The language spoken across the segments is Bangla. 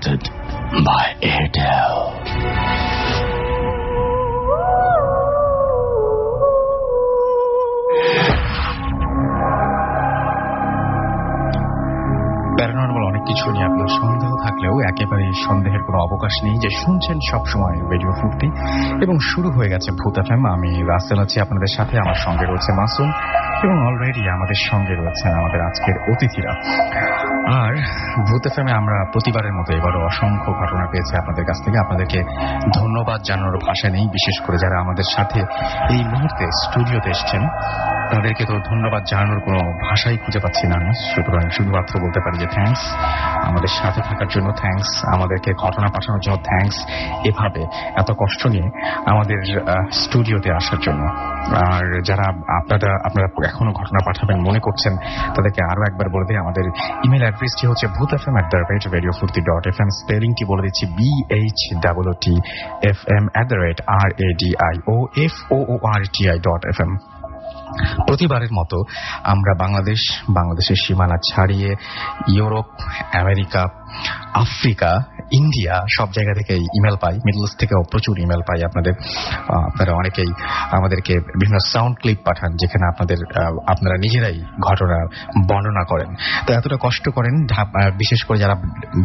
presented by Airtel. প্যারানর্মাল অনেক কিছু নিয়ে আপনার সন্দেহ থাকলেও একেবারে সন্দেহের কোনো অবকাশ নেই যে শুনছেন সবসময় রেডিও ফুর্তি এবং শুরু হয়ে গেছে ভূত এফএম। আমি রাসেল আছি আপনাদের সাথে, আমার সঙ্গে রয়েছে মাসুম এবং অলরেডি আমাদের সঙ্গে রয়েছেন আমাদের আজকের অতিথিরা। আর ভূত এফএমে আমরা প্রতিবারের মতো এবারও অসংখ্য ঘটনা পেয়েছি আপনাদের কাছ থেকে। আপনাদেরকে ধন্যবাদ জানানোর ভাষা নেই, বিশেষ করে যারা আমাদের সাথে এই মুহূর্তে স্টুডিওতে এসছেন তাদেরকে তো ধন্যবাদ জানানোর কোনো ভাষাই খুঁজে পাচ্ছি না আমি। সুতরাং শুধুমাত্র বলতে পারি যে থ্যাঙ্কস, আমাদের সাথে থাকার জন্য থ্যাঙ্কস, আমাদেরকে ঘটনা পাঠানোর জন্য থ্যাঙ্কস, এভাবে এত কষ্ট নিয়ে আমাদের স্টুডিওতে আসার জন্য। আর যারা আপনারা এখনো ঘটনা পাঠাবেন মনে করছেন তাদেরকে আরো একবার বলে দিই, আমাদের ইমেল অ্যাড্রেসটি হচ্ছে bhutfm@radiofurti.fm। স্পেলিংটি বলে দিচ্ছি BHOOTFM@radiofurti.fm। প্রতিবারের মতো আমরা বাংলাদেশের সীমানা ছাড়িয়ে ইউরোপ, আমেরিকা, আফ্রিকা, ইন্ডিয়া সব জায়গা থেকে ইমেল পাই, মিডল ইস্ট থেকেও প্রচুর ইমেল পাই। আপনারা অনেকেই আমাদেরকে বিভিন্ন সাউন্ড ক্লিপ পাঠান যেখানে আপনারা নিজেরাই ঘটনা বর্ণনা করেন। তো এতটা কষ্ট করেন, বিশেষ করে যারা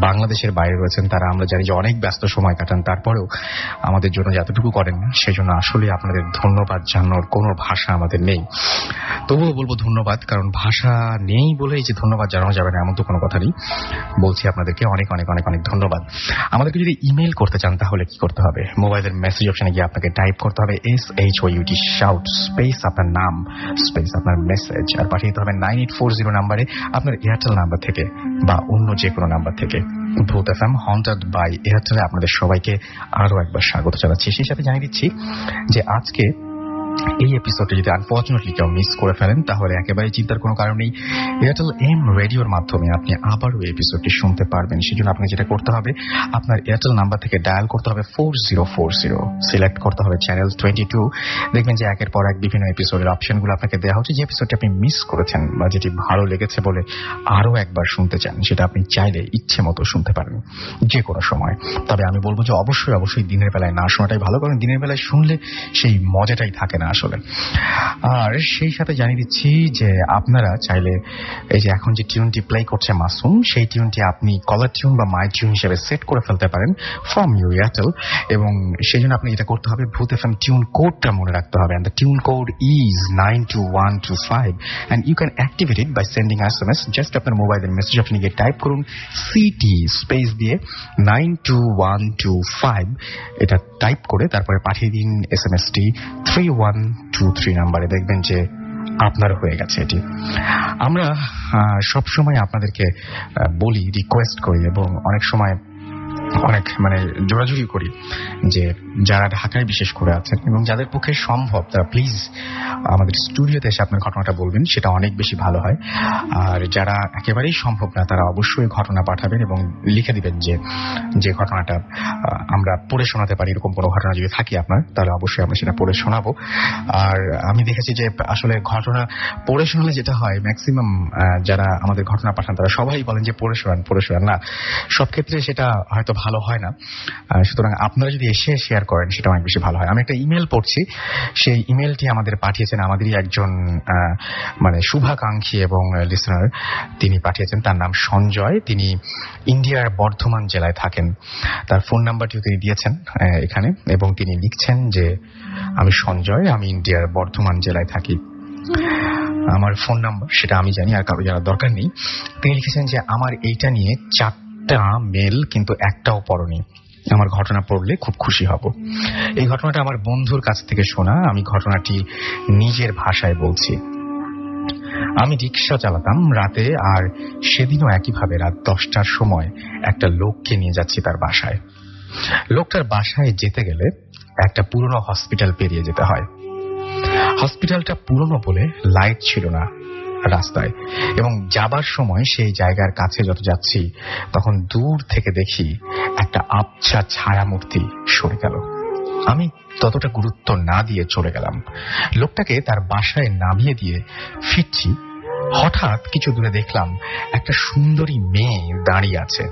বাংলাদেশের বাইরে রয়েছেন তারা আমরা জানি যে অনেক ব্যস্ত সময় কাটান, তারপরেও আমাদের জন্য যতটুকু করেন সেজন্য আসলে আপনাদের ধন্যবাদ জানানোর কোনো ভাষা আমাদের নেই। তবুও বলবো ধন্যবাদ, কারণ ভাষা নেই বলেই যে ধন্যবাদ জানানো যাবে না এমন তো কোনো কথা নেই। বলছি আপনাদেরকে অনেক অনেক অনেক অনেক ধন্যবাদ। আমাদেরকে যদি ইমেল করতে চান তাহলে কি করতে হবে? মোবাইলের মেসেজ অপশনে গিয়ে আপনাকে টাইপ করতে হবে SHOUT শাউট স্পেস আপনার নাম স্পেস আপনার মেসেজ, আর পাঠিয়ে দিতে হবে 9840 নাম্বারে, আপনার এয়ারটেল নাম্বার থেকে বা অন্য যে কোনো নাম্বার থেকে। ভূত এফএম হন্টেড বাই এয়ারটেলে আপনাদের সবাইকে আরো একবার স্বাগত জানাচ্ছি। সেই সাথে জানিয়ে দিচ্ছি যে আজকে এই এপিসোডে যদি আনফর্চুনেটলি কেউ মিস করে ফেলেন তাহলে একেবারে চিন্তার কোনো কারণ নেই। এয়ারটেল এম রেডিওর মাধ্যমে আপনি আবারও এপিসোডটি শুনতে পারবেন। সেজন্য আপনাকে যেটা করতে হবে, আপনার এয়ারটেল নাম্বার থেকে ডায়াল করতে হবে 4040, সিলেক্ট করতে হবে চ্যানেল 22। দেখবেন যে একের পর এক বিভিন্ন এপিসোডের অপশনগুলো আপনাকে দেওয়া হচ্ছে। যে এপিসোডটি আপনি মিস করেছেন বা যেটি ভালো লেগেছে বলে আরো একবার শুনতে চান, সেটা আপনি চাইলে ইচ্ছে মতো শুনতে পারেন যে কোনো সময়। তবে আমি বলবো যে অবশ্যই দিনের বেলায় না শোনাটাই ভালো, কারণ দিনের বেলায় শুনলে সেই মজাটাই থাকে না আসলে। আর সেই সাথে জানিয়ে দিচ্ছি যে আপনারা চাইলে এই যে এখন যে টিউনটি প্লে করছে মাসুম, সেই টিউনটি আপনি কলার টিউন বা মাই টিউন হিসেবে সেট করে ফেলতে পারেন ফ্রম ইউর এয়ারটেল, এবং সেই জন্য আপনি এটা করতে হবে, ভূত এফএম টিউন কোডটা মনে রাখতে হবে। and the tune code is 92125 and you can activate it by sending SMS. just আপনার মোবাইলের মেসেজ অপশনে গিয়ে টাইপ করুন CT স্পেস দিয়ে 92125, এটা টাইপ করে তারপরে পাঠিয়ে দিন এসএমএসটি 3123 নাম্বারে। দেখবেন যে আপনার হয়ে গেছে এটি। আমরা সবসময় আপনাদেরকে বলি, রিকোয়েস্ট করি এবং অনেক সময় অনেক জোরাজুরি করি যে যারা ঢাকায় বিশেষ করে আছেন এবং যাদের পক্ষে সম্ভব তারা প্লিজ আমাদের স্টুডিওতে এসে আপনার ঘটনাটা বলবেন, সেটা অনেক বেশি ভালো হয়। আর যারা একেবারেই সম্ভব না তারা অবশ্যই ঘটনা পাঠাবেন এবং লিখে দিবেন যে ঘটনাটা আমরা পড়ে শোনাতে পারি। এরকম কোনো ঘটনা যদি থাকে আপনার, তাহলে অবশ্যই আমরা সেটা পড়ে শোনাবো। আর আমি দেখেছি যে আসলে ঘটনা পড়ে শোনালে যেটা হয়, ম্যাক্সিমাম যারা আমাদের ঘটনা পাঠান তারা সবাই বলেন যে পড়ে শোনান না, সব ক্ষেত্রে সেটা হয়তো ভালো হয় না। সুতরাং আপনারা যদি এসে শেয়ার করেন সেটা অনেক বেশি ভালো হয়। আমি একটা ইমেল পড়ছি, সেই ইমেলটি আমাদের পাঠিয়েছেন আমাদেরই একজন শুভাকাঙ্ক্ষী এবং লিসনার। তিনি পাঠিয়েছেন, তার নাম সঞ্জয়, তিনি ইন্ডিয়ার বর্ধমান জেলায় থাকেন। তার ফোন নাম্বারটিও তিনি দিয়েছেন এখানে এবং তিনি লিখছেন যে আমি সঞ্জয়, আমি ইন্ডিয়ার বর্ধমান জেলায় থাকি। আমার ফোন নাম্বার সেটা আমি জানি, আর কারো জানার দরকার নেই। তিনি লিখেছেন যে আমার এইটা নিয়ে 4টা মেল কিন্তু একটাও পড়নি, আমার ঘটনা পড়লে খুব খুশি হব। এই ঘটনাটা আমার বন্ধুর কাছ থেকে শোনা, আমি ঘটনাটি নিজের ভাষায় বলছি। আমি রিক্সা চালাতাম রাতে, আর সেদিনও একইভাবে রাত 10টার সময় একটা লোককে নিয়ে যাচ্ছি তার বাসায়। লোকটার বাসায় যেতে গেলে একটা পুরনো হসপিটাল পেরিয়ে যেতে হয়। হসপিটালটা পুরনো বলে লাইট ছিল না রাস্তায়, এবং যাবার সময় সেই জায়গার কাছে যত যাচ্ছি তখন দূর থেকে দেখি একটা আবছা ছায়ামূর্তি সরে গেল। আমি ততটা গুরুত্ব না দিয়ে চলে গেলাম। লোকটাকে তার বাসায় নামিয়ে দিয়ে ফিরছি, হঠাৎ কিছু দূরে দেখলাম একটা সুন্দরী মেয়ে দাঁড়িয়ে আছে।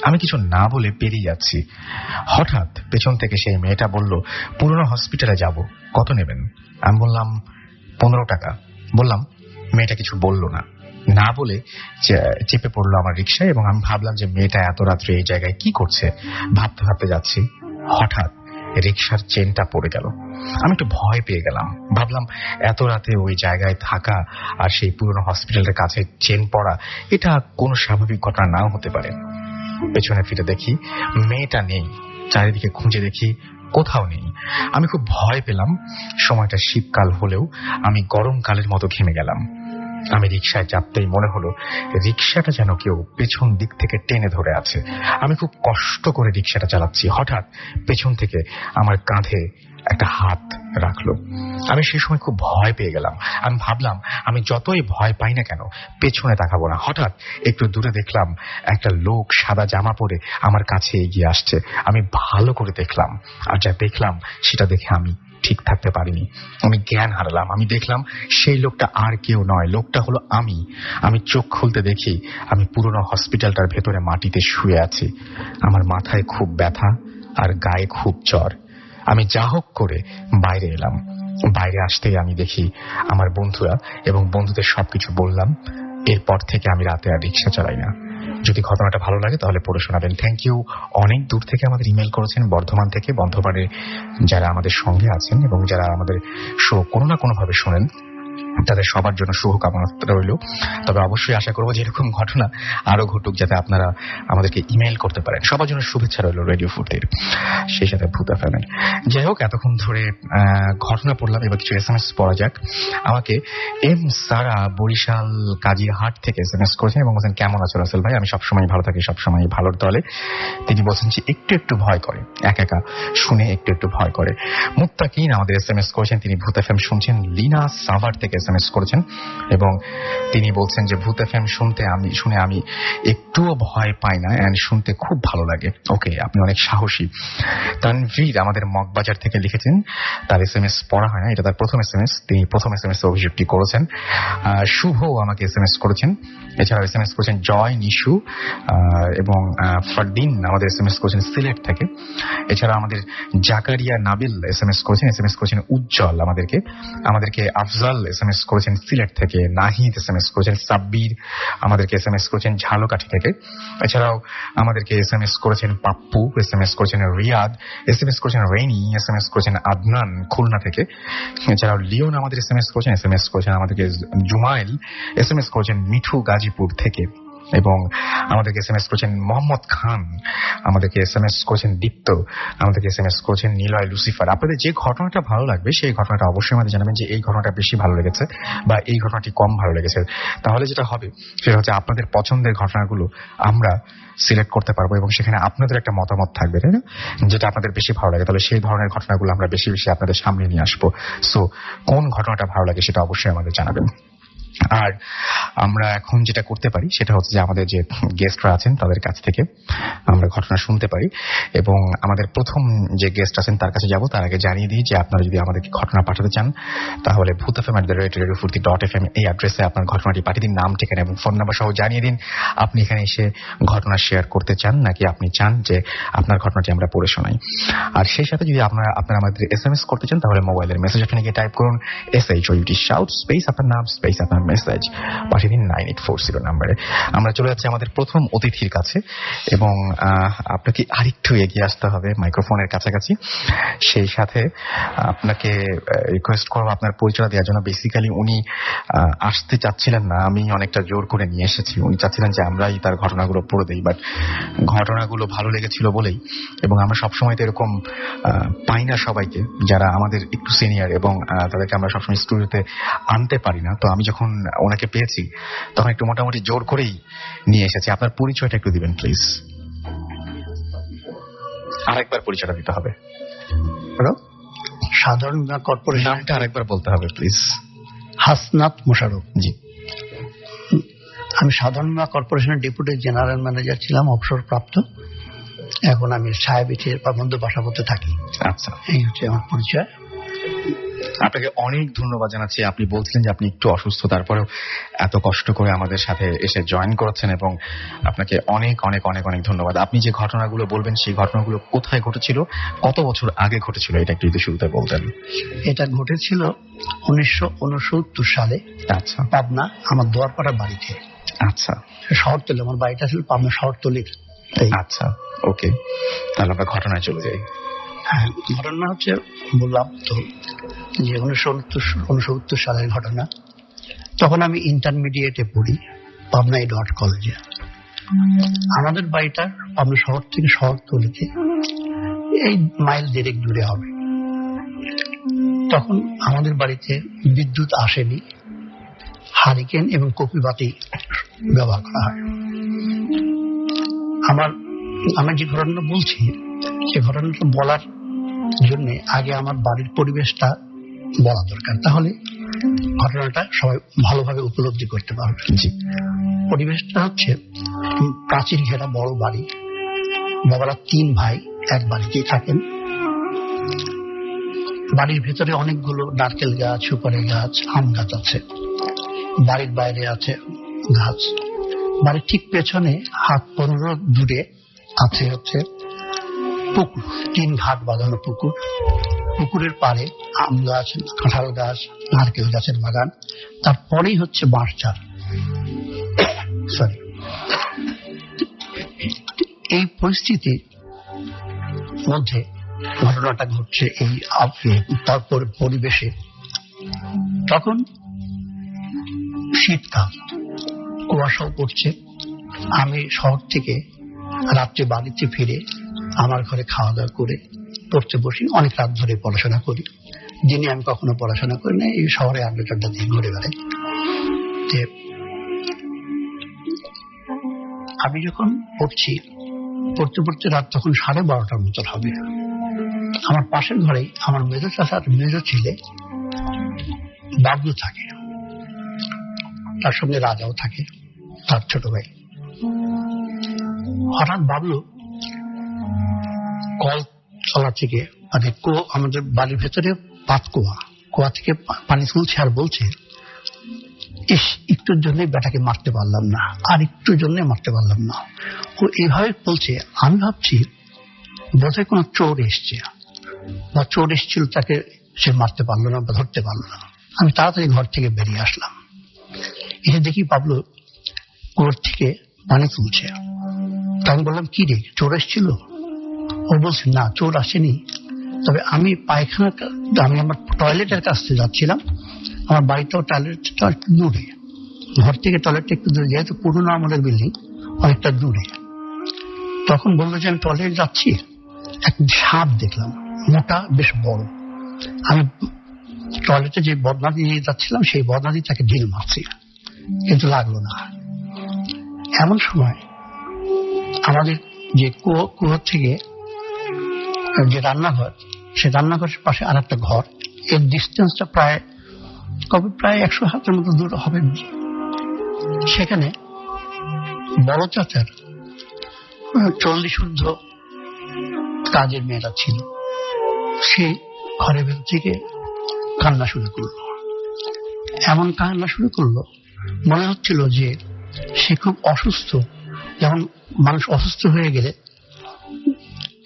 আমি কিছু না বলে পেরিয়ে যাচ্ছি। হঠাৎ পেছন থেকে সেই মেয়েটা বলল, পুরনো হসপিটালে যাব, কত নেবেন? আমি বললাম 15 টাকা। বললাম, মেয়েটা কিছু বলল না, না বলে চেপে পড়লো আমার রিক্সায়। এবং আমি ভাবলাম যে মেয়েটা এত রাত্রে এই জায়গায় কি করছে, ভাবতে ভাবতে যাচ্ছি। হঠাৎ রিক্সার চেনটা পড়ে গেল। আমি একটু ভয় পেয়ে গেলাম। ভাবলাম এত রাতে ওই জায়গায় থাকা আর সেই পুরনো হসপিটালের কাছে চেন পড়া, এটা কোনো স্বাভাবিক ঘটনা নাও হতে পারে। পেছনে ফিরে দেখি মেয়েটা নেই। চারিদিকে খুঁজে দেখি কোথাও নেই। আমি খুব ভয় পেলাম। সময়টা শীতকাল হলেও আমি গরমকালের মতো ঘেমে গেলাম। আমি রিক্সায় চাপতেই মনে হলো রিক্সাটা যেন কেউ পেছন দিক থেকে টেনে ধরে আছে। আমি খুব কষ্ট করে রিক্সাটা চালাচ্ছি। হঠাৎ পেছন থেকে আমার কাঁধে একটা হাত রাখলো। আমি সেই সময় খুব ভয় পেয়ে গেলাম। আমি ভাবলাম আমি যতই ভয় পাই না কেন পেছনে তাকাবো না। হঠাৎ একটু দূরে দেখলাম একটা লোক সাদা জামা পরে আমার কাছে এগিয়ে আসছে। আমি ভালো করে দেখলাম, আর যা দেখলাম সেটা দেখে আমি ঠিক থাকতে পারিনি। আমি জ্ঞান হারালাম। আমি দেখলাম সেই লোকটা আর কেউ নয়, লোকটা হলো আমি। আমি চোখ খুলতে দেখি আমি পুরনো হসপিটালটার ভেতরে মাটিতে শুয়ে আছি। আমার মাথায় খুব ব্যথা আর গায়ে খুব জ্বর। আমি যা হোক করে বাইরে এলাম। বাইরে আসতেই আমি দেখি আমার বন্ধুরা, এবং বন্ধুদের সবকিছু বললাম। এরপর থেকে আমি রাতে আর রিক্সা চালাই না। যদি ঘটনাটা ভালো লাগে তাহলে পড়ে শোনাবেন। Thank you. অনেক দূর থেকে আমাদের ইমেল করেছেন, বর্ধমান থেকে। বর্ধমানে যারা আমাদের সঙ্গে আছেন এবং যারা আমাদের শো কোনো না কোনো ভাবে শোনেন, তাদের সবার জন্য শুভকামনা রইল। তবে অবশ্যই আশা করবো যে এরকম ঘটনা আরো ঘটুক, যাতে আপনারা আমাদেরকে ইমেল করতে পারেন। সবার জন্য শুভেচ্ছা রইল রেডিও ফুর্তির, সেই সাথে ভূত এফএম-এর। যাই হোক, এতক্ষণ ধরে ঘটনা পড়লাম, এবার কিছু SMS পড়া যাক। আমাকে এম সারা বরিশাল কাজিরহাট থেকে SMS করেছেন এবং বলছেন, কেমন আছো রাসেল ভাই? আমি সবসময় ভালো থাকি, সবসময় ভালোর দলে। তিনি বলছেন যে একটু একটু ভয় করে, একা একা শুনে একটু একটু ভয় করে। মুত্তাকিন আমাদের SMS করেছেন, তিনি ভূত এফএম শুনছেন। লিনা সাভার থেকে SMS করেছেন এবং তিনি বলছেন যে ভূত এফএম শুনে আমি একটুও ভয় পাই না, এন্ড শুনতে খুব ভালো লাগে। ওকে, আপনি অনেক সাহসী। তানভীর আমাদের মগবাজার থেকে লিখেছেন, তার SMS পড়া হয় না, এটা তার প্রথম SMS। তিনি প্রথম SMS এ অভিযোগটি করেছেন। শুভ আমাকে SMS করেছেন। এছাড়াও SMS করেছেন জয়, নিশু এবং ফারদিন আমাদের SMS করেছেন সিলেট থেকে। এছাড়া আমাদের জাকারিয়া নাবিল SMS করেছেন উজ্জ্বল আমাদেরকে আফজাল SMS করেছেন সিলেট থেকে। নাহিদ SMS করেছেন। সাব্বির আমাদেরকে SMS করেছেন ঝালকাঠি থেকে। এছাড়াও আমাদেরকে SMS করেছেন পাপ্পু, SMS করেছেন রিয়াদ, SMS করেছেন রেনি, SMS করেছেন আদনান খুলনা থেকে। এছাড়াও লিওন আমাদের SMS করেছেন আমাদেরকে জুমাইল, SMS করেছেন মিঠু গাজীপুর থেকে। এবং আমাদেরকে SMS করেছেন মোহাম্মদ খান, আমাদেরকে SMS করেছেন দীপ্ত, আমাদেরকে SMS করেছেন নিলয় লুসিফার। আপনাদের যে ঘটনাটা ভালো লাগবে সেই ঘটনাটা অবশ্যই আমাদের জানাবেন যে এই ঘটনাটা বেশি ভালো লেগেছে বা এই ঘটনাটি কম ভালো লেগেছে। তাহলে যেটা হবে সেটা হচ্ছে আপনাদের পছন্দের ঘটনাগুলো আমরা সিলেক্ট করতে পারবো এবং সেখানে আপনাদের একটা মতামত থাকবে, তাই না? যেটা আপনাদের বেশি ভালো লাগে, তাহলে সেই ধরনের ঘটনাগুলো আমরা বেশি বেশি আপনাদের সামনে নিয়ে আসবো। সো কোন ঘটনাটা ভালো লাগে সেটা অবশ্যই আমাদের জানাবেন। আর আমরা এখন যেটা করতে পারি সেটা হচ্ছে যে আমাদের যে গেস্টরা আছেন তাদের কাছ থেকে আমরা ঘটনা শুনতে পারি। এবং আমাদের প্রথম যে গেস্ট আছেন তার কাছে যাব, তার আগে জানিয়ে দিই যে আপনারা যদি আমাদেরকে ঘটনা পাঠাতে চান তাহলে bhutfm@radiofurti.fm এই অ্যাড্রেসে আপনার ঘটনাটি পাঠিয়ে দিন, নাম, ঠিকানা এবং ফোন নাম্বার সহ জানিয়ে দিন আপনি এখানে এসে ঘটনা শেয়ার করতে চান নাকি আপনি চান যে আপনার ঘটনাটি আমরা পড়ে শোনাই। আর সেই সাথে যদি আপনারা আমাদের SMS করতে চান তাহলে মোবাইলের মেসেজ অপশনে গিয়ে টাইপ করুন SHOUT শাউট স্পেস আপনার নাম স্পেস আপনার মেসেজ, পাঠিয়ে দিন 9840 নম্বরে। আমরা চলে যাচ্ছি আমাদের প্রথম অতিথির কাছে এবং আপনাকে আরেকটু এগিয়ে আসতে হবে মাইক্রোফোনের কাছাকাছি। সেই সাথে আপনাকে রিকোয়েস্ট করবো আপনার পরিচয় দেওয়ার জন্য। বেসিক্যালি উনি আসতে চাচ্ছিলেন না, আমি অনেকটা জোর করে নিয়ে এসেছি। উনি চাচ্ছিলেন যে আমরাই তার ঘটনাগুলো পড়ে দিই, বাট ঘটনাগুলো ভালো লেগেছিল বলেই, এবং আমরা সবসময় তো এরকম পাই না সবাইকে যারা আমাদের একটু সিনিয়র এবং তাদেরকে আমরা সবসময় স্টুডিওতে আনতে পারি না। তো আমি যখন ওনাকে পেয়েছি তখন একটু মোটামুটি জোর করেই নিয়ে এসেছি। আপনার পরিচয়টা একটু দিবেন প্লিজ। আরেকবার পরিচয়টা দিতে হবে। সাধারণ কর্পোরেশন, নামটা আরেকবার বলতে হবে প্লিজ। হাসনাত মোশাররফ। জি, আমি সাধারণ কর্পোরেশনের ডেপুটি জেনারেল ম্যানেজার ছিলাম, অবসরপ্রাপ্ত। এখন আমি সাহেবিটির প্রবন্ধ বাসাবোতে থাকি। আচ্ছা, এই হচ্ছে আমার পরিচয়। আপনাকে অনেক ধন্যবাদ জানাচ্ছি। আপনি বলছিলেন যে আপনি একটু অসুস্থ, তারপরেও এত কষ্ট করে আমাদের সাথে এসে জয়েন করেছেন, এবং আপনাকে অনেক অনেক অনেক অনেক ধন্যবাদ। আপনি যে ঘটনাগুলো বলবেন সেই ঘটনাগুলো কোথায় ঘটেছিল, কত বছর আগে ঘটেছিল, এটা একটু যদি শুরুতে বলতেন। এটা ঘটেছিল 1969 সালে। আচ্ছা, পাবনা আমার দোয়ারপাড়া বাড়িতে। আচ্ছা, শহরতলি, আমার বাড়িটা ছিল পাবনা শহরতলির। আচ্ছা, ওকে, তাহলে আমরা ঘটনায় চলে যাই। হ্যাঁ, ঘটনা হচ্ছে বললাম তো যে 1969 সালের ঘটনা। তখন আমি ইন্টারমিডিয়েটে পড়ি পাবনা এডওয়ার্ড কলেজে। আমাদের বাড়িটা পাবনা শহর থেকে শহরতলিতে এই মাইল 1.5 দূরে হবে। তখন আমাদের বাড়িতে বিদ্যুৎ আসেনি, হারিকেন এবং কপি বাতি ব্যবহার করা হয়। আমার যে ঘটনাটা বলছি, সে ঘটনাটা বলার জন্য আগে আমার বাড়ির পরিবেশটা বলা দরকার, তাহলে ঘটনাটা সবাই ভালোভাবে উপলব্ধি করতে পারবে। পরিবেশটা হচ্ছে প্রাচীর ঘেরা বড় বাড়ি। বাবারা 3 ভাই এক বাড়িতেই থাকেন। বাড়ির ভেতরে অনেকগুলো নারকেল গাছ, সুপারি গাছ, আম গাছ আছে। বাড়ির বাইরে আছে গাছ। বাড়ির ঠিক পেছনে 15 দূরে আছে হচ্ছে পুকুর, 3 ঘাট বাঁধানো পুকুর। পুকুরের পাড়ে আম গাছ, কাঁঠাল গাছ, নারকেল গাছের বাগান। তারপরেই হচ্ছে বাঁশঝাড়। এই পরিস্থিতির মধ্যে ঘটনাটা ঘটছে এই তারপর পরিবেশে। তখন শীতকাল, কুয়াশাও পড়ছে। আমি শহর থেকে রাত্রে বাড়িতে ফিরে আমার ঘরে খাওয়া দাওয়া করে পড়তে বসি। অনেক রাত ধরে পড়াশোনা করি। দিনে আমি কখনো পড়াশোনা করি না, এই শহরে আড্ডা টাড্ডা দিয়ে ঘুরে বেড়াই। আমি যখন পড়তে পড়তে রাত তখন 12:30 মতন হবে। আমার পাশের ঘরেই আমার মেজো চাচার মেজো ছেলে বাবলু থাকে, তার সঙ্গে রাজাও থাকে, তার ছোট ভাই। হঠাৎ বাবলু কল তলা থেকে, মানে আমাদের বাড়ির ভেতরে পাত কুয়া থেকে পানি তুলছে আর বলছে, একটুর জন্য বেটাকে মারতে পারলাম না, আর একটুর জন্য মারতে পারলাম না। ও এইভাবে বলছে। আমি ভাবছি বোধহয় কোনো চোর এসছে, বা চোর এসেছিল, তাকে সে মারতে পারলো না বা ধরতে পারলো না। আমি তাড়াতাড়ি ঘর থেকে বেরিয়ে আসলাম। এসে দেখি বাবলু কুয়োর থেকে পানি তুলছে। আমি বললাম, কি রে, চোর এসেছিল? ও বলছে, না, চোর আসেনি, তবে আমি আমার টয়লেটের কাছে যাচ্ছিলাম। আমার বাড়িটাও টয়লেটটা একটু দূরে, ঘর থেকে টয়লেটটা একটু দূরে, যেহেতু পুরোনো আমলের বিল্ডিং, অনেকটা দূরে। তখন বললো যে আমি টয়লেট যাচ্ছি, এক সাপ দেখলাম, মোটা, বেশ বড়। আমি টয়লেটে যে বদনাদি নিয়ে যাচ্ছিলাম, সেই বদনাদি তাকে ঢিল মারছি, কিন্তু লাগলো না। এমন সময় আমাদের যে কুয়ো থেকে যে রান্নাঘর, সে রান্নাঘরের পাশে আর একটা ঘর, এর ডিস্টেন্সটা প্রায় 100 হাতের মতো দূর হবে। সেখানে বড় চাচার 40 কাজের মেয়েরা ছিল। সে ঘরের ভেতর থেকে কান্না শুরু করলো। এমন কান্না শুরু করলো, মনে হচ্ছিল যে সে খুব অসুস্থ। যেমন মানুষ অসুস্থ হয়ে গেলে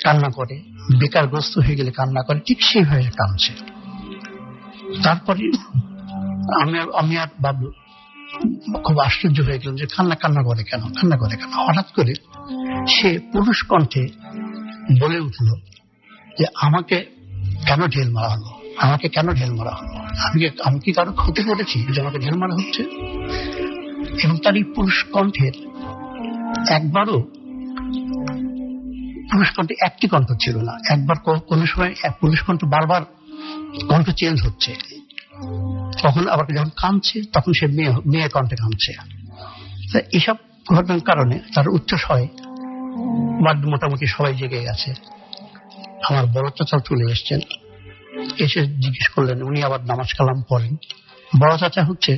কান্না করে, বেকারগ্রস্ত হয়ে গেলে কান্না করে, ঠিক সেইভাবে কাঁদছে। তারপরে আমি আর বাবলু খুব আশ্চর্য হয়ে গেলাম যে কান্না করে কেন। হঠাৎ করে সে পুরুষ কণ্ঠে বলে উঠল যে, আমাকে কেন ঢেল মারা হলো, আমি কি কারো ক্ষতি করেছি যে আমাকে ঢেল মারা হচ্ছে? এবং তার এই পুরুষ কণ্ঠের একবারও পুরুষ কণ্ঠে একটি কণ্ঠ ছিল না। একবার কোন সময় পুরুষ কণ্ঠ বারবার কণ্ঠ চেঞ্জ হচ্ছে। তখন আবার যখন কাঁদছে, তখন সে মেয়ে কণ্ঠে কাঁদছে। এসব ঘটনার কারণে তার উচ্চস্বরে মোটামুটি সবাই জেগে গেছে। আমার বড় চাচাও চলে এসছেন, এসে জিজ্ঞেস করলেন। উনি আবার নামাজ কালাম পড়েন। বড় চাচা হচ্ছে,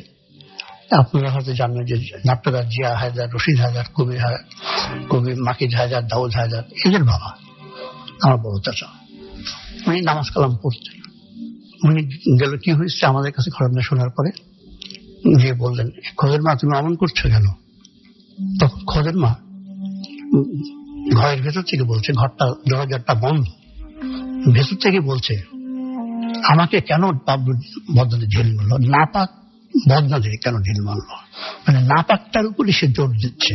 আপনারা হয়তো জানেন যে নাট্যকার জিয়া হায়দার, রশিদ হায়দার, কবি মাকিদ হায়দার, দাউদ হায়দার, এদের বাবা আমার বড় চাচা। উনি নামাজ কালাম পড়তেন। উনি গেল, কি হয়েছে আমাদের কাছে ঘটনা শোনার পরে গিয়ে বললেন, খোদের মা তুমি অমন করছো কেন? তখন খোদের মা ঘরের ভেতর থেকে বলছে, ঘরটা দরজাটা বন্ধ, ভেতর থেকে বলছে, আমাকে কেন বাবু বদনাতে ঢিল মারলো, নাপাক বদনাতে কেন ঢিল মারলো, মানে নাপাকটার উপরে সে জোর দিচ্ছে।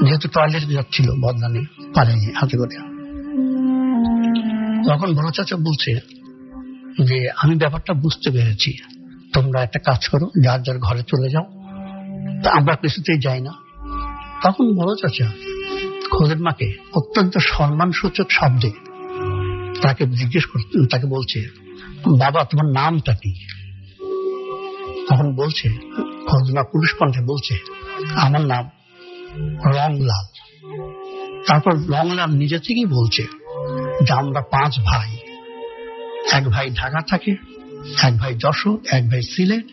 যেহেতু টয়লেটে যাচ্ছিল বদনানি পারেনি হাতে করে। তখন বড় চাচা বলছে যে আমি ব্যাপারটা বুঝতে পেরেছি, তোমরা একটা কাজ করো, যার যার ঘরে চলে যাও, তা আমরা কিছুতেই যাই না। তখন বড় চাচা খোদের মাকে অত্যন্ত সম্মানসূচক শব্দে তাকে জিজ্ঞেস করতে, তাকে বলছে, বাবা তোমার নামটা কি? তখন বলছে, খোদের মা পুরুষ কণ্ঠে বলছে, আমার নাম রংলাল। তারপর রংলাল নিজে থেকেই বলছে যে আমরা 5 ভাই, এক ভাই ঢাকা থাকে, এক ভাই যশোর, এক ভাই সিলেট,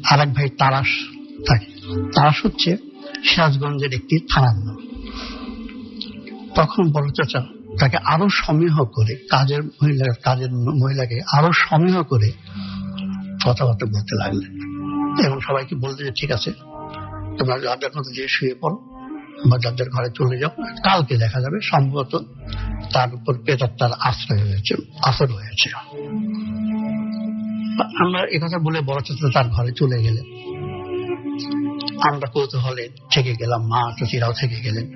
আর এক ভাই তারাস থাকে। তারাস হচ্ছে সিরাজগঞ্জের একটি থানার নাম। তখন বড় চাচা তাকে আরো সমীহ করে, কাজের মহিলাকে আরো সমীহ করে কথাবার্তা বলতে লাগলেন এবং সবাইকে বলতে যে ঠিক আছে, তোমরা যাদের মতো যে শুয়ে পড়ো বা যাদের ঘরে চলে যাও, কালকে দেখা যাবে সম্ভবত তার উপর প্রেতাত্মার আশ্রয় হয়েছে, আসর হয়েছে। আমরা একথা বলে বড় চাচা তার ঘরে চলে গেলেন। আমরা কৌতূহলে থেকে গেলাম, মা চাচিরাও থেকে গেলেন।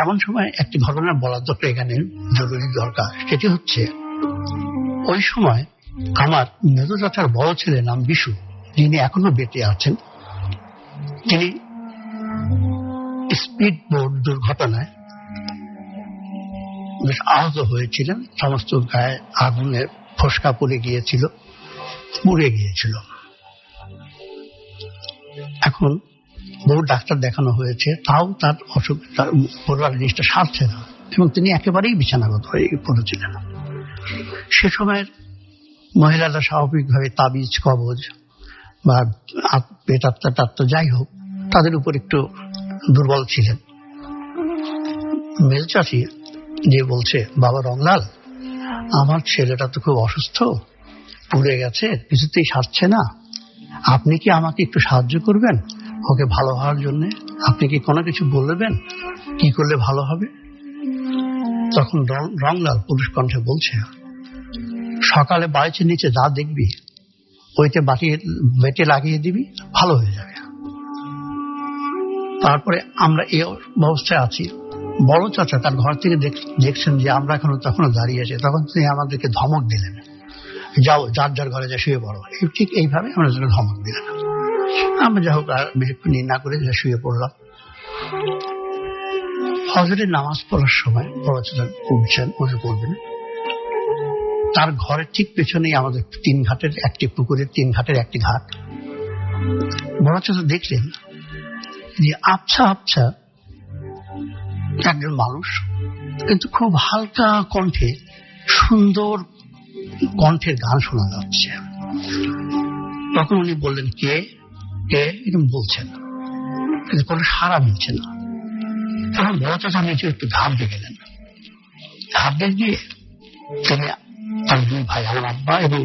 এমন সময় একটি ঘটনা বলার দরকার এখানে জরুরি দরকার। সেটি হচ্ছে, ওই সময় আমার মেজ চাচার বড় ছেলে নাম বিশু, যিনি এখনো বেঁচে আছেন, তিনি স্পিড বোট দুর্ঘটনায় বেশ আহত হয়েছিলেন। সমস্ত গায়ে আগুনের ফসকা পড়ে গিয়েছিল, পুড়ে গিয়েছিল। এখন বহু ডাক্তার দেখানো হয়েছে, তাও তার অসুখ, তার পরিবার জিনিসটা সারছে না এবং তিনি একেবারেই বিছানাগত হয়ে পড়েছিলেন। সে সময়ের মহিলারা স্বাভাবিকভাবে তাবিজ কবজ বা প্রেতাত্মা যাই হোক, তাদের উপর একটু দুর্বল ছিলেন। মেজ চাচি যে বলছে, বাবা রংলাল, আমার ছেলেটা তো খুব অসুস্থ, পুড়ে গেছে, কিছুতেই সারছে না, আপনি কি আমাকে একটু সাহায্য করবেন ওকে ভালো হওয়ার জন্য? আপনি কি কোনো কিছু বলবেন কি করলে ভালো হবে? তখন রংলাল পুরুষ কণ্ঠে বলছে, সকালে বাড়ির নিচে যা দেখবি ওইতে বেটে লাগিয়ে দিবি, ভালো হয়ে যাবে। তারপরে আমরা এই অবস্থায় আছি। বড় চাচা তার ঘর থেকে দেখছেন যে আমরা তখনও দাঁড়িয়ে আছি। তখন তিনি আমাদেরকে ধমক দিলেন, যাও যার যার ঘরে যা শুয়ে পড়ো। ঠিক এইভাবে আমরা ধমক দিলেন। আমরা যা হোক আর বেশিক্ষণ না করে শুয়ে পড়লাম। ফজরের নামাজ পড়ার সময় বড় চাচা উঠছেন, উঠে পড়বেন। তার ঘরের ঠিক পেছনেই আমাদের 3 ঘাটের একটি পুকুরের 3 ঘাটের একটি ঘাট। বড় চাচা দেখলেন যে আবছা আবছা একজন মানুষ, কিন্তু খুব হালকা কণ্ঠে সুন্দর কণ্ঠের গান শোনা যাচ্ছে। তখন উনি বললেন, কে কে এরকম বলছেন, কিন্তু কোনো সাড়া মিলছে না। তখন বড় চাচা নিচে একটু ঘাবড়ে গেলেন। ঘাবড়ে গিয়ে তিনি তার 2 ভাই, আমার আব্বা এবং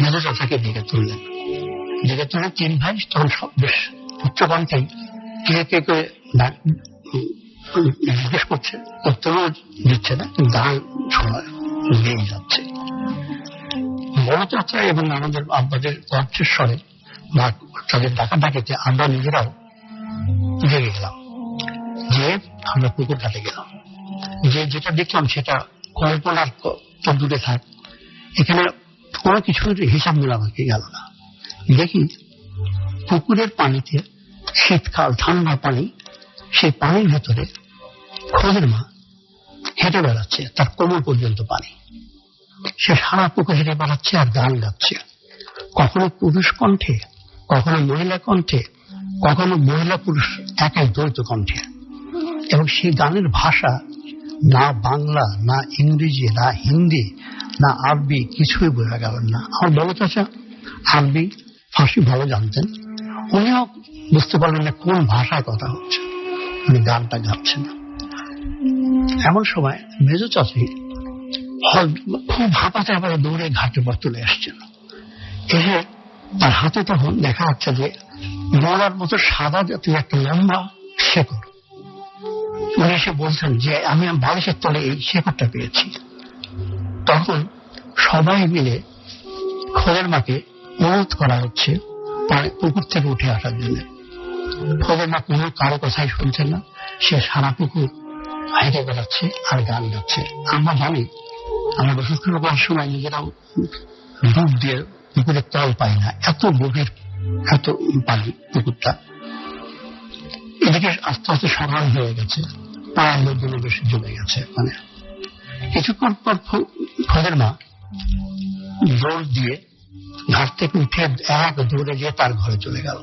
মেজ চাচাকে ডেকে তুললেন। ডেকে তুলে 3 ভাই তখন সব বেশ উচ্চ কণ্ঠে কে কে কে জিজ্ঞেস করছে, উত্তরও দিচ্ছে না, গান শোনা গিয়ে যাচ্ছে। বড় চাচা এবং আমাদের আব্বাদের কণ্ঠস্বরে বা তাদের ডাকাডাকিতে আমরা নিজেরাও জেগে গেলাম। যে আমরা পুকুর ঘাটে গেলাম, যেটা দেখলাম সেটা কল্পনার তো দূরে থাক, এখানে কোনো কিছুর হিসাব মেলামাকে গেল না। দেখি পুকুরের পানিতে শীতকাল ঠান্ডা পানি, সেই পানির ভেতরে খোদের মা হেঁটে বেড়াচ্ছে, তার কোমর পর্যন্ত পানি। সে সারা পুকুর হেঁটে বেড়াচ্ছে আর গান গাচ্ছে, কখনো পুরুষ কণ্ঠে, কখনো মহিলা কণ্ঠে, কখনো মহিলা পুরুষ একাই দ্বৈত কণ্ঠে। এবং সেই গানের ভাষা না বাংলা, না ইংরেজি, না হিন্দি, না আরবি, কিছুই বোঝা গেল না। আমার বড় চাচা আরবি ফার্সি ভালো জানতেন, উনিও বুঝতে পারলেন না কোন ভাষায় কথা হচ্ছে, উনি গানটা গাচ্ছেন না। এমন সময় মেজ চাচি খুব হাঁপাতে হাঁপাতে দৌড়ে ঘাটের পর চলে আসছেন। এসে তার হাতে তখন দেখা যাচ্ছে যে মরার মতো সাদা জাতীয় একটা লম্বা শেকড়। উনি এসে বলছেন যে আমি বালিশের তলে এই শেকড়টা পেয়েছি। তখন সবাই মিলে খোদের মাকে অনুরোধ করা হচ্ছে পুকুর থেকে উঠে আসার জন্য। খোদের মা কোনো কারো কথাই শুনছেন না, সে সারা পুকুর হেঁটে বেড়াচ্ছে আর গান গাচ্ছে। আমরা জানি আমরা গোসল করার সময় নিজেরাও ডুব দিয়ে পুকুরের তল পাই না, এত গভীর, এত পানি পুকুরটা। এদিকে আস্তে আস্তে সকাল হয়ে গেছে, পায়ের লোকজন বেশি জমে গেছে। মানে কিছুক্ষণ পর খোদের মা দৌড় দিয়ে ঘাট থেকে উঠে এক দৌড়ে গিয়ে তার ঘরে চলে গেল।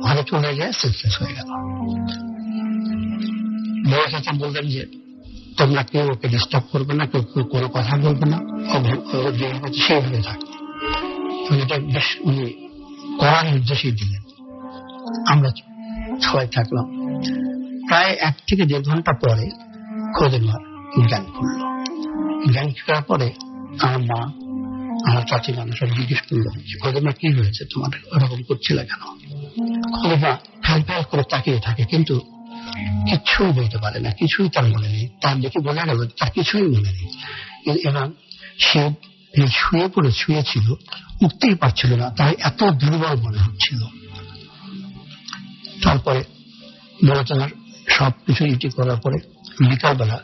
ঘরে চলে গিয়ে শেষ হয়ে গেল। বড় চাচা বললেন যে তোমরা কেউ ওকে ডিস্টার্ব করবে না, কেউ কোনো কথা বলবে না, সেইভাবে থাকবে। এটা বেশ উনি কড়া নির্দেশই দিলেন। আমরা সবাই থাকলাম। প্রায় 1 থেকে 1.5 ঘন্টা পরে খোদের মা জ্ঞান করল। জ্ঞান করার পরে আমার মা, আমার চাচি মানুষ জিজ্ঞেস করলো খোদের মা কি হয়েছে, তোমার ওরকম করছিল কেন? খোদের মা ফ্যাল ফ্যাল করে তাকিয়ে থাকে, কিন্তু কিছুই বলতে পারে না, কিছুই তার মনে নেই। তার দেখে বোঝা গেল তার কিছুই মনে নেই। এবং সে শুয়েছিল, উঠতেই পারছিল না, তাই এত দুর্বল মনে হচ্ছিল। তারপরে বড়চনার সবকিছু ইটি করার পরে বিকালবেলা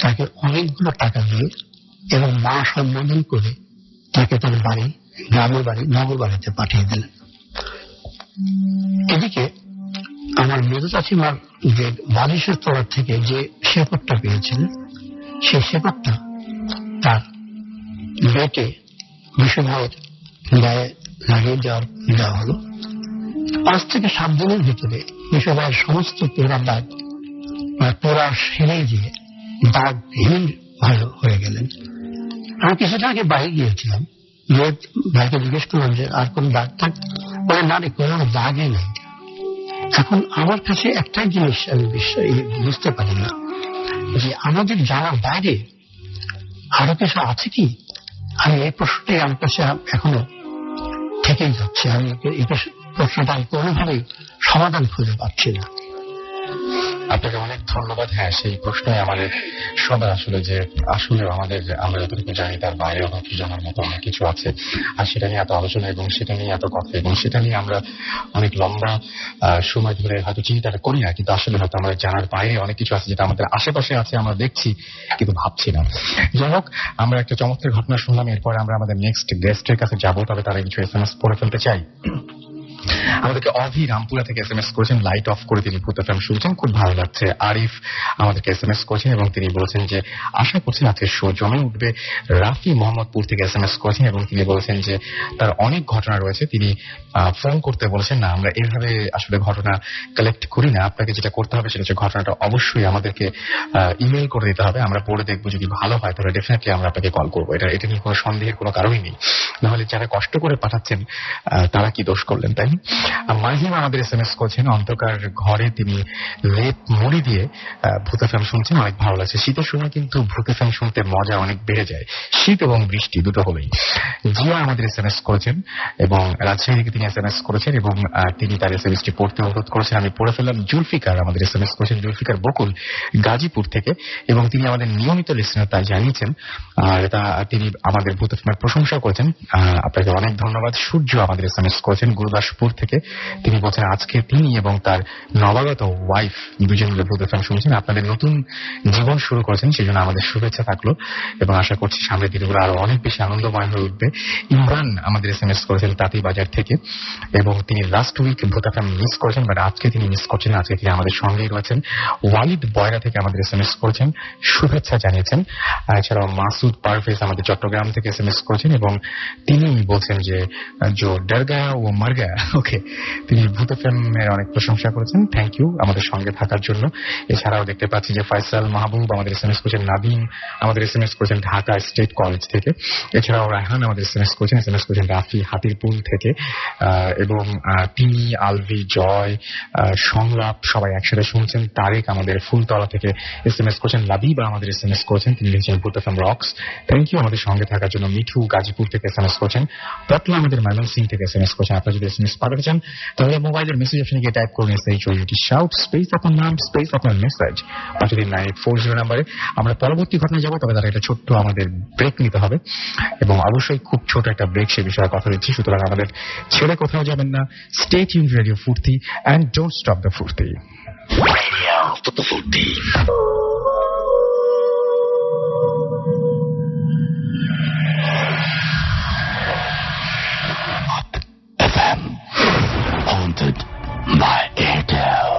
তাকে অনেকগুলো টাকা দিয়ে এবং মা সম্বোধন করে তাকে তার বাড়ি, গ্রামের বাড়ি, নগর বাড়িতে পাঠিয়ে দিলেন। এদিকে আমার মেজো চাচিমার যে বালিশের তলার থেকে যে শেকড়টা পেয়েছিলেন, সেই শেকড়টা তার বেটে বিশ্বভাইয়ের গায়ে লাগিয়ে দেওয়া হলো। 5 থেকে 7 দিনের ভিতরে বিশ্বভাইয়ের সমস্ত পোড়া দাগ পোড়া সেরে গিয়ে দাগহীন ভালো হয়ে গেলেন। আমি কিছুটা আগে বাইরে গিয়েছিলাম, যে ভাইকে জিজ্ঞেস করলাম যে আর কোন দাগ থাক, বলে না রে, কোনো দাগই নেই। এখন আমার কাছে একটাই জিনিস আমি বুঝতে পারি না, যে আমাদের জানার বাইরে আরো কিছু আছে কি? আমি এই প্রশ্নটাই আমার কাছে এখনো থেকেই যাচ্ছে। আমি এই প্রশ্নটা কোনোভাবেই সমাধান খুঁজে পাচ্ছি না। আপনাকে অনেক ধন্যবাদ। হ্যাঁ, সেই প্রশ্নই আমাদের সবার আসলে, যে আসলে আমরা যতটুকু জানি তার বাইরে অনেক জানার মতো অনেক কিছু আছে, আর সেটা নিয়ে এত আলোচনা এবং সেটা নিয়ে এত কথা এবং সেটা নিয়ে আমরা অনেক লম্বা সময় ধরে হয়তো চিন্তাটা করি না, কিন্তু আসলে হয়তো আমাদের জানার বাইরে অনেক কিছু আছে যেটা আমাদের আশেপাশে আছে, আমরা দেখছি কিন্তু ভাবছি না। যাই হোক, আমরা একটা চমৎকার ঘটনা শুনলাম। এরপরে আমরা আমাদের নেক্সট গেস্টের কাছে যাবো, তবে তারা কিছু SMS পড়ে ফেলতে চাই। আমাদেরকে অভি রামপুরা থেকে SMS করেছেন, লাইট অফ করে তিনি ভূত এফএম শুনছেন, খুব ভালো লাগছে। আরিফ আমাদেরকে SMS করেছেন এবং তিনি বলেছেন যে আশা করছেন আজকে শো জমে উঠবে। রাফি মোহাম্মদপুর থেকে SMS করেছেন এবং তিনি বলেছেন যে তার অনেক ঘটনা রয়েছে, তিনি ফোন করতে বলেছেন না। আমরা এইভাবে আসলে ঘটনা কালেক্ট করি না, আপনাকে যেটা করতে হবে সেটা হচ্ছে ঘটনাটা অবশ্যই আমাদেরকে ইমেল করে দিতে হবে। আমরা পড়ে দেখবো, যদি ভালো হয় তাহলে ডেফিনেটলি আমরা আপনাকে কল করবো। এটা নিয়ে কোনো সন্দেহের কোনো কারণই নেই। নাহলে যারা কষ্ট করে পাঠাচ্ছেন তারা কি দোষ করলেন, তাই? মাহিম আমাদের SMS করছেন, অন্ধকার ঘরে তিনি লেপ মুড়ি দিয়ে ভূত এফএম শুনছেন, অনেক ভালো লাগছে। শীতের সময় কিন্তু ভূত এফএম শুনতে মজা অনেক বেড়ে যায়, শীত এবং বৃষ্টি দুটো হলেই। জিয়া আমাদের SMS করেছেন এবং রাজশাহী থেকে তিনি SMS করেছেন এবং তিনি তার SMSটি পড়তে অনুরোধ করেছেন, আমি পড়ে ফেললাম। জুলফিকার আমাদের SMS করেছেন, জুলফিকার বকুল গাজীপুর থেকে, এবং তিনি আমাদের নিয়মিত লিসনার, তাই জানিয়েছেন। আর তিনি আমাদের ভূত এফএমের প্রশংসা করেছেন, আপনাকে অনেক ধন্যবাদ। সূর্য আমাদের SMS করেছেন গুরুদাসপুর থেকে, তিনি বলছেন আজকে তিনি এবং তার নবাগত ওয়াইফ দুজন মিলে ভূত এফএম শুনছেন, আপনাদের নতুন জীবন শুরু করেছেন, সেই জন্য আমাদের শুভেচ্ছা থাকলো এবং আশা করছি সামনের দিনগুলো আরো অনেক বেশি আনন্দময় হয়ে উঠবে। ইমরান আমাদের SMS করেছেন তাঁতিবাজার থেকে এবং তিনি লাস্ট উইক ভূত এফএম মিস করেছেন, বাট আজকে তিনি মিস করছেন, আজকে তিনি আমাদের সঙ্গেই রয়েছেন। ওয়ালিদ বয়রা থেকে আমাদের SMS করেছেন, শুভেচ্ছা জানিয়েছেন। এছাড়াও মাসুদ পারভেজ আমাদের চট্টগ্রাম থেকে SMS করেছেন এবং তিনি বলছেন যে জো ডর গায়া ও মার গায়া। ওকে, তিনি ভূত এফএম-এর অনেক প্রশংসা করেছেন। থ্যাংক ইউ আমাদের সঙ্গে থাকার জন্য। এছাড়াও দেখতে পাচ্ছি যে ফয়সাল মাহবুব আমাদের SMS করেছেন, নাদিম আমাদের SMS করেছেন ঢাকা স্টেট কলেজ থেকে, এছাড়াও রায়হান আমাদের SMS করেছেন রাফি হাতিরপুল থেকে, এবং তিনি, আলভি, জয়, সংলাপ সবাই একসাথে শুনছেন। তারেক আমাদের ফুলতলা থেকে SMS করেছেন, লাবিবা আমাদের SMS করেছেন, তিনি লিখেছেন ভূত এফএম রক্স। থ্যাংক ইউ আমাদের সঙ্গে থাকার জন্য। মিঠু গাজীপুর থেকে SMS করেছেন, পটলা আমাদের ময়মনসিং থেকে SMS করেছেন। আপনারা যদি SMS পাঠাতে চান তাহলে মোবাইলের মেসেজ অপশনে গিয়ে টাইপ করুন SHOUT শাউট স্পেস আপনার নাম স্পেস আপনার মেসেজ 53940 নাম্বারে। আমরা পরবর্তী ঘটনায় যাবো, তবে তার একটা ছোট্ট আমাদের ব্রেক নিতে হবে, এবং অবশ্যই খুব ছোট একটা ব্রেক সে বিষয়ে কথা দিচ্ছি। সুতরাং আমাদের ছেড়ে কোথাও যাবেন না। স্টে টিউনড রেডিও ফুর্তি অ্যান্ড ডোন্ট স্টপ দ্য ফুর্তি। Radio Furti. FM. Haunted by Airtel.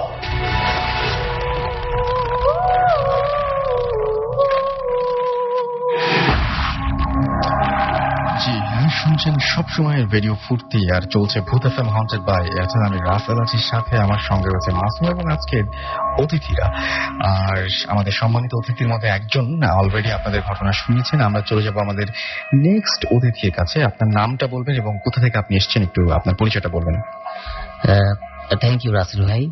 জি হ্যাঁ, শুনছেন সবসময় রেডিও ফুর্তি, আর চলছে ভূত এফএম হন্টেড বাই এয়ারটেল। আমি রাফেল আছির সাথে, আমার সঙ্গে রয়েছে মাসুম এবং আজকের অতিথিরা। আর আমাদের সম্মানিত অতিথির মধ্যে একজন অলরেডি আপনাদের ঘটনা শুনেছেন। আমরা চলে যাব আমাদের নেক্সট অতিথির কাছে। আপনার নামটা বলবেন এবং কোথা থেকে আপনি এসেছেন, একটু আপনার পরিচয়টা বলবেন। থ্যাংক ইউ রাসেল ভাই।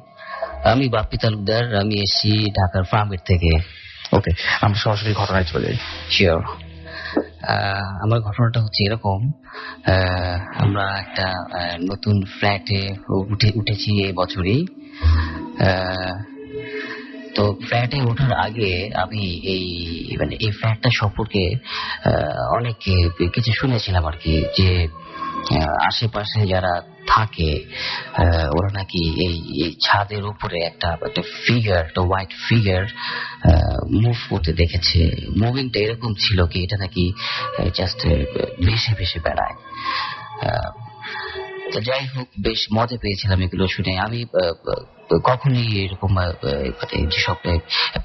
আমি বাপ্পি তালুকদার, আমি এসেছি ঢাকার ফার্মগেট থেকে। ওকে, আমরা সরাসরি ঘটনায় চলে যাই। শিওর। আমার ঘটনাটা হচ্ছে এরকম, আমরা একটা নতুন ফ্ল্যাটে উঠেছি এই বছরই। তো ফ্ল্যাটে ওঠার আগে আমি এই ফ্ল্যাটটা সম্পর্কে অনেক কিছু শুনেছিলাম আর কি, যে আশেপাশে যারা থাকে ওরা নাকি এই ছাদের উপরে একটা ফিগার, একটা হোয়াইট ফিগার মুভ করতে দেখেছে। মুভিংটা এরকম ছিল কি এটা নাকি জাস্ট ভেসে ভেসে বেড়ায়। যাই হোক, বেশ মজা পেয়েছিলাম এগুলো শুনে। আমি কখনই এরকম যেসব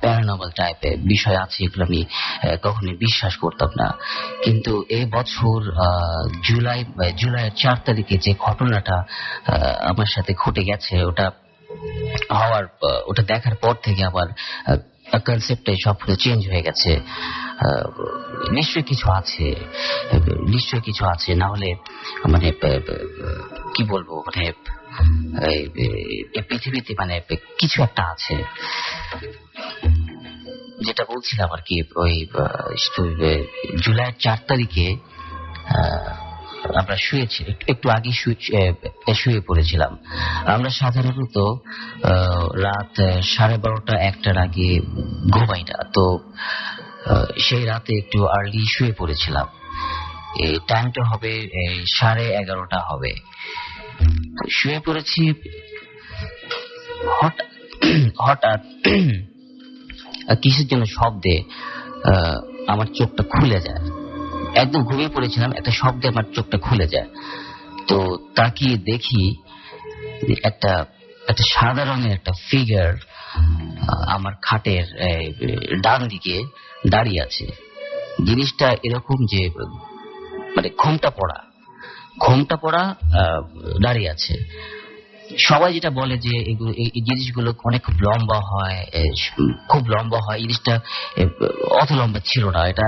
প্যারানর্মাল টাইপের বিষয় আছে এগুলো আমি কখনই বিশ্বাস করতাম না। কিন্তু এই বছর জুলাইয়ের 4 তারিখে যে ঘটনাটা আমার সাথে ঘটে গেছে, ওটা দেখার পর থেকে আমার কনসেপ্টটাই সম্পূর্ণ চেঞ্জ হয়ে গেছে। নিশ্চয়ই কিছু আছে, না হলে কি বলবো, পৃথিবীতে কিছু একটা আছে। যেটা বলছিলাম আর কি, ওই জুলাইয়ের 4 তারিখে আমরা একটু আগে শুয়ে পড়েছিলাম। আমরা সাধারণত রাত 12:30 1টার আগে ঘুমাই না, তো সেই রাতে একটু আর্লি শুয়ে পড়েছিলাম। এই টাইমটা হবে 11:30 হবে। শুয়ে পড়েছি, হঠাৎ কিসের জন্য শব্দে আমার চোখটা খুলে যায়। একদম ঘুমিয়ে পড়েছিলাম, একটা শব্দে আমার চোখটা খুলে যায়। তো তাকিয়ে দেখি একটা সাদা রঙের একটা ফিগার আমার খাটের ডান দিকে দাঁড়িয়ে আছে। জিনিসটা এরকম যে ঘোমটা পড়া দাঁড়িয়ে আছে। সবাই যেটা বলে যে এই জিনিসগুলো খুব লম্বা হয়, জিনিসটা অত লম্বা ছিল না। এটা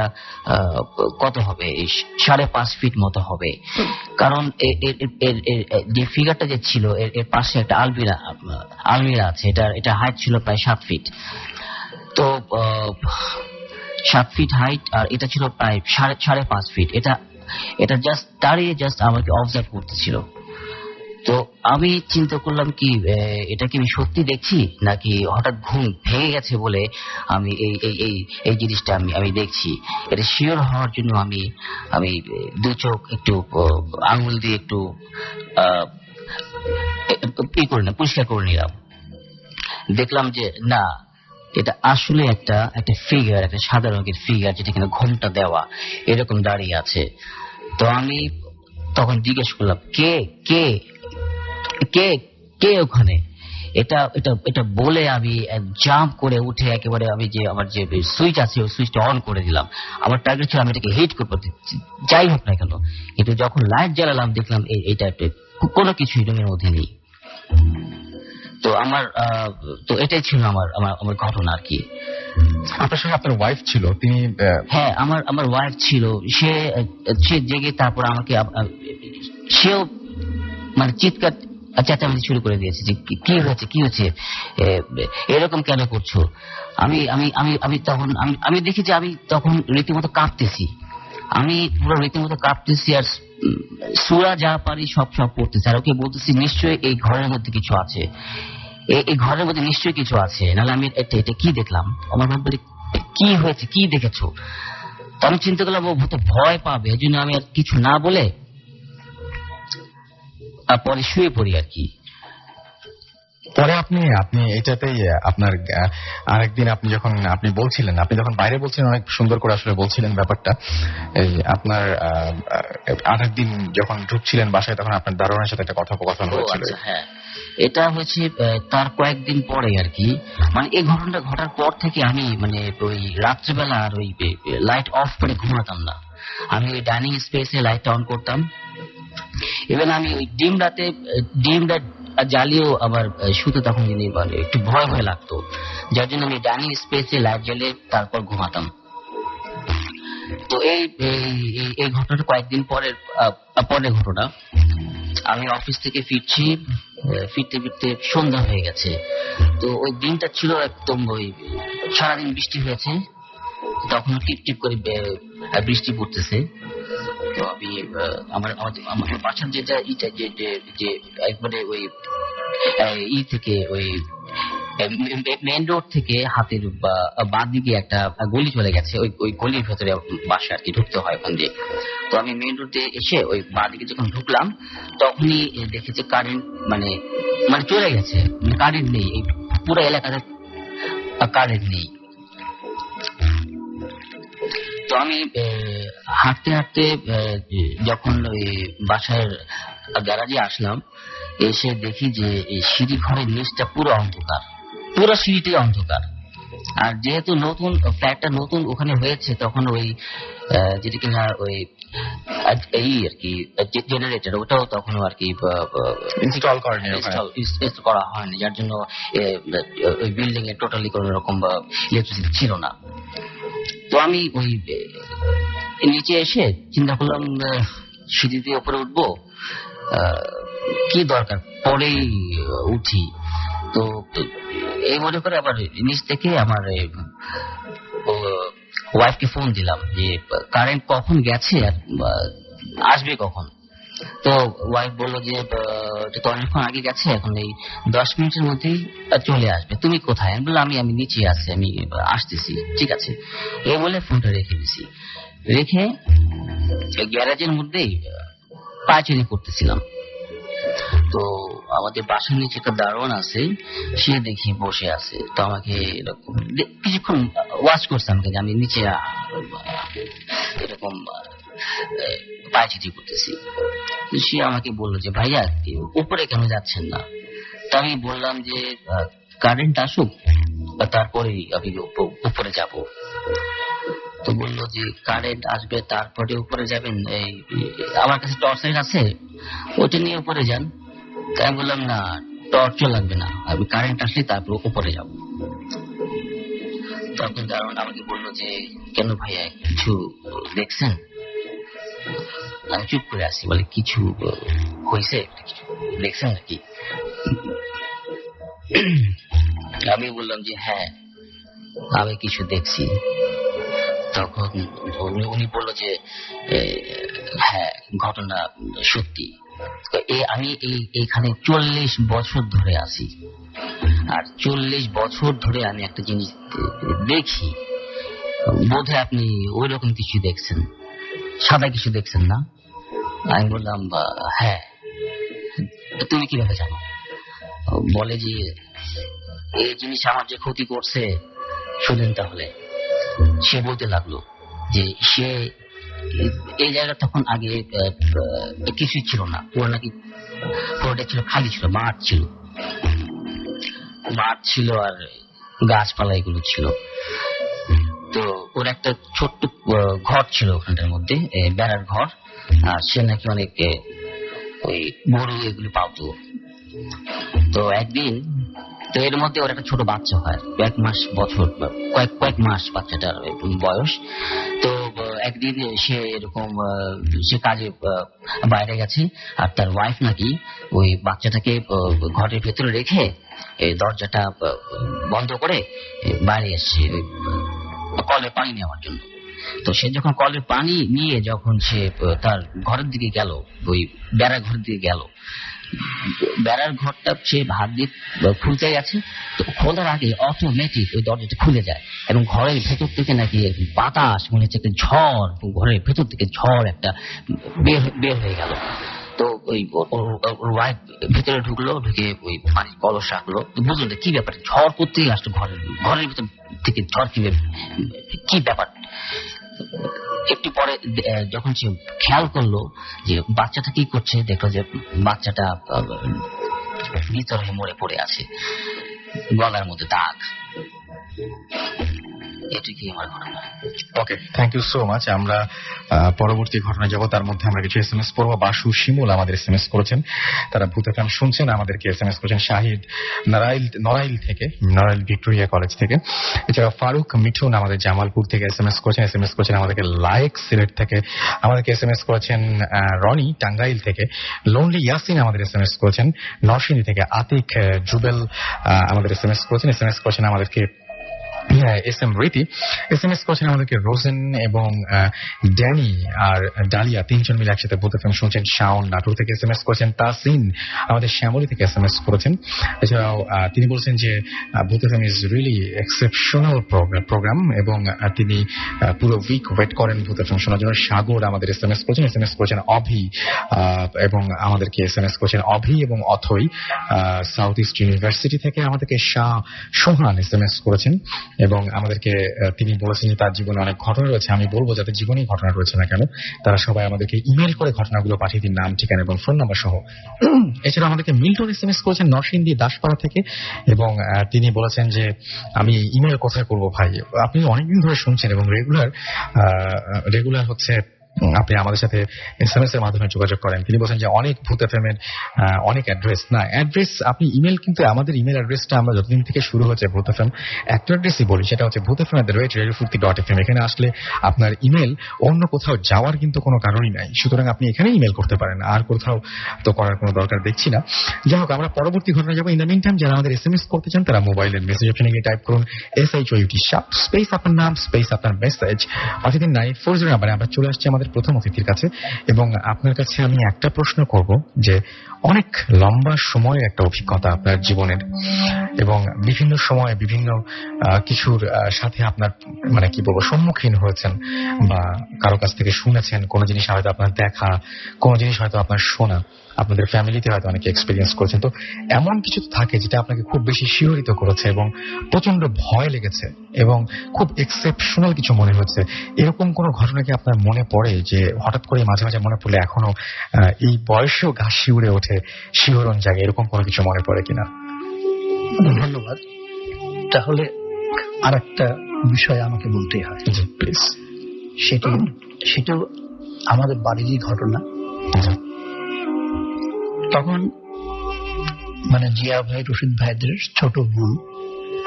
কত হবে, 5.5 ফিট মতো হবে। কারণ যে ফিগারটা যে ছিল এর পাশে একটা আলমিরা আছে। এটা হাইট ছিল প্রায় 7 ফিট। তো 7 ফিট হাইট, আর এটা ছিল প্রায় 5.5 ফিট। এটা দাঁড়িয়ে আমাকে অবজার্ভ করতেছিল। তো আমি চিন্তা করলাম কি এটা কি আমি সত্যি দেখছি নাকি হঠাৎ ঘুম ভেঙে গেছে বলে আমি এই জিনিসটা আমি দেখছি। এটা শিওর হওয়ার জন্য আমি দু চোখ একটু আঙুল দিয়ে একটু পরিষ্কার করে নিলাম। দেখলাম যে না, এটা আসলে একটা ফিগার, একটা সাদা রঙের ফিগার, যেটা কিনা ঘোমটা দেওয়া এরকম দাঁড়িয়ে আছে। তো আমি তখন জিজ্ঞেস করলাম, কে কে কে কে ওখানে? এটা বলে আমি জাম্প করে উঠে একেবারে আমার যে সুইচ আছে ওই সুইচটা অন করে দিলাম। আমার টার্গেট ছিল আমি এটাকে হিট করবো, যাই হোক না কেন। কিন্তু যখন লাইট জ্বালালাম দেখলাম এইটা কোনো কিছুই রুমের মধ্যে নেই। তো তো এটাই ছিল আমার ঘটনা আর কি। আপনার সঙ্গে আপনার ওয়াইফ ছিল, তিনি হ্যাঁ, আমার ওয়াইফ ছিল। সে জেগে তারপর আমাকে সেও মানে চিৎকার চেঁচামেচি শুরু করে দিয়েছে যে কি হয়েছে, এরকম কেন করছো। আমি তখন আমি দেখি যে আমি তখন রীতিমতো কাঁপতেছি, আমি পুরো রীতিমতো কাঁপতেছি, আর সূরা যা পারি সব পড়তেছি, আর ওকে বলতেছি নিশ্চয়ই এই ঘরের মধ্যে কিছু আছে, এই ঘরের মধ্যে নিশ্চয়ই কিছু আছে, নাহলে আমি এটা কি দেখলাম। আমার ভাই বলি কি হয়েছে, কি দেখেছো। তো আমি চিন্তা করলাম ও ভয় পাবে, এই জন্য আমি আর কিছু না বলে পরে শুয়ে পড়ি আর কি। পরে আপনি এটাতেই আপনার আরেকদিন আপনি বলছিলেন, আপনি যখন বাইরে বলছিলেন অনেক সুন্দর করে আসলে বলছিলেন ব্যাপারটা। এই আপনার আরেকদিন যখন ঢুকছিলেন বাসায়, তখন আপনার দারোয়ানের সাথে একটা কথোপকথন হয়েছিল। হ্যাঁ, এটা হয়েছে তার কয়েকদিন পরে আর কি। মানে এই ঘটনাটা ঘটার পর থেকে আমি মানে ওই রাত্রিবেলা আর ওই লাইট অফ করে ঘুমাতাম না। আমি ওই ডাইনিং স্পেসে লাইট অন করতাম। ইভেন আমি ওই ডিমটা জ্বালিয়েও আবার শুতে তখন একটু ভয় লাগতো, যার জন্য আমি ডাইনিং স্পেসে লাইট জ্বালিয়ে তারপর ঘুমাতাম। তো এই ঘটনাটা কয়েকদিন পরের ঘটনা। আমি অফিস থেকে ফিরতে সন্ধ্যা হয়ে গেছে। তো ওই দিনটা ছিল একদম ওই সারাদিন বৃষ্টি হয়েছে, তখন টিপ করে বৃষ্টি পড়তেছে। তো আমি আমার বাসার যে একবারে ওই থেকে ওই মেইন রোড থেকে হাতের বাঁ দিকে একটা গলি চলে গেছে, ওই গলির ভেতরে বাসা আর কি ঢুকতে হয় ওখান দিয়ে। তো আমি মেইন রোডে এসে ওই বাঁ দিকে যখন ঢুকলাম, তখনই দেখেছি কারেন্ট মানে চলে গেছে, কারেন্ট নেই, এই পুরো এলাকাতে কারেন্ট নেই। তো আমি হাঁটতে যখন ওই বাসার গ্যারাজে আসলাম, এসে দেখি যে এই সিঁড়ি ঘরের নিচটা পুরো অন্ধকার, পুরো সিঁড়িটাই অন্ধকার। আর যেহেতু নতুন ফ্ল্যাটটা নতুন ওখানে হয়েছে, তখন ওই যেটা কিনা ওই এই আর কি জেনারেটর, ওটাও তখনও আর কি ইনস্টল করা হয়নি, যার জন্য ওই বিল্ডিং এ টোটালি কোন রকম ইলেকট্রিসিটি ছিল না। তো আমি ওই নিচে এসে চিন্তা করলাম সিঁড়ি দিয়ে উপরে উঠবো, কি দরকার, পরেই উঠি। তো এই মনে করে আবার নিচ থেকে আমার ওয়াইফকে ফোন দিলাম যে কারেন্ট কখন গেছে আর আসবে কখন। তো ওয়াইফ বললো যে তো অনেকক্ষণ আগে গেছে, এখন এই 10 মিনিটের মধ্যেই চলে আসবে, তুমি কোথায়। আমি বললাম আমি নিচে আছি, আমি আসতেছি। ঠিক আছে, এই বলে ফোনটা রেখে দিছি। রেখে গ্যারেজের মধ্যেই পায়চারি করতেছিলাম। তো আমাদের বাসার নিচে একটা দারোয়ান আছে, সে দেখি বসে আছে। তো আমাকে এরকম কিছুক্ষণ ওয়াচ করছে আমাকে, যে আমি নিচে এরকম পায়চারি করতেছি। সে আমাকে বললো যে ভাইয়া উপরে কেন যাচ্ছেন না। তা আমি বললাম যে কারেন্ট আসুক তারপরেই আমি উপরে যাব। তো বললো যে কারেন্ট আসবে তারপরে উপরে যাবেন, এই আমার কাছে টর্চ লাইট আছে, ওটা নিয়ে উপরে যান। তাই বললাম না, টর্চও লাগবে না, আমি কারেন্ট আসলে তারপর উপরে যাব। তখন কারণ আমাকে বললো যে কেন ভাইয়া কিছু দেখছেন। আমি চুপ করে আসি, বলে কিছু হয়েছে, কিছু দেখছেন নাকি। আমি বললাম যে হ্যাঁ আমি কিছু দেখছি। তখন উনি বললো যে হ্যাঁ ঘটনা সত্যি। আমি এইখানে 40 বছর ধরে আছি, আর 40 বছর ধরে আমি একটা জিনিস দেখি, বোধহয় আপনি ওই রকম কিছু দেখছেন, সাদা কিছু দেখছেন না। আমি বললাম হ্যাঁ। তুমি কিভাবে জানো। বলে যে এই জিনিস আমার যে ক্ষতি করছে, শুনেন তাহলে। সে বলতে লাগলো যে সে এই জায়গা তখন আগে কিছুই ছিল না, পুরো নাকি পুরোটা ছিল খালি, ছিল মাঠ ছিল আর গাছপালা এগুলো ছিল। তো ওর একটা ছোট্ট ঘর ছিল ওখানটার মধ্যে, বেড়ার ঘর। আর সে নাকি অনেক ওই গরু এগুলি পালতো। তো একদিন তো এর মধ্যে ওর একটা ছোট বাচ্চা হয়, কয়েক মাস বাচ্চাটার বয়স। তো একদিন সে এরকম সে কাজে বাইরে গেছে, আর তার ওয়াইফ নাকি ওই বাচ্চাটাকে ঘরের ভেতরে রেখে দরজাটা বন্ধ করে বাইরে এসছে কলের পানি নেওয়ার জন্য। তো সে যখন কলের পানি নিয়ে যখন সে তার ঘরের দিকে গেল, ওই বেড়ার ঘরের দিকে গেল, বেড়ার ঘরটা সে হাত দিয়ে খুলতে গেছে, তো খোলার আগে অটোমেটিক ওই দরজাটা খুলে যায় এবং ঘরের ভেতর থেকে নাকি বাতাস মনে হচ্ছে একটা ঝড়, ঘরের ভেতর থেকে ঝড় একটা বের হয়ে গেল। তো ওই ওয়াইফ ভেতরে ঢুকলো, ঢুকে ওই পানির কলস রাখলো, বুঝলো কি ব্যাপার, ঝড় করতেই আসলো ঘরের ভেতর থেকে ঝড় কি ব্যাপার। একটু পরে যখন সে খেয়াল করলো যে বাচ্চাটা কি করছে, দেখলো যে বাচ্চাটা ভিতরে মরে পড়ে আছে, গলার মধ্যে দাগ। এটুকুই আমার ঘটনা। ওকে, থ্যাংক ইউ সো মাচ। আমরা পরবর্তী ঘটনা যাব, তার মধ্যে আমরা কিছু SMS পড়ব। বাসু শিমুল আমাদের SMS করেছেন, তারা ভূত FM শুনছেন, আমাদেরকে SMS করেছেন শাহিদ নড়াইল ভিক্টোরিয়া কলেজ থেকে। এছাড়া ফারুক মিঠুন আমাদের জামালপুর থেকে SMS করেছেন আমাদেরকে লায়েক সিলেট থেকে, আমাদেরকে SMS করেছেন রনি টাঙ্গাইল থেকে, লোনলি ইয়াসিন আমাদের SMS করেছেন নরসিংদী থেকে, আতিক জুবেল আমাদের SMS করেছেন আমাদেরকে SM রীতি, SMS করেছেন আমাদেরকে রোজেন এবং ড্যানি আর ডালিয়া, তিনজন মিলে একসাথে ভূত FM শুনছেন। শাওন নাটোর থেকে SMS করেছেন, তাসিন আমাদের শ্যামলী থেকে SMS করেছেন। এছাড়াও তিনি বলছেন যে ভূত FM is really exceptional program এবং তিনি পুরো উইক ওয়েট করেন ভূত FM শোনার জন্য। সাগর আমাদের SMS করেছেন অভি এবং আমাদেরকে SMS করেছেন অভি এবং অথই সাউথ ইস্ট ইউনিভার্সিটি থেকে। আমাদেরকে সোহান SMS করেছেন এবং আমাদেরকে তিনি বলেছেন যে তার জীবনে অনেক ঘটনা রয়েছে। আমি বলবো যাদের জীবনে ঘটনা রয়েছে না কেন, তারা সবাই আমাদেরকে ইমেল করে ঘটনাগুলো পাঠিয়ে দিন, নাম ঠিকানা এবং ফোন নাম্বার সহ। এছাড়া আমাদেরকে মিল্টন SMS করেছেন নরসিংদী দাসপাড়া থেকে এবং তিনি বলেছেন যে আমি ইমেল কোথায় করবো ভাই, আপনি অনেকদিন ধরে শুনছেন এবং রেগুলার হচ্ছে আপনি আমাদের সাথে SMS এর মাধ্যমে যোগাযোগ করেন। তিনি বলছেন যে অনেক ভূত FM এর অনেক অ্যাড্রেস আপনি ইমেল, কিন্তু আমাদের ইমেল অ্যাড্রেসটা আমরা যতদিন থেকে শুরু হচ্ছে ভূত FM একটা অ্যাড্রেসই বলি, সেটা হচ্ছে bhutfm@radiofukti.fm। এখানে আসলে আপনার ইমেল অন্য কোথাও যাওয়ার কিন্তু কোনো কারণই নাই, সুতরাং আপনি এখানে ইমেল করতে পারেন, আর কোথাও তো করার কোনো দরকার দেখছি না। যাই হোক, আমরা পরবর্তী ঘটনা যাবো। ইন দ্য মিন টাইম যারা আমাদের SMS করতে চান তারা মোবাইলের মেসেজ অপশনে গিয়ে টাইপ করুন SHOUT স্পেস আপনার নাম স্পেস আপনার মেসেজ পাঠিয়ে দিন 9840 নাম্বারে। আমরা চলে আসছি আমাদের প্রথম অতিথির কাছে এবং আপনার কাছে আমি একটা প্রশ্ন করব যে অনেক লম্বা সময়ের একটা অভিজ্ঞতা আপনার জীবনের এবং বিভিন্ন সময় বিভিন্ন কিছুর সাথে আপনার মানে কি বলবো সম্মুখীন হয়েছেন বা কারো কাছ থেকে শুনেছেন, কোনো জিনিস হয়তো আপনার দেখা, কোনো জিনিস হয়তো আপনার শোনা, আপনাদের ফ্যামিলিতে হয়তো অনেকে এক্সপিরিয়েন্স করেছেন। তো এমন কিছু থাকে যেটা আপনাকে খুব বেশি শিহরিত করেছে এবং প্রচন্ড ভয় লেগেছে এবং খুব এক্সেপশনাল কিছু মনে হচ্ছে, এরকম কোনো ঘটনা কি আপনার মনে পড়ে যে হঠাৎ করে মাঝে মাঝে মনে পড়লে এখনো এই বয়সেও গা শিউরে ওঠে, শিহরণ জাগে, এরকম কোনো কিছু মনে পড়ে কিনা? ধন্যবাদ। তাহলে আর একটা বিষয় আমাকে বলতেই হয়, প্লিজ। সেটাও আমাদের বাড়িরই ঘটনা। তখন মানে জিয়া ভাই রশিদ ভাইদের ছোট বোন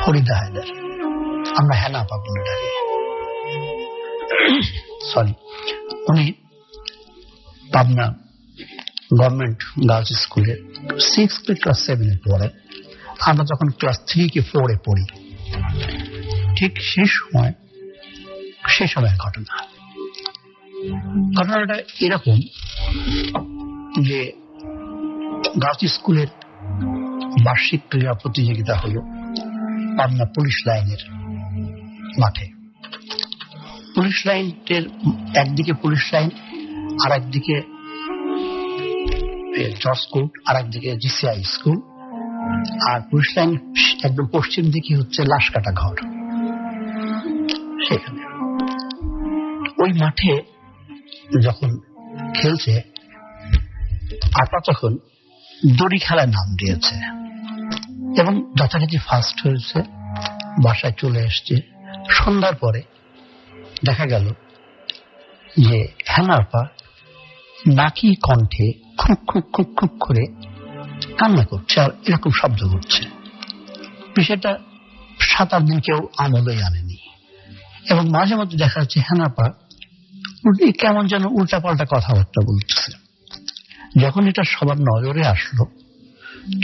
ফরিদা হায়দার, আমরা হেনা আপা বলে ডাকি, উনি পাবনা গভর্নমেন্ট গার্লস স্কুলে 6 ক্লাস 7 পড়ে। আমরা যখন ক্লাস 3 কি 4 পড়ি, ঠিক সেই সময়ের ঘটনাটা এরকম যে গার্লস স্কুলের বার্ষিক ক্রীড়া প্রতিযোগিতা হলো পাবনা পুলিশ লাইনের মাঠে। পুলিশ লাইনের একদিকে পুলিশ লাইন, আর একদিকে জর্জ কোর্ট, আর একদিকে GCI স্কুল, আর পুলিশ লাইন একদম পশ্চিম দিকে হচ্ছে লাশকাটা ঘর। সেখানে ওই মাঠে যখন খেলছে, আপা তখন দড়ি খেলার নাম দিয়েছে এবং যথারীতি ফার্স্ট হয়েছে, বাসায় চলে এসছে। সন্ধ্যার পরে দেখা গেল যে হেনা আপা নাকি কণ্ঠে খুব খুক খুক খুক খুক করে কান্না করছে আর এরকম শব্দ করছে। বিষয়টা 7-8 দিন কেউ আমলে আনেনি। এবং মাঝে মধ্যে দেখা যাচ্ছে হেনাপা কেমন যেন উল্টাপাল্টা কথাবার্তা বলতেছে। যখন এটা সবার নজরে আসলো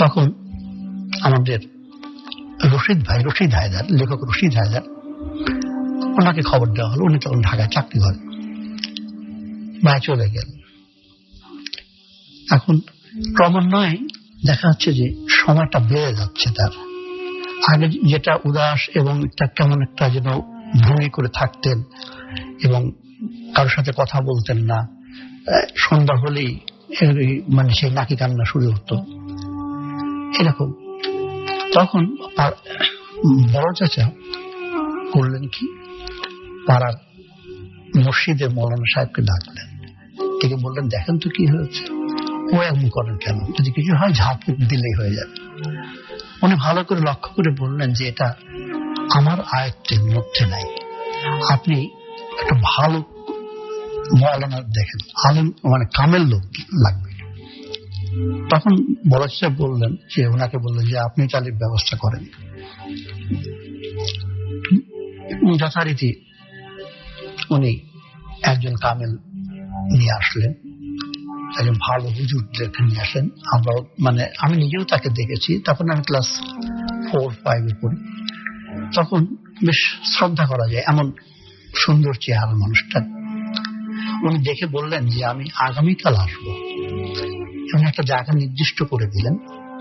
তখন আমাদের রশিদ হায়দার, লেখক রশিদ হায়দার, ওনাকে খবর দেওয়া হলো। উনি তখন ঢাকায় চাকরি করেন, ভাই চলে গেলেন। এখন ক্রমান্বয়ে দেখা যাচ্ছে যে সময়টা বেড়ে যাচ্ছে তার। আগে যেটা উদাস এবং একটা কেমন একটা যেন ভঙ্গি করে থাকতেন এবং কারোর সাথে কথা বলতেন না, সন্ধ্যা হলেই মানে সেই নাকি কান্না শুরু হতো এরকম। তখন বড় চাচা করলেন কি, পাড়ার মসজিদে মৌলানা সাহেবকে ডাকলেন, ডেকে বললেন দেখেন তো কি হয়েছে, ও এমন করেন কেন, যদি কিছু হয় ঝাঁপুক দিলেই হয়ে যাবে। উনি ভালো করে লক্ষ্য করে বললেন যে এটা আমার আয়ত্তের মধ্যে নাই, আপনি একটা ভালো মৌলানা দেখেন, আলেম মানে কামেল লোক লাগবে। তখন বড় চাচা বললেন যে ওনাকে বললেন যে আপনি তাহলে ব্যবস্থা করেন। যথারীতি উনি একজন কামেল নিয়ে আসলেন, একজন ভালো হুজুর দেখে নিয়ে আসেন। আমরাও মানে আমি নিজেও তাকে দেখেছি, তখন আমি ক্লাস 4-5 পড়ি। তখন বেশ শ্রদ্ধা করা যায়, এমন সুন্দর চেহারা মানুষটা। উনি দেখে বললেন যে আমি আগামীকাল আসবো, এবং একটা জায়গা নির্দিষ্ট করে দিলেন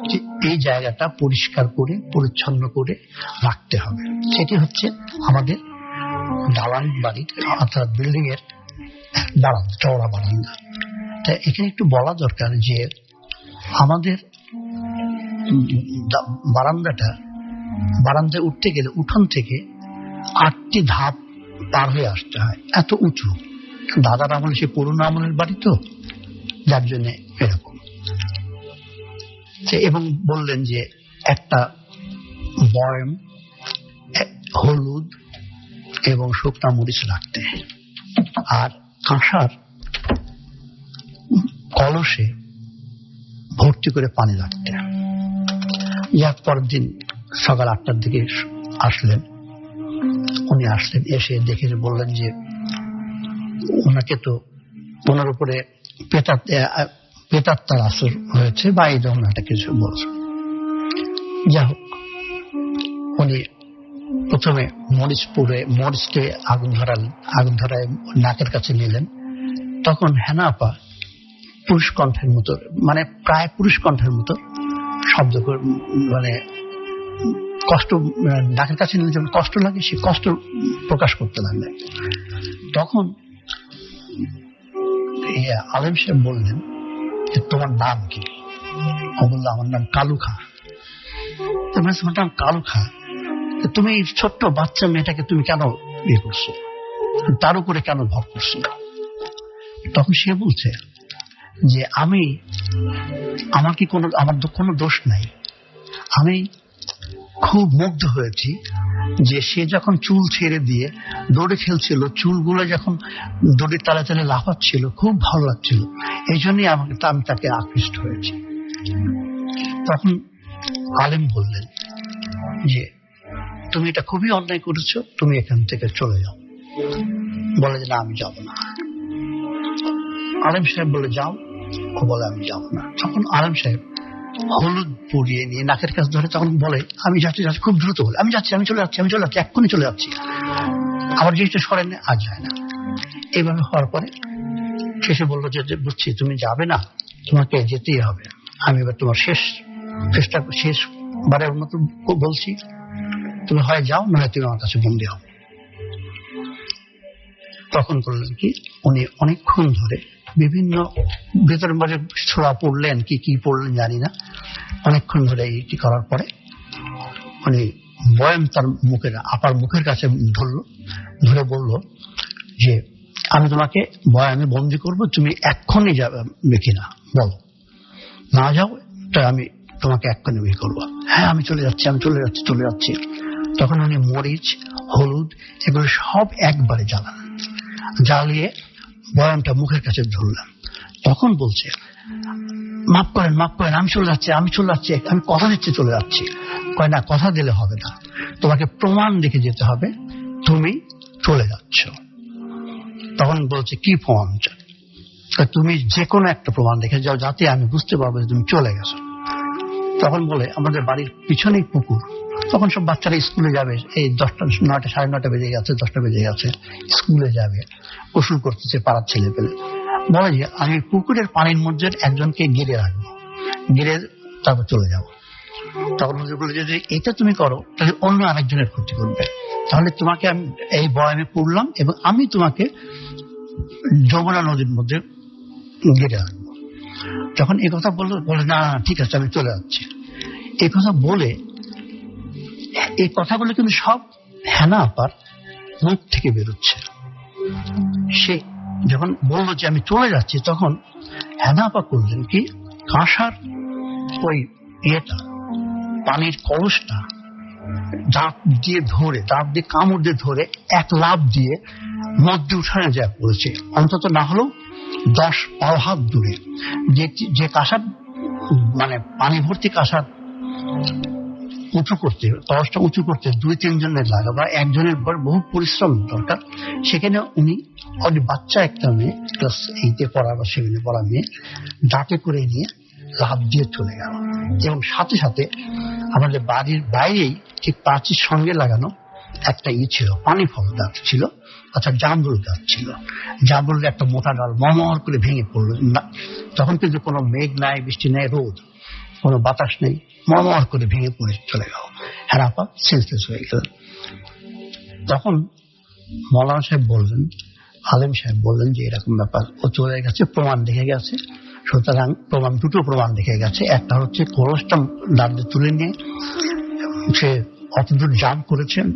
যে এই জায়গাটা পরিষ্কার করে পরিচ্ছন্ন করে রাখতে হবে। সেটি হচ্ছে আমাদের দালান বাড়ির অর্থাৎ বিল্ডিং এর বারান্দা, চওড়া বারান্দা। তাই এখানে একটু বলা দরকার যে আমাদের বারান্দায় উঠতে গেলে উঠোন থেকে 8টি ধাপ পার হয়ে আসতে হয়, এত উঁচু। দাদার আমলে সে পুরোনো আমলের বাড়ি তো, যার জন্য এরকম। এবং বললেন যে একটা বয়ম, হলুদ এবং শুকনা মরিচ রাখতে, আর কাঁসার কলসে ভর্তি করে পানি রাখতে। যার পরের দিন সকাল 8টার দিকে আসলেন, উনি আসলেন, এসে দেখে বললেন যে ওনাকে তো ওনার উপরে প্রেতাত্মার আসর হয়েছে বা এই ধরনের একটা কিছু বলছে। যাই হোক, উনি প্রথমে মরিচকে আগুন ধরায় নাকের কাছে নিলেন। তখন হেনা আপা পুরুষ কণ্ঠের মতো, মানে প্রায় পুরুষ কণ্ঠের মতো শব্দ করে, মানে কষ্ট, নাকের কাছে নিলে যেমন কষ্ট লাগে সে কষ্ট প্রকাশ করতে লাগলেন। তখন আলেম সাহেব বললেন যে তোমার নাম কি? ও বললো আমার নাম কালু খা। তোমার নাম কালু খা, তুমি ছোট্ট বাচ্চা মেয়েটাকে তুমি কেন ইয়ে করছো, তার উপরে কেন ভর করছো? তখন সে বলছে যে আমার কোনো দোষ নাই, আমি খুব মুগ্ধ হয়েছি যে সে যখন চুল ছেড়ে দিয়ে দড়ি খেলছিল, চুলগুলো যখন দড়ির তালে তালে লাফাচ্ছিল, খুব ভালো লাগছিল, এই জন্যই আমি তাকে আকৃষ্ট হয়েছি। তখন আলেম বললেন যে তুমি এটা খুবই অন্যায় করেছো, তুমি এখান থেকে চলে যাও। বলে যে না, আমি যাব না। আলেম সাহেব বলে যাও, ও বলে আমি যাব না। তখন আলেম সাহেব হলুদ পরিয়ে নিয়ে নাকের কাছে ধরে তখন বলে আমি যাচ্ছি, খুব দ্রুত বলে আমি যাচ্ছি, আমি চলে যাচ্ছি, এক্ষুনি চলে যাচ্ছি। আবার জিনিসটা সরেন আর যায় না। এইভাবে হওয়ার পরে শেষে বললো যে বুঝছি তুমি যাবে না, তোমাকে যেতেই হবে, আমি এবার তোমার শেষবারের মতো বলছি, তুমি হয় যাও, নয় তুমি আমার কাছে বন্দী হও। তখন করলেন কি, উনি অনেকক্ষণ ধরে বিভিন্ন ভেতরের মাঝে ছোড়া পড়লেন, কি পড়লেন জানি না, অনেকক্ষণ ধরে এইটি করার পরে উনি বয়ান তার আপার মুখের কাছে ধরে বলল যে আমি তোমাকে বয়ানে বন্দি করব, তুমি এক্ষুনি যাবে কিনা বলো, না যাও তাই আমি তোমাকে এক্ষুনি বিয়ে করবো। হ্যাঁ আমি চলে যাচ্ছি। তখন উনি মরিচ, হলুদ এগুলো সব একবারে জ্বালিয়ে বয়ানটা মুখের কাছে ধরলাম। তখন বলছে মাফ করেন, আমি চলে যাচ্ছি, আমি কথা দিচ্ছি চলে যাচ্ছি। কয় না, কথা দিলে হবে না, তোমাকে প্রমাণ দেখে যেতে হবে তুমি চলে যাচ্ছ। তখন বলছে কি প্রমাণ চাই? তুমি যে কোনো একটা প্রমাণ দেখে যাও যাতে আমি বুঝতে পারবো যে তুমি চলে গেছো। তখন বলে আমাদের বাড়ির পিছনেই পুকুর, তখন সব বাচ্চারা স্কুলে যাবে, এই 10টা 9টা 9:30 বেজে গেছে, 10টা বেজে গেছে, স্কুলে যাবে, গোসল করতেছে পাড়ার ছেলে পেলে। বলে যে আমি পুকুরের পানির মধ্যে একজনকে গিরে রাখবো, গিরে তারপর চলে যাবো। তখন বলে যে এটা তুমি করো তাহলে অন্য আরেকজনের ক্ষতি করবে, তাহলে তোমাকে আমি এই বয়ামে পড়লাম এবং আমি তোমাকে যমুনা নদীর মধ্যে গিরে রাখবো। যখন এই কথা বলে না ঠিক আছে আমি চলে যাচ্ছি, এই কথা বলে, এই কথাগুলো কিন্তু সব হেনা আপার মুখ থেকে বেরোচ্ছে। সে যখন বললো যে আমি চলে যাচ্ছি, তখন হেনা আপা করলেন কি, কাঁসার ওই পানির কলসটা দাঁত দিয়ে কামড় দিয়ে ধরে এক লাফ দিয়ে মধ্যে উঠানে যায় পড়েছে, অন্তত না হলেও 10-12 হাত দূরে। যে কাঁসার মানে পানি ভর্তি কাঁসার উঁচু করতে, কলসটা উঁচু করতে 2-3 জনের লাগে বা একজনের বহু পরিশ্রম দরকার। সেখানে উনি বাচ্চা একটা মেয়ে, ক্লাস 8-এ পড়া বা 7-এ পড়া মেয়ে, দাঁতে করে নিয়ে লাফ দিয়ে চলে গেল। এবং সাথে সাথে আমাদের বাড়ির বাইরেই ঠিক প্রাচীর সঙ্গে লাগানো একটা ছিল, পানি ফল গাছ ছিল, অর্থাৎ জামরুল গাছ ছিল। জামরুলের একটা মোটা ডাল মমর করে ভেঙে পড়লো। তখন কিন্তু কোনো মেঘ নাই, বৃষ্টি নাই, রোদ, কোনো বাতাস নেই, মমর করে ভেঙে পড়ে চলে গেল। হেনা আপা সেন্সলেস হয়ে গেলেন। তখন মৌলানা সাহেব বললেন, আলেম সাহেব বললেন যে এরকম ব্যাপার, ও চলে গেছে, প্রমাণ দেখে গেছে। সুতরাং দুটো প্রমাণ দেখে গেছে। একটা হচ্ছে কলসটা দাঁড়িয়ে তুলে নিয়ে সে অতদূর জাম্প করেছেন,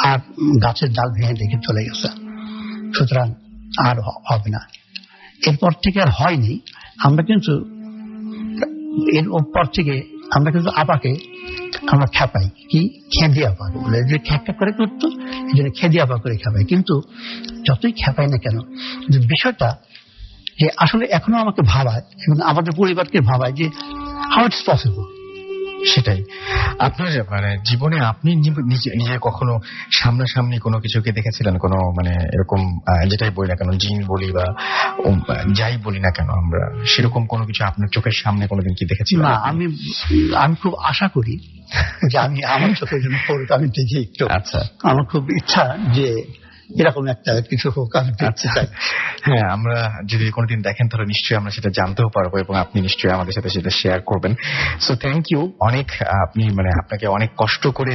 আর গাছের ডাল ভেঙে দেখে চলে গেছে। সুতরাং আর হবে না। এরপর থেকে আর হয়নি। আমরা কিন্তু এর পর থেকে আমরা কিন্তু আপাকে আমরা খেপাই, কি খেদি আপা বলে, যে খ্যাপখ্যাপ করে করতো, এই জন্য খেদি আপা করে খেপাই। কিন্তু যতই খেপাই না কেন, যে বিষয়টা যে আসলে এখনো আমাকে ভাবায় এবং আমাদের পরিবারকে ভাবায় যে হাউ ইটস পসিবল। সেটাই। আপনার মানে জীবনে আপনি নিজে কখনো সামনাসামনি কোনো কিছুকে দেখেছিলেন, কোনো মানে এরকম যেটাই বলি না কেন, জিন বলি বা যাই বলি না কেন আমরা, সেরকম কোনো কিছু আপনার চোখের সামনে কোনোদিন কি দেখেছিলেন? না, আমি খুব আশা করি যে আমার চোখের জন্য পড়তে আমি দেখি একটু। আচ্ছা, আমার খুব ইচ্ছা যে এরকম একটা কিছু হোক, আমি দেখতে চাই। হ্যাঁ, আমরা যদি কোনোদিন দেখেন তাহলে নিশ্চয়ই আমরা সেটা জানতেও পারবো এবং আপনি নিশ্চয়ই আমাদের সাথে সেটা শেয়ার করবেন। সো থ্যাংক ইউ অনেক। আপনি মানে আপনাকে অনেক কষ্ট করে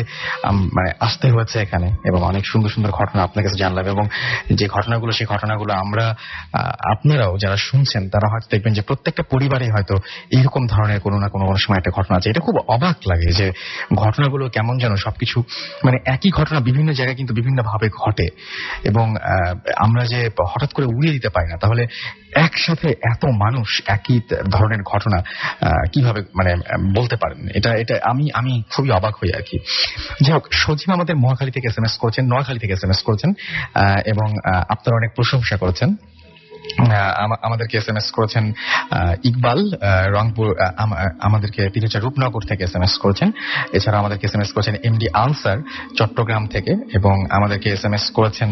মানে আসতে হয়েছে এখানে এবং অনেক সুন্দর সুন্দর ঘটনা আপনার কাছে জানলাম, এবং যে ঘটনাগুলো সেই ঘটনাগুলো আমরা আপনারাও যারা শুনছেন তারা হয়তো দেখবেন যে প্রত্যেকটা পরিবারে হয়তো এইরকম ধরনের কোনো না কোনো সময় একটা ঘটনা আছে। এটা খুব অবাক লাগে যে ঘটনাগুলো কেমন যেন সবকিছু মানে একই ঘটনা বিভিন্ন জায়গায় কিন্তু বিভিন্ন ভাবে ঘটে, এবং আমরা যে হঠাৎ করে উড়িয়ে দিতে পারি না। তাহলে একসাথে এত মানুষ একই ধরনের ঘটনা কিভাবে মানে বলতে পারেন? এটা আমি খুবই অবাক হই আর কি। যাই হোক, সজীব আমাদের মহাখালী থেকে SMS করেছেন, নোয়াখালী থেকে SMS করেছেন এবং আপনারা অনেক প্রশংসা করেছেন। আমাদেরকে SMS করেছেন ইকবাল রংপুর, আমাদেরকে তিনি রূপনগর থেকে SMS করেছেন। এছাড়া আমাদেরকে SMS করেছেন MD আনসার চট্টগ্রাম থেকে, এবং আমাদেরকে SMS করেছেন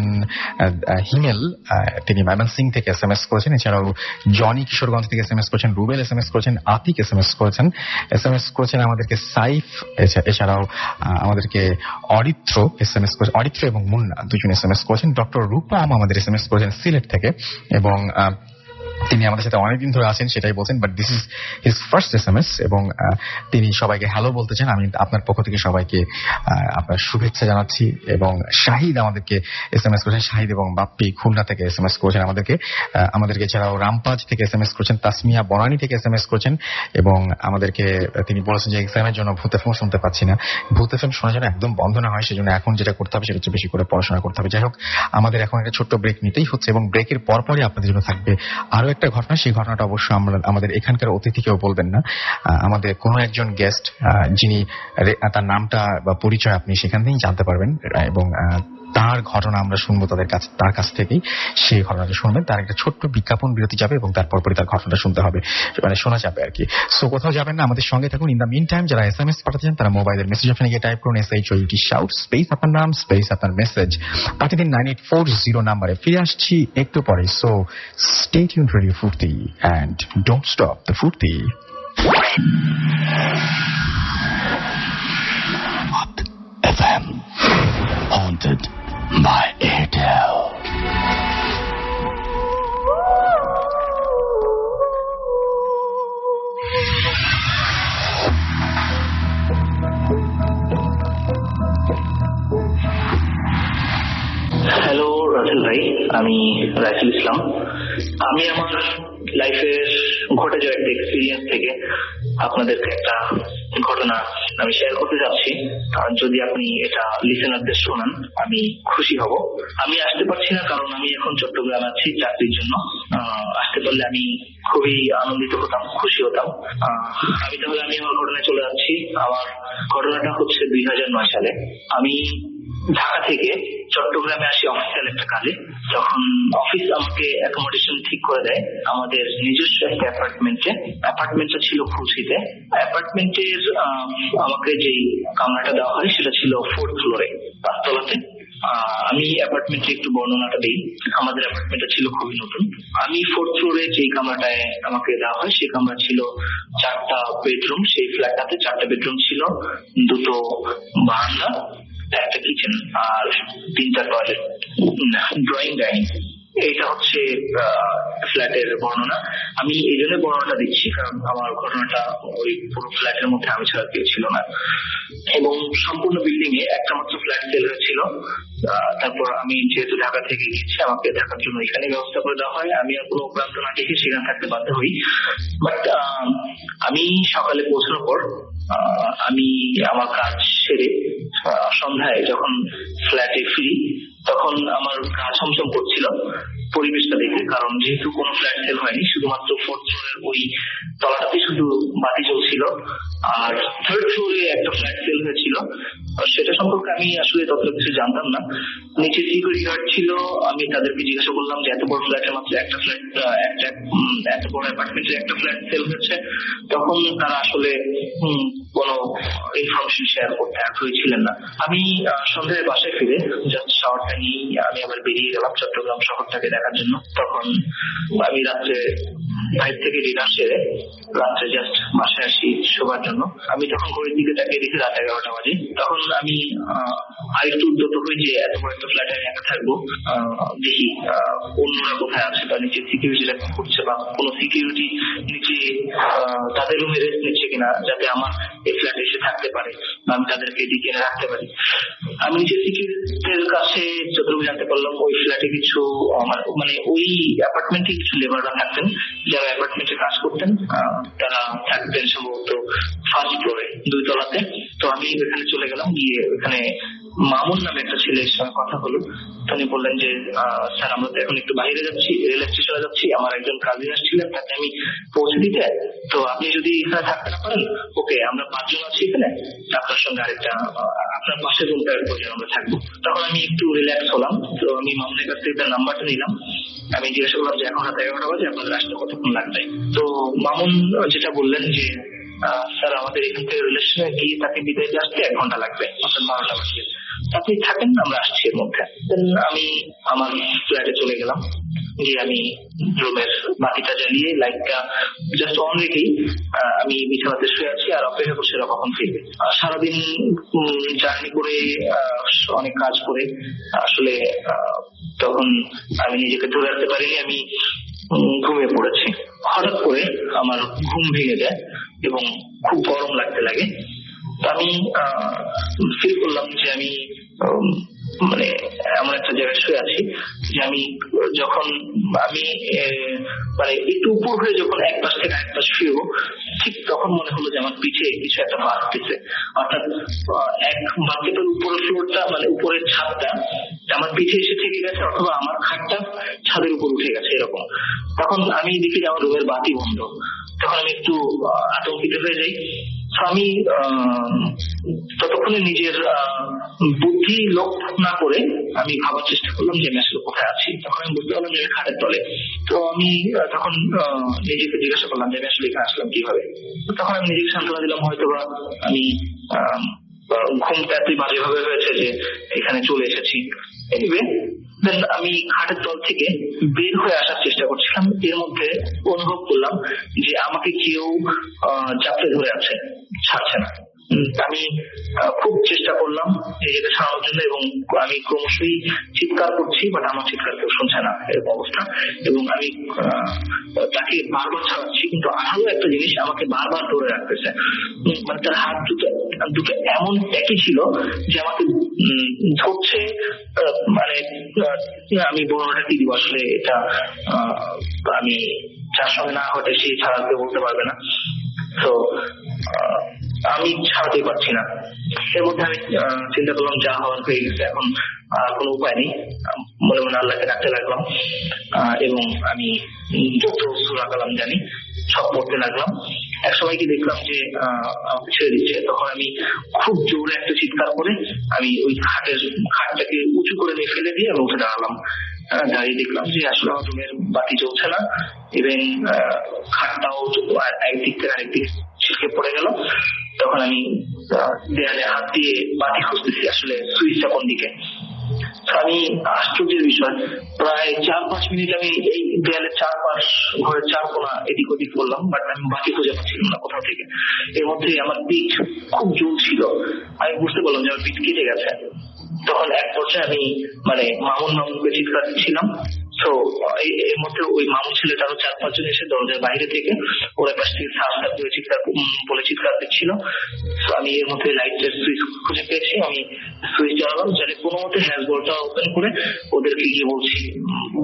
হিমেল, তিনি ময়মনসিংহ থেকে SMS করেছেন। এছাড়াও জনি কিশোরগঞ্জ থেকে SMS করেছেন, রুবেল SMS করেছেন, আতিক SMS করেছেন আমাদেরকে সাইফ, এছাড়াও আমাদেরকে অরিত্র SMS করেছেন, অরিত্র এবং মুন্না দুজন SMS করেছেন। ডক্টর রূপম আমাদের SMS করেছেন সিলেট থেকে, এবং তিনি আমাদের সাথে অনেকদিন ধরে আছেন সেটাই বলছেন, but this is his first SMS, এবং তিনি সবাইকে হ্যালো বলতে চান। আমি আপনার পক্ষ থেকে সবাইকে আপনার শুভেচ্ছা জানাচ্ছি। এবং শাহিদ আমাদেরকে SMS করেছেন, শাহিদ এবং বাপ্পি খুলনা থেকে SMS করেছেন আমাদেরকে এছাড়াও রামপাজ থেকে SMS করেছেন, তাসমিয়া বনানী থেকে SMS করেছেন, এবং আমাদেরকে তিনি বলেছেন যে এক্সামের জন্য ভূত FM শুনতে পাচ্ছি না, ভূত FM শোনা যেন একদম বন্ধ না হয়, সেজন্য এখন যেটা করতে হবে সেটা হচ্ছে বেশি করে পড়াশোনা করতে হবে। যাই হোক, আমাদের এখন একটা ছোট্ট ব্রেক নিতেই হচ্ছে, এবং ব্রেকের পরপরই আপনাদের জন্য থাকবে আরো একটা ঘটনা। সেই ঘটনাটা অবশ্য আমাদের এখানকার অতিথিকেও বলবেন না, আমাদের কোনো একজন গেস্ট যিনি তার নামটা বা পরিচয় আপনি সেখান থেকেই জানতে পারবেন, এবং তার ঘটনা আমরা শুনবো তার কাছ থেকেই। সেই ঘটনাটা শুনবেন, তার একটা ছোট্ট বিজ্ঞাপন বিরতি যাবে এবং তারপর তার ঘটনাটা শুনতে হবে, মানে শোনা যাবে আর কি। সো কোথাও যাবেন না, আমাদের সঙ্গে থাকুন। ইন দ্য মিন টাইম যারা SMS পাঠাতে চান তারা মোবাইলের মেসেজ অপশনে গিয়ে টাইপ করুন SHOUT শাউট স্পেস আপনার নাম স্পেস আপনার মেসেজ পাঠিয়ে দিন 9840 নাম্বারে। ফিরে আসছি একটু পরে। So stay tuned radio Foorti and don't stop the Foorti. FM haunted by Airtel. Hello Rasel ভাই, আমি রাইসুল ইসলাম। আমি আমার লাইফের ঘটে যাওয়া একটা এক্সপিরিয়েন্স থেকে আপনাদেরকে একটা ঘটনা আমি শেয়ার করতে যাচ্ছি। যদি আপনি এটা লিসেনারদের শোনান আমি খুশি হব। আমি আসতে পারছি না কারণ আমি এখন চট্টগ্রামে আছি চাকরির জন্য। আসতে পারলে আমি খুবই আনন্দিত হতাম, খুশি হতাম। আমি আমার ঘটনায় চলে যাচ্ছি। আমার ঘটনাটা হচ্ছে 2009 সালে। আমি ঢাকা থেকে চট্টগ্রামে আসি অফিসিয়াল একটা কাজে। যখন অফিস আমাকে অ্যাকোমোডেশন ঠিক করে দেয় আমাদের নিজস্ব একটা অ্যাপার্টমেন্টটা ছিল খুলশীতে। অ্যাপার্টমেন্টের আমাকে যেই কামরাটা দেওয়া হয় সেটা ছিল 4th ফ্লোরে, 5 তলাতে। আমি অ্যাপার্টমেন্টে একটু বর্ণনাটা দিই। আমাদের অ্যাপার্টমেন্টটা ছিল খুবই নতুন। আমি 4th ফ্লোরে যেই কামরাটায় আমাকে দেওয়া হয় সেই কামরা ছিল 4টা বেডরুম। সেই ফ্ল্যাটটাতে 4টা বেডরুম ছিল, 2টো বারান্দা, একটা কিচেন আর 3টা টয়লেট, ড্রয়িং ডাইনিং। এইটা হচ্ছে ফ্ল্যাটের বর্ণনা। আমি এই জন্য বর্ণনাটা দিচ্ছি কারণ আমার ঘটনাটা ওই পুরো ফ্ল্যাটের মধ্যে আমি ছাড়া কেউ ছিল না এবং সম্পূর্ণ বিল্ডিং এ একটা মাত্র ফ্ল্যাট সেল হয়েছিল। তারপর আমি যেহেতু ঢাকা থেকে গেছি আমাকে থাকার জন্য এখানে ব্যবস্থা করে দেওয়া হয়। আমি আর কোনো প্রান্ত না দেখে সেখানে থাকতে বাধ্য হই। বাট আমি সকালে পৌঁছানোর পর আমি আমার কাজ সেরে সন্ধ্যায় যখন ফ্ল্যাটে ফিরি তখন আমার গা ছমছম করছিল পরিবেশটা দেখে। কারণ যেহেতু কোনো ফ্ল্যাট সেল হয়নি, শুধুমাত্র 4th ফ্লোরের ওই তলাটাতে শুধু বাতি জ্বলছিল আর 3rd ফ্লোরে একটা ফ্ল্যাট সেল হয়েছিল। সেটা সম্পর্কে আমি আসলে তত কিছু জানতাম না। নিচে সিকিউরিটি গার্ড ছিল। আমি তাদেরকে জিজ্ঞাসা করলাম যে এত বড় ফ্ল্যাটের মাত্র একটা ফ্ল্যাট, এত বড় অ্যাপার্টমেন্টের একটা ফ্ল্যাট সেল হচ্ছে। তখন তারা আসলে কোনো ইনফরমেশন শেয়ার করতে আগ্রহী ছিলেন না। আমি সন্ধ্যায় বাসায় ফিরে জাস্ট শাওয়ারটা নিয়ে আমি আবার বেরিয়ে গেলাম চট্টগ্রাম শহরটাকে দেখার জন্য। তখন আমি রাত্রে বাইরে থেকে ডিনার সেরে রাত্রে জাস্ট বাসায় আসি শোবার জন্য। আমি তখন ঘড়ির দিকে তাকিয়ে দেখি রাত 11টা বাজে। তখন আমি আরেকটু উদ্যত হই যে এত বড় একটা ফ্ল্যাটে আমি একা থাকবো, দেখি অন্যরা কোথায় আছে বা নিচে সিকিউরিটিরা করছে বা কোনো সিকিউরিটি নিচে তাদের রুমে রেস্ট নিচ্ছে কিনা যাতে আমার এই ফ্ল্যাটে এসে থাকতে পারে বা আমি তাদেরকে দিকে রাখতে পারি। আমি নিচে সিকিউরিটির কাছে যতটুকু জানতে পারলাম ওই ফ্ল্যাটে কিছু মানে ওই অ্যাপার্টমেন্টে কিছু লেবাররা থাকতেন যারা অ্যাপার্টমেন্টে কাজ করতেন। তারা থাকতেন সম্ভবত 1st ফ্লোরে 2 তলাতে। তো আমি এখানে চলে গেলাম, গিয়ে এখানে মামুন নামে একটা ছেলের সঙ্গে কথা হলো। তিনি বললেন যে স্যার আমরা তো এখন একটু বাইরে যাচ্ছি, রেল স্টেশনে যাচ্ছি, আমার একজন কাজিন আসছিলেন তাকে আমি পৌঁছে দিতে, তো আপনি যদি এখানে থাকতে না পারেন ওকে আমরা 5 জন আছি এখানে, আপনার সঙ্গে আরেকটা আপনার পাশের রুমটা আমরা থাকবো। তখন আমি একটু রিল্যাক্স হলাম। তো আমি মামুনের কাছ থেকে তার নাম্বারটা নিলাম। আমি জিজ্ঞাসা করলাম যে এখন রাত 11টা বাজে, আপনাদের আসতে কতক্ষণ লাগবে। তো মামুন যেটা বললেন যে স্যার আমাদের এখান থেকে রিলেশনে গিয়ে তাকে বিদায় দিয়ে আসতে 1 ঘন্টা লাগবে, অর্থাৎ 12টা বাজে। আপনি থাকেন, আমরা আসছি এর মধ্যে। আমি আমার ফ্ল্যাটে চলে গেলাম, গিয়ে আমি রুমের বাতিটা জ্বালিয়ে লাইটটা জাস্ট অন রেখেই আমি বিছানাতে শুয়ে আছি আর অপেক্ষা করছি ওরা কখন ফিরবে। সারাদিন জার্নি করে অনেক কাজ করে আসলে তখন আমি নিজেকে ধরে রাখতে পারিনি, আমি ঘুমিয়ে পড়েছি। হঠাৎ করে আমার ঘুম ভেঙে যায় এবং খুব গরম লাগতে লাগে। আমি ফিল করলাম যে আমি মানে এমন একটা জায়গায় শুয়ে আছি যে আমি যখন আমি মানে একটু উপর হয়ে যখন এক পাশ থেকে আরেক পাশ ফিরবো ঠিক তখন মনে হলো যে আমার পিছে কিছু একটা বাঁধতেছে। অর্থাৎ এক বাস্কেটের উপরের ফ্লোরটা মানে উপরের ছাদটা আমার পিছে এসে থেকে গেছে অথবা আমার খাটটা ছাদের উপর উঠে গেছে এরকম। তখন আমি দেখি যে আমার রুমের বাতি বন্ধ। তখন আমি একটু আতঙ্কিত হয়ে যাই। আমি ততক্ষণ তখনই নিজের বুদ্ধি লোক না করে আমি ভাবার চেষ্টা করলাম যে আমি আসলে কোথায় আছি। তখন আমি বুঝতে পারলাম যে আমি খাটের তলে। তো আমি তখন নিজেকে জিজ্ঞাসা করলাম যে আমি আসলে এখানে আসলাম কিভাবে। তখন আমি নিজেকে সান্ত্বনা দিলাম হয়তো বা আমি ঘুমটা এতই বাজেভাবে হয়েছে যে এখানে চলে এসেছি। এনিওয়ে দেন আমি খাটের তল থেকে বের হয়ে আসার চেষ্টা করছিলাম। এর মধ্যে অনুভব করলাম যে আমাকে কেউ চাপড়ে ধরে আছে, ছাড়ছে না। আমি খুব চেষ্টা করলাম নিজেকে ছাড়ানোর জন্য এবং আমি ক্রমশই চিৎকার করছি, বাট আমার চিৎকার কেউ শুনছে না, এরকম অবস্থা। এবং আমি তাকে বারবার ছাড়াচ্ছি, কিন্তু আরো একটা জিনিস আমাকে বারবার ধরে রাখতেছে। মানে তার হাত দুটো এমন একই ছিল যে আমাকে ধরছে। মানে আমি বর্ণনাটা কি দিব আসলে, এটা আমি যার সঙ্গে না ঘটে সেই ছাড়াতে বলতে পারবে না। তো আমি ছাড়তে পারছি না। এর মধ্যে আমি চিন্তা করলাম যা হওয়ার হয়ে গেছে, এখন কোনো উপায় নেই। মনে মনে আল্লাহকে ডাকতে লাগলাম এবং আমি যত সূরা কালাম জানি সব পড়তে লাগলাম। এক সময় কি দেখলাম যে আমাকে ছেড়ে দিচ্ছে, তখন আমি খুব জোরে একটা চিৎকার করে আমি ওই খাটটাকে উঁচু করে নিয়ে ফেলে দিয়ে আমি উঠে দাঁড়ালাম। দাঁড়িয়ে দেখলাম যে আসলে আমার রুমের বাতি জ্বলছে না, ইভেন খাটটাও একদিক থেকে আরেকদিক ছিটকে পড়ে গেল। তখন আমি দেয়ালে হাত দিয়ে বাতি খুঁজতেছি আসলে সুইচটা কোন দিকে। আমি আশ্চর্যের বিষয় প্রায় 4-5 মিনিট আমি এই দেয়ালের চারপাশ ঘরের চার কোণা এদিক ওদিক করলাম, বাট আমি বাতি খুঁজে পাচ্ছিলাম না কোথাও থেকে। এর মধ্যে আমার পিঠ খুব জ্বলছিল, আমি বুঝতে পারলাম যে আমার পিঠ কেটে গেছে। তখন এক পর্যায়ে আমি মানে মামুনকে চিৎকার দিচ্ছিলাম। তো এর মধ্যে ওই মামুন ছেলেটা আরো 4-5 জন এসে দরজার বাইরে থেকে ওরা পাশ থেকে বলে চিৎকার দিচ্ছিল। তো আমি এর মধ্যে লাইটের সুইচ খুঁজে পেয়েছি, আমি সুইচ জ্বালালাম, যাতে কোনো মতে হ্যাশবোর্ডটা ওপেন করে ওদেরকে গিয়ে বলছি,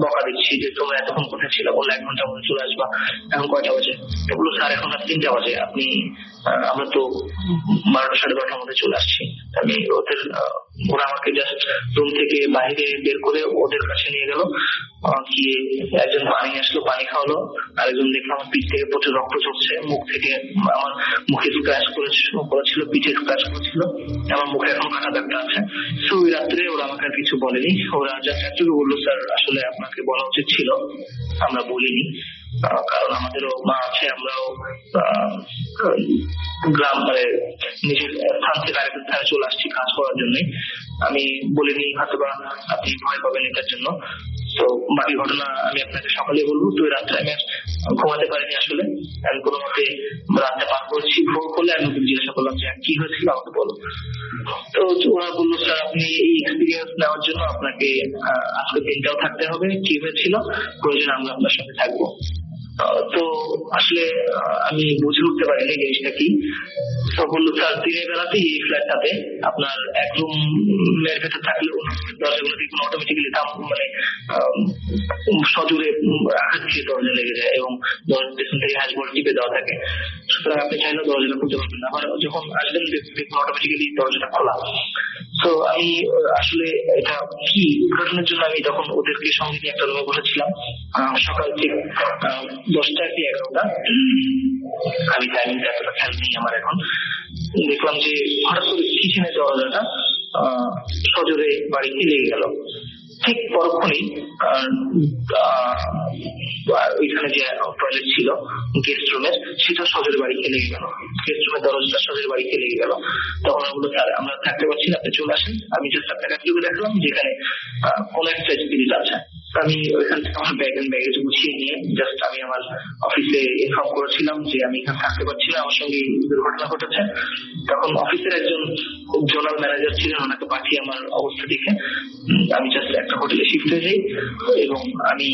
বকা দিচ্ছি যে তোমরা এতক্ষণ কোথায় ছিল, বললো 1 ঘন্টার মধ্যে চলে আসবা। এখন কয়টা বাজে? বললো স্যার এখন আর 3টা বাজে, আমরা তো 12টা 12:30টার মধ্যে চলে আসছি। আমি ওরা আমাকে জাস্ট রুম থেকে বাইরে বের করে ওদের কাছে নিয়ে গেল, গিয়ে একজন পানি আসলো, পানি খাওয়ালো। আরেকজন দেখলাম আমার পিঠ থেকে প্রচুর রক্ত ঝরছে, মুখ থেকে আমার মুখে স্ক্র্যাচ করেছিল, পিঠে স্ক্র্যাচ করেছিল, আমার মুখে এখন কাটা দাগটা আছে। তো ওই রাত্রে ওরা আমাকে আর কিছু বলেনি, ওরা জাস্ট একটু বললো স্যার আসলে আপনাকে বলা উচিত ছিল, আমরা বলিনি, কারণ আমাদেরও মা আছে, আমরাও গ্রাম মানে নিজের স্থান থেকে আরেকটা স্থানে চলে আসছি কাজ করার জন্য। আমি বলিনি, হয়তোবা আপনি ভয় পাবেন এটার জন্য। তো বাকি ঘটনা আমি আপনাকে সকালে বলবো। তো রাত্রে আমি ঘুমাতে পারিনি, আসলে আমি কোনো মতে রাতটা পার করছি। ভোর করলে আমি জিজ্ঞাসা করলাম যে কি হয়েছিল আমাকে বলো। তো ওরা বললো স্যার আপনি এই এক্সপিরিয়েন্স নেওয়ার জন্য আপনাকে আজকে দিনটাও থাকতে হবে, কি হয়েছিল প্রয়োজন আমরা আপনার সঙ্গে থাকবো। তো আসলে আমি বুঝে উঠতে পারিনি জিনিসটা কি। তো বললো স্যার দিনের বেলাতেই এই ফ্ল্যাটটাতে আপনার এক রুমের ভেতর থাকলে দরজাগুলোতে কোনো অটোমেটিক্যালি মানে সজোরে আঘাত খেয়ে দরজা লেগে যায় এবং দরজার পেছন থেকে হ্যাশবোর্ড টিপে দেওয়া থাকে, সুতরাং আপনি চাইলেও দরজাটা খুলতে পারবেন না। আবার যখন আসবেন দেখবেন অটোমেটিক্যালি দরজাটা খোলা। তো আমি আসলে এটা কি উদ্ঘাটনের জন্য আমি তখন ওদেরকে সঙ্গে নিয়ে একটা রুমে বসেছিলাম। সকাল ঠিক 10টা কি 11টা, আমি টাইমিংটা এতটা খেয়াল নেই আমার এখন। দেখলাম যে হঠাৎ করে কিচেনের দরজাটা সজোরে বাড়িতে লেগে গেল। ঠিক পরক্ষণেই ওইখানে যে টয়লেট ছিল গেস্ট রুমের, সেটা সজোরে বাড়িতে লেগে গেল। গেস্ট রুমের দরজাটা সজোরে বাড়িতে লেগে গেল। তখন আমি বললো স্যার আমরা থাকতে পারছি না, আপনি চলে আসেন। আমি জাস্ট আপনাকে দেখলাম যেখানে কোন একটা জিনিস আছে। আমি ওইখান থেকে আমার ব্যাগেজ গুছিয়ে নিয়ে জাস্ট আমি আমার অফিসে ইনফর্ম করেছিলাম যে আমি এখানে থাকতে পারছি না, আমার সঙ্গে দুর্ঘটনা ঘটেছে। তখন অফিসের একজন জোনাল ম্যানেজার ছিলেন, ওনাকে পাঠিয়ে আমার অবস্থা দেখে আমি জাস্ট একটা হোটেলে শিফট হয়ে যাই এবং আমি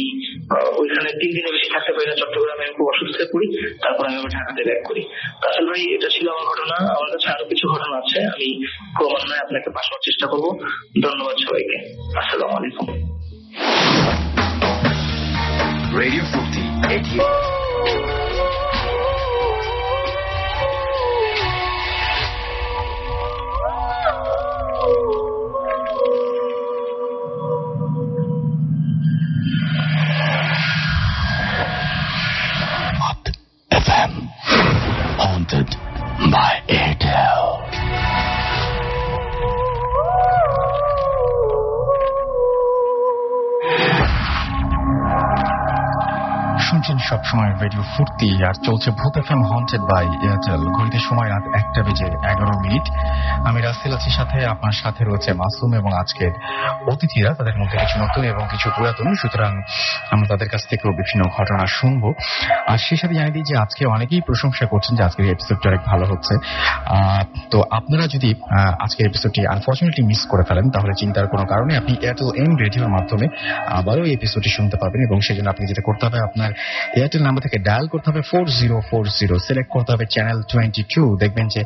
ওইখানে 3 দিনের বেশি থাকতে পারি না। চট্টগ্রামে আমি খুব অসুস্থ হয়ে পড়ি, তারপর আমি আমার ঢাকাতে ব্যাক করি। আসলে ভাই এটা ছিল আমার ঘটনা। আমার কাছে আরো কিছু ঘটনা আছে, আমি ক্রমান্বয়ে আপনাকে পাঠানোর চেষ্টা করবো। ধন্যবাদ সবাইকে। আসসালামু আলাইকুম। Radio Fruity 88. FM, haunted by Airtel. সবসময় রেডিও ফুর্তি, আর চলছে ভূত এফএম হন্টেড বাই এয়ারটেল। ঘড়িতে সময় রাত 1:11। আমি রাসেল আছি, সাথে আপনার সাথে রয়েছে মাসুম এবং আজকের অতিথিরা। তাদের মধ্যে কিছু নতুন এবং কিছু পুরাতন, সুতরাং আমরা তাদের কাছ থেকেও বিভিন্ন ঘটনা শুনবো। আর সেই সাথে জানিয়ে দিই যে আজকে অনেকেই প্রশংসা করছেন যে আজকের এপিসোডটা অনেক ভালো হচ্ছে। তো আপনারা যদি আজকের এপিসোডটি আনফরচুনেটলি মিস করে ফেলেন, তাহলে চিন্তার কোনো কারণে আপনি এয়ারটেল এম রেডিওর মাধ্যমে আবারও এই এপিসোডটি শুনতে পাবেন। এবং সেই জন্য আপনি যেটা করতে হবে, আপনার এয়ারটেল নাম্বার থেকে ডায়াল করতে হবে 4040, সিলেক্ট করতে হবে চ্যানেল 22। দেখবেন যে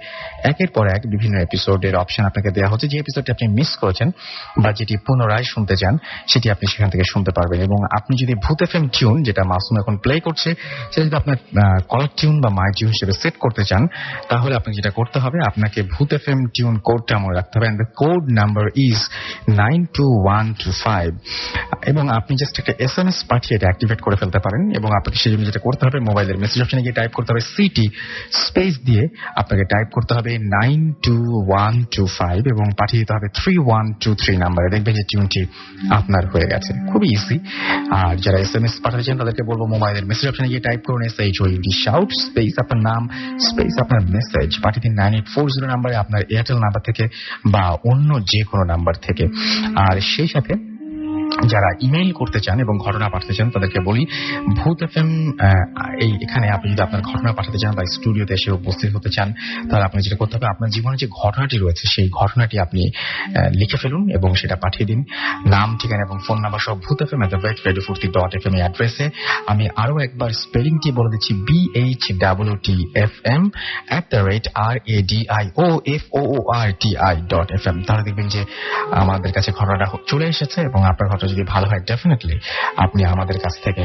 একের পর এক বিভিন্ন এপিসোডের অপশন আপনাকে দেওয়া হচ্ছে। যে এপিসোডটি আপনি মিস করেছেন বা যেটি পুনরায় শুনতে চান, সেটি আপনি সেখান থেকে শুনতে পারবেন। এবং আপনি যদি ভূত এফএম টিউন, যেটা মাসুম এখন প্লে করছে, সেটা যদি আপনার কলার টিউন বা মাই টিউন হিসেবে সেট করতে চান, তাহলে আপনি যেটা করতে হবে, আপনাকে ভূত এফএম টিউন কোডটা মনে রাখতে হবে। And the code number is 92125। এবং আপনি জাস্ট একটা SMS পাঠিয়ে এটা অ্যাক্টিভেট করে ফেলতে পারেন। এবং আপনাকে সেই জন্য যেটা করতে হবে, মোবাইলের মেসেজ অপশনে গিয়ে টাইপ করতে হবে সিটি স্পেস দিয়ে আপনাকে টাইপ করতে হবে 92125 এবং পাঠিয়ে দিতে হবে 3123 নাম্বারে। দেখবেন যে টিউনটি আপনার হয়ে গেছে। খুবই ইজি। আর যারা SMS পাঠাতে চান তাদেরকে বলবো, মোবাইলের মেসেজ অপশনে গিয়ে টাইপ করুন SHOUT শাউট স্পেস আপনার নাম স্পেস আপনার মেসেজ, পাঠিয়ে দিন 9840 নাম্বারে, আপনার এয়ারটেল নাম্বার থেকে বা অন্য যে কোনো নাম্বার থেকে। আর সেই সাথে যারা ইমেইল করতে চান এবং ঘটনা পাঠাতে চান, তাদেরকে বলি, ভূত এফএম এখানে আপনি যদি আপনার ঘটনা পাঠাতে চান বা স্টুডিওতে এসে উপস্থিত হতে চান, তাহলে আপনি যেটা করতে হবে, আপনার জীবনে যে ঘটনাটি রয়েছে সেই ঘটনাটি আপনি লিখে ফেলুন এবং সেটা পাঠিয়ে দিন নাম, ঠিকানা এবং ফোন নাম্বার সব ভূত এফএম @radiofurti.fm এই অ্যাড্রেসে। আমি আরো একবার স্পেলিংটি বলে দিচ্ছি, BHTTFM @RADIOFOORTI.FM। তাহলে দেখবেন যে আমাদের কাছে ঘটনাটা চলে এসেছে এবং আপনার ঘটনা যদি ভালো হয়, ডেফিনেটলি আপনি আমাদের কাছ থেকে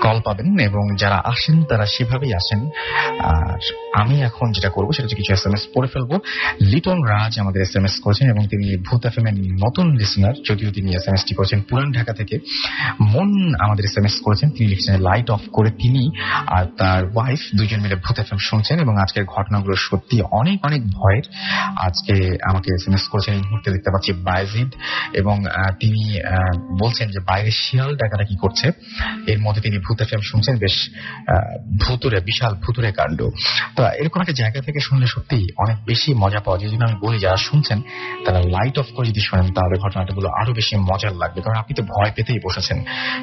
কল পাবেন। এবং যারা আসেন তারা সেভাবেই আসেন। আর আমি এখন যেটা করবো সেটা হচ্ছে কিছু SMS পড়ে ফেলবো। লিটন রাজ আমাদের SMS করেছেন এবং তিনি ভূত এফএম এর নতুন লিসনার, যদিও তিনি SMS টি করেছেন পুরান ঢাকা থেকে। মন আমাদের SMS করেছেন, তিনি লিখছেন লাইট অফ করে তিনি আর তার ওয়াইফ দুইজন মিলে ভূত এফএম শুনছেন এবং আজকের ঘটনাগুলো সত্যি অনেক অনেক ভয়ের। আজকে আমাকে SMS করেছেন, এই মুহূর্তে দেখতে পাচ্ছি বাইজিদ, এবং তিনি বলছেন যে বাইরে শিয়াল ডাকাডাকি করছে, এর মধ্যে তিনি ভূত এফএম শুনছেন। বেশ ভূতুরে, বিশাল ভূতুরে কাণ্ড। তো এরকম একটা জায়গা থেকে শুনলে সত্যি অনেক বেশি মজা পাওয়া যায়। যদি আমি বলি যারা শুনছেন তারা লাইট অফ করে যদি শোনেন, তাহলে ঘটনাগুলো আরো বেশি মজার লাগবে, কারণ আপনি তো ভয় পেতেই বসেছেন।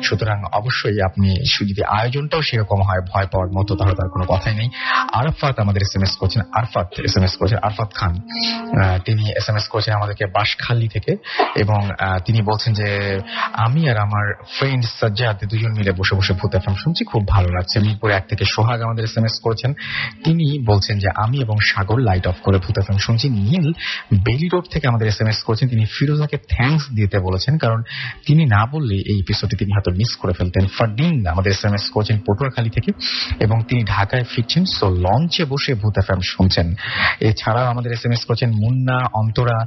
সুতরাং অবশ্যই আপনি যদি আয়োজনটাও সেরকম হয় ভয় পাওয়ার মতো, তাহলে তার কোনো কথাই নেই। আরফাত আমাদের SMS করেছেন, আরফাত খান, তিনি SMS করেছেন আমাদেরকে বাঁশখালী থেকে এবং তিনি বলছেন যে আমি আর আমার ফ্রেন্ড সাজ্জাদ দুজন মিলে বসে বসে ভূত এফএম শুনছি, খুব ভালো লাগছে। মিরপুর 1 থেকে সোহাগ আমাদের SMS করেছেন, তিনি বলছেন যে আমি এবং সাগর লাইট অফ করে ভূত এফএম শুনছি। নীল বেলি রোড থেকে আমাদের SMS করেছেন, তিনি ফিরোজাকে থ্যাঙ্কস দিতে বলেছেন, কারণ তিনি না বললে এই এপিসোডটি তিনি হয়তো মিস করে ফেলতেন। ফারদিন আমাদের SMS করেছেন পটুয়াখালী থেকে এবং তিনি ঢাকায় ফিরছেন, সো লঞ্চে বসে ভূত এফএম শুনছেন। এছাড়াও আমাদের SMS করেছেন মুন্না অন্তরা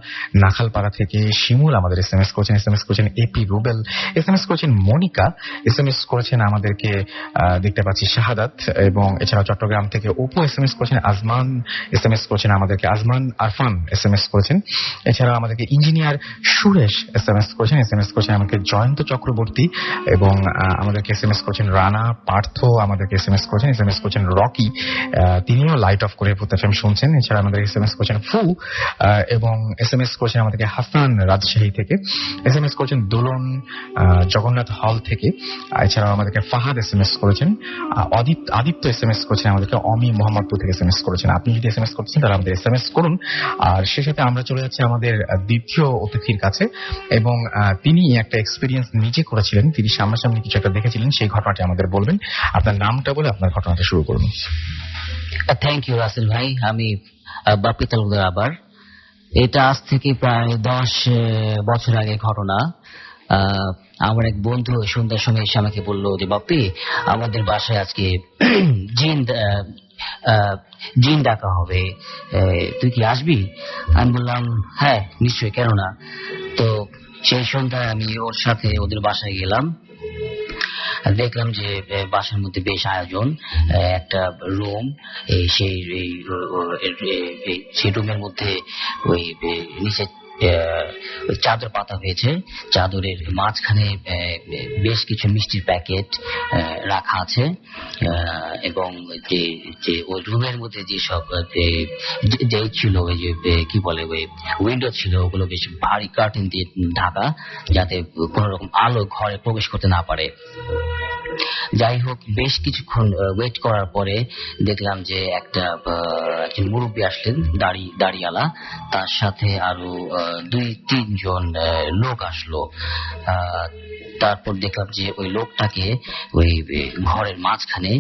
নাখালপাড়া থেকে। শিমুল আমাদের SMS করেছেন এপি রুবেল, SMS করেছেন মনিকা, SMS করেছেন আমাদেরকে দেখতে পাচ্ছি শাহাদাত, এবং এছাড়াও চট্টগ্রাম থেকে অপু SMS করেছেন, আজমান SMS করেছেন আমাদেরকে, আজমান আরফান SMS করেছেন। এছাড়াও আমাদেরকে ইঞ্জিনিয়ার সুরেশ SMS করেছেন আমাদেরকে জয়ন্ত চক্রবর্তী, এবং আমাদেরকে SMS করেছেন রানা পার্থ, আমাদেরকে SMS করেছেন রকি, তিনিও লাইট অফ করে ভূত এফএম শুনছেন। এছাড়া আমাদের SMS করেছেন ফু, এবং SMS করেছেন আমাদেরকে হাসান রাজশাহী থেকে, SMS করেছেন দোলন জগন্নাথ হল থেকে। এছাড়াও আমাদেরকে ফাহাদ SMS করেছেন, আদিত্য SMS করেছেন আমাদেরকে, অমি মোহাম্মদপুর থেকে SMS করেছেন। আপনি যদি SMS করছেন তাহলে আমাদের SMS করুন। আর সে সাথে আমরা চলে যাচ্ছি আমাদের দ্বিতীয় অতিথির কাছে, এবং তিনি একটা এক্সপিরিয়েন্স নিজে করেছিলেন, তিনি সামনাসামনি কিছু একটা দেখেছিলেন, সেই ঘটনাটি আমাদের বলবেন। আপনার নামটা বলে আপনার ঘটনাটা শুরু করুন। থ্যাংক ইউ রাসেল ভাই। আমি বাপি তালুকদার। আবার এটা আজ থেকে প্রায় 10 বছর আগের ঘটনা। আমার এক বন্ধু সন্ধ্যার সময় এসে আমাকে বললো যে বাপ্পি, আমাদের বাসায় আজকে জিন ডাকা হবে, তুই কি আসবি? আমি বললাম হ্যাঁ নিশ্চয়ই, কেন না। তো সেই সন্ধ্যায় আমি ওর সাথে ওদের বাসায় গেলাম। দেখলাম যে বাসার মধ্যে বেশ আয়োজন, একটা রুম, সেই রুমের মধ্যে ওই নিচে চাদর পাতা হয়েছে, চাদরের মাঝখানে বেশ কিছু মিষ্টির প্যাকেট রাখা আছে, এবং যে ওই রুমের মধ্যে যেসব যে ছিল ওই যে কি বলে ওই উইন্ডো ছিল, ওগুলো বেশ ভারী কার্টেন দিয়ে ঢাকা, যাতে কোন রকম আলো ঘরে প্রবেশ করতে না পারে। যাই হোক, বেশ কিছুক্ষণ ওয়েট করার পরে দেখলাম যে একজন মুরব্বী আসলেন, দাড়িওয়ালা, তার সাথে আরো 2-3 জন লোক আসলো। তারপর দেখলাম যে ওই লোকটাকে ওই ঘরের মাঝখানে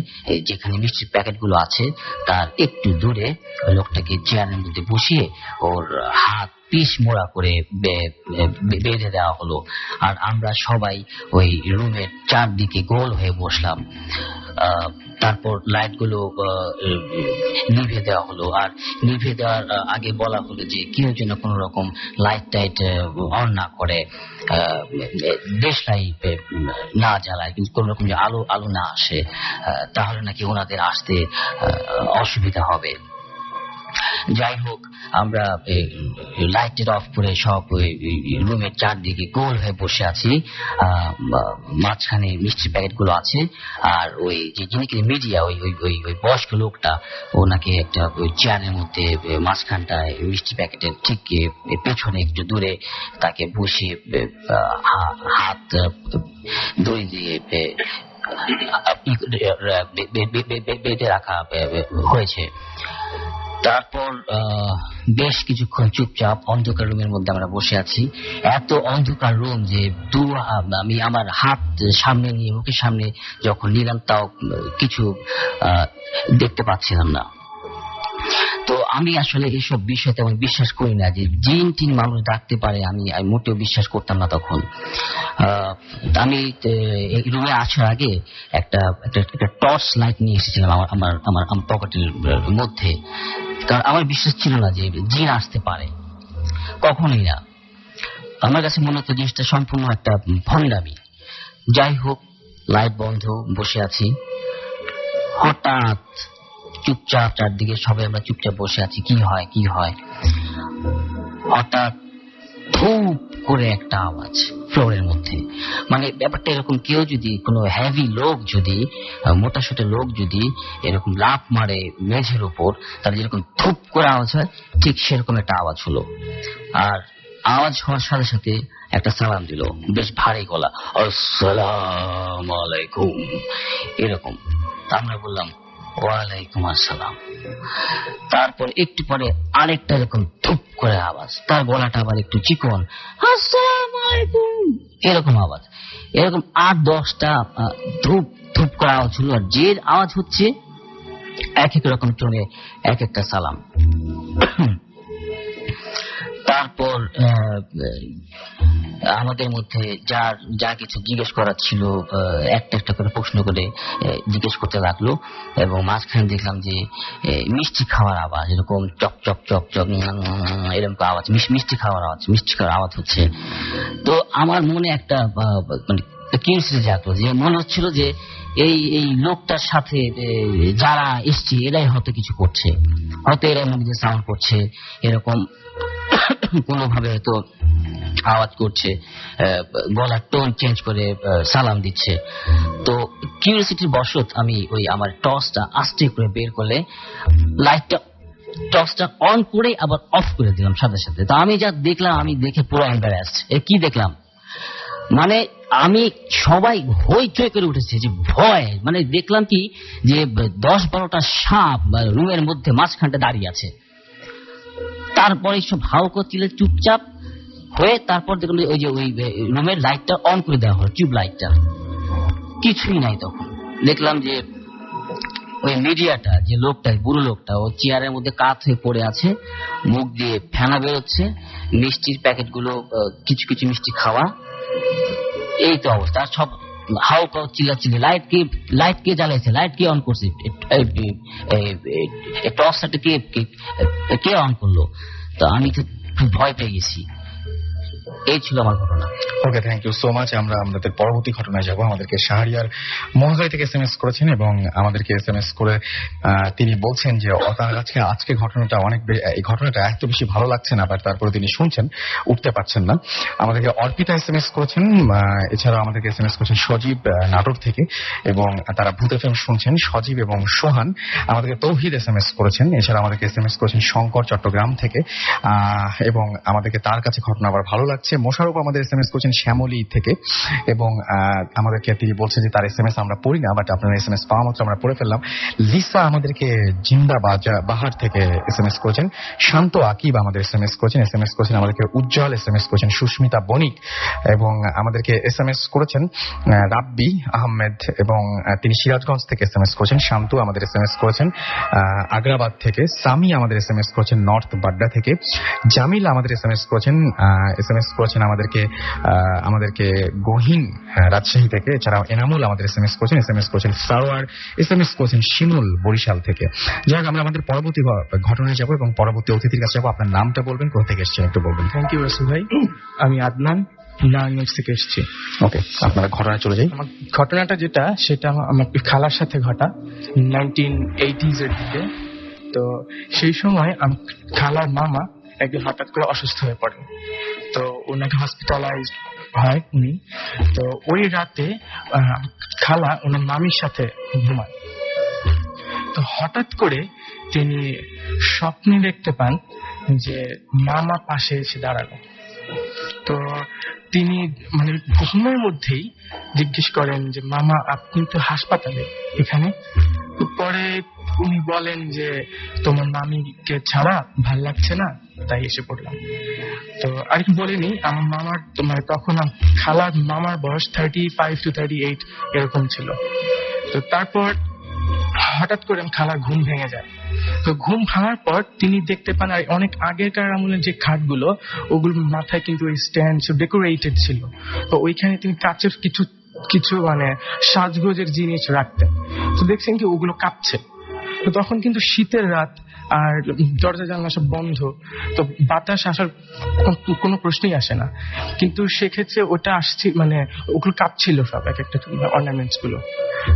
যেখানে মিষ্টির প্যাকেট গুলো আছে তার একটু দূরে লোকটাকে চেয়ারের মধ্যে বসিয়ে ওর হাত পিস মোড়া করে বেঁধে দেওয়া হলো। আর আমরা সবাই ওই রুমের চারদিকে গোল হয়ে বসলাম। তারপর লাইট গুলো নিভে দেওয়া হলো, আর নিভে দেওয়ার আগে বলা হলো যে কেউ যেন কোন রকম লাইট টাইট অন না করে, দেশলাই না জ্বালায়, কিন্তু কোন রকম যে আলো না আসে, তাহলে নাকি ওনাদের আসতে অসুবিধা হবে। যাই হোক, আমরা লাইট অফ করে সব রুমের চারদিকে গোল হয়ে বসে আছি। মাঝখানে মিষ্টির প্যাকেট গুলো আছে, আর ওই যে যিনি মিডিয়া ওই বয়স্ক লোকটা ওনাকে একটা চেয়ারের মধ্যে মাঝখানটায় মিষ্টি প্যাকেটের ঠিক পেছনে একটু দূরে তাকে বসিয়ে হাত দড়ি দিয়ে বেঁধে রাখা হয়েছে। তারপর বেশ কিছুক্ষণ চুপচাপ অন্ধকার রুমের মধ্যে আমরা বসে আছি। এত অন্ধকার রুম যে আমি আমার হাত সামনে নিয়ে মুখের সামনে যখন নিলাম তাও কিছু দেখতে পাচ্ছিলাম না। তো আমি আসলে এইসব বিষয় তেমন বিশ্বাস করি না, যে জিন টিন মানুষ ডাকতে পারে, আমি মোটেও বিশ্বাস করতাম না তখন। আমি এই রুমে আসার আগে একটা টর্চ লাইট নিয়ে এসেছিলাম আমার পকেটের মধ্যে, কারণ আমার বিশ্বাস ছিল না যে জিন আসতে পারে, কখনোই না। আমার কাছে মনে হতো জিনিসটা সম্পূর্ণ একটা ভণ্ডামি। যাই হোক, লাইট বন্ধ, বসে আছি। হঠাৎ চুপচাপ চারদিকে সবাই আমরা চুপচাপ বসে আছি, কি হয়। হঠাৎ ধূপ করে একটা আওয়াজ ফ্লোরের মধ্যে। মানে ব্যাপারটা এরকম, কেউ যদি কোনো হেভি লোক, যদি মোটাসোটা লোক যদি এরকম লাফ মারে মেঝের উপর, তাহলে যেরকম ধূপ করে আওয়াজ হয়, ঠিক সেরকম একটা আওয়াজ হলো। আর আওয়াজ হওয়ার সাথে সাথে একটা সালাম দিল, বেশ ভারী গলা, আসসালামু আলাইকুম, এরকম। আমরা বললাম ওয়ালাইকুম আসসালাম। তারপর একটু পরে আরেকটা এরকম ধূপ করে আওয়াজ, তার গলাটা আবার একটু চিকন, আসসালামু আলাইকুম, এরকম আওয়াজ। এরকম 8-10টা ধূপ ধূপ করে আওয়াজ হলো, আর যে আওয়াজ হচ্ছে এক এক রকম টোনে এক একটা সালাম। তারপর আমাদের মধ্যে যা কিছু জিজ্ঞেস করার ছিল একটা করে প্রশ্ন করে জিজ্ঞেস করতে লাগলো, এবং মাঝখানে দেখলাম যে মিষ্টি খাওয়ার আওয়াজ, এরকম চক চক চক চক এরকম আওয়াজ, মিষ্টি খাওয়ার আওয়াজ হচ্ছে। তো আমার মনে একটা মানে কিউরিওসিটি জাগলো, যে মনে হচ্ছিল যে এই লোকটার সাথে যারা এসছে এরাই হয়তো কিছু করছে, হয়তো এরাই মনে সাউন্ড করছে, এরকম কোনোভাবে হয়তো আওয়াজ করছে, গলার টোন চেঞ্জ করে সালাম দিচ্ছে। তো কিউরিওসিটির বশত আমি ওই আমার টর্চটা আস্তে করে বের করলে টর্চটা অন করে আবার অফ করে দিলাম সাথে সাথে। তো আমি যা দেখলাম, আমি দেখে পুরো এম্বারাসড। কি দেখলাম, মানে আমি সবাই হইচই করে উঠেছে, যে ভয়। মানে দেখলাম কি, যে 10-12টা সাপ রুমের মধ্যে মাঝখানটা দাঁড়িয়ে আছে। তারপরে সব হাউ করছিল চুপচাপ হয়ে। তারপর দেখলাম ওই যে ওই রুমের লাইটটা অন করে দেওয়া হলো, টিউব লাইটটা, কিছুই নাই। তখন দেখলাম যে ওই মিডিয়াটা, যে লোকটা, বুড়ো লোকটা, ও চেয়ারের মধ্যে কাত হয়ে পড়ে আছে, মুখ দিয়ে ফেনা বেরোচ্ছে, মিষ্টির প্যাকেট গুলো কিছু কিছু মিষ্টি খাওয়া, এই তো অবস্থা। সব হাউ কাউ চিল্লাচিল্লি। লাইট কে জ্বালাইছে, লাইট কে অন করছে, টর্চটা কে অন করলো? তো আমি তো খুব ভয় পেয়ে গেছি। এই ছিল আমার ঘটনা। ওকে, থ্যাংক ইউ সো মাচ। আমরা আমাদের পরবর্তী ঘটনায় যাব। আমাদেরকে শাহরিয়ার মহাখালী থেকে এসএমএস করেছেন এবং আমাদেরকে এসএমএস করে তিনি বলছেন যে তার কাছে আজকে ঘটনাটা এই ঘটনাটা এত বেশি ভালো লাগছে না, বাট তারপরে তিনি শুনছেন, উঠতে পারছেন না। আমাদেরকে অর্পিতা এসএমএস করেছেন, এছাড়াও আমাদেরকে এসএমএস করেছেন সজীব নাটোর থেকে এবং তারা ভূত এফএম শুনছেন। সজীব এবং সোহান। আমাদেরকে তৌহিদ এসএমএস করেছেন, এছাড়া আমাদেরকে এসএমএস করেছেন শঙ্কর চট্টগ্রাম থেকে এবং আমাদেরকে তার কাছে ঘটনা আবার ভালো লাগছে। মোশাররফ আমাদের এসএমএস করেছেন শ্যামলী থেকে এবং আমাদেরকে তিনি বলছেন যে তার এসএমএস আমরা পড়ি না, বাট আপনার এসএমএস পাওয়া মাত্র আমরা পড়ে ফেললাম। লিসা আমাদেরকে বাহার থেকে এসএমএস করেছেন। শান্ত আকিব আমাদের এসএমএস করেছেন আমাদেরকে উজ্জ্বল এসএমএস করেছেন সুস্মিতা বণিক এবং আমাদেরকে এসএমএস করেছেন রাব্বি আহমেদ এবং তিনি সিরাজগঞ্জ থেকে এসএমএস করেছেন। শান্তু আমাদের এসএমএস করেছেন আগ্রাবাদ থেকে। সামি আমাদের এসএমএস করেছেন নর্থ বাড্ডা থেকে। জামিল আমাদের এসএমএস করেছেন আমাদেরকে গহিন রাজশাহী থেকে। এছাড়াও এনামুল আমাদের এসএমএস করেছেন সারোয়ার এসএমএস করেছেন শিমুল বরিশাল থেকে। যাই হোক, আমরা আমাদের পরবর্তী ঘটনায় যাব এবং পরবর্তী অতিথির কাছে যাবো। আপনার নামটা বলবেন, কোথা থেকে এসেছেন একটু বলবেন। থ্যাংক ইউ রাসেল ভাই। আমি আদনান নারায়ণগঞ্জ থেকে এসেছি। ওকে, আপনারা ঘটনায় চলে যাই। আমার ঘটনাটা যেটা, সেটা আমার খালার সাথে ঘটা 1980s এর দিকে। তো সেই সময় খালার মামা একদিন হঠাৎ করে অসুস্থ হয়ে পড়ে, তো ওনাকে হসপিটালাইজ হয় উনি। তো ওই রাতে খালা ওনার মামির সাথে ঘুমায়। তো হঠাৎ করে তিনি স্বপ্নে দেখতে পান যে মামা পাশে এসে দাঁড়ানো। তো তিনি মানে ঘুমের মধ্যেই জিজ্ঞেস করেন যে মামা আপনি তো হাসপাতালে এখানে। পরে উনি বলেন যে তোমার মামিকে ছাড়া ভাল লাগছে না, তাই এসে পড়লাম। তো আর কি বলিনি, আমার মামার মানে তখন খালার মামার বয়স 35 to 38 এরকম ছিল। তো তারপর হঠাৎ করে খালার ঘুম ভেঙে যায়। তো ঘুম ভাঙার পর তিনি দেখতে পান আর অনেক আগেকার আমলের যে খাটগুলো, ওগুলো মাথায় কিন্তু ওই স্ট্যান্ড ডেকোরেটেড ছিল। তো ওইখানে তিনি কাচের কিছু মানে সাজগোজের জিনিস রাখতেন। তো দেখছেন কি ওগুলো কাঁপছে। তো তখন কিন্তু শীতের রাত আর দরজা জানলা সব বন্ধ, তো বাতাস আসার কোনো প্রশ্নই আসে না। কিন্তু সেক্ষেত্রে ওটা আসছে মানে ওগুলো কাঁপছিল সব, এক একটা অর্নামেন্টস গুলো।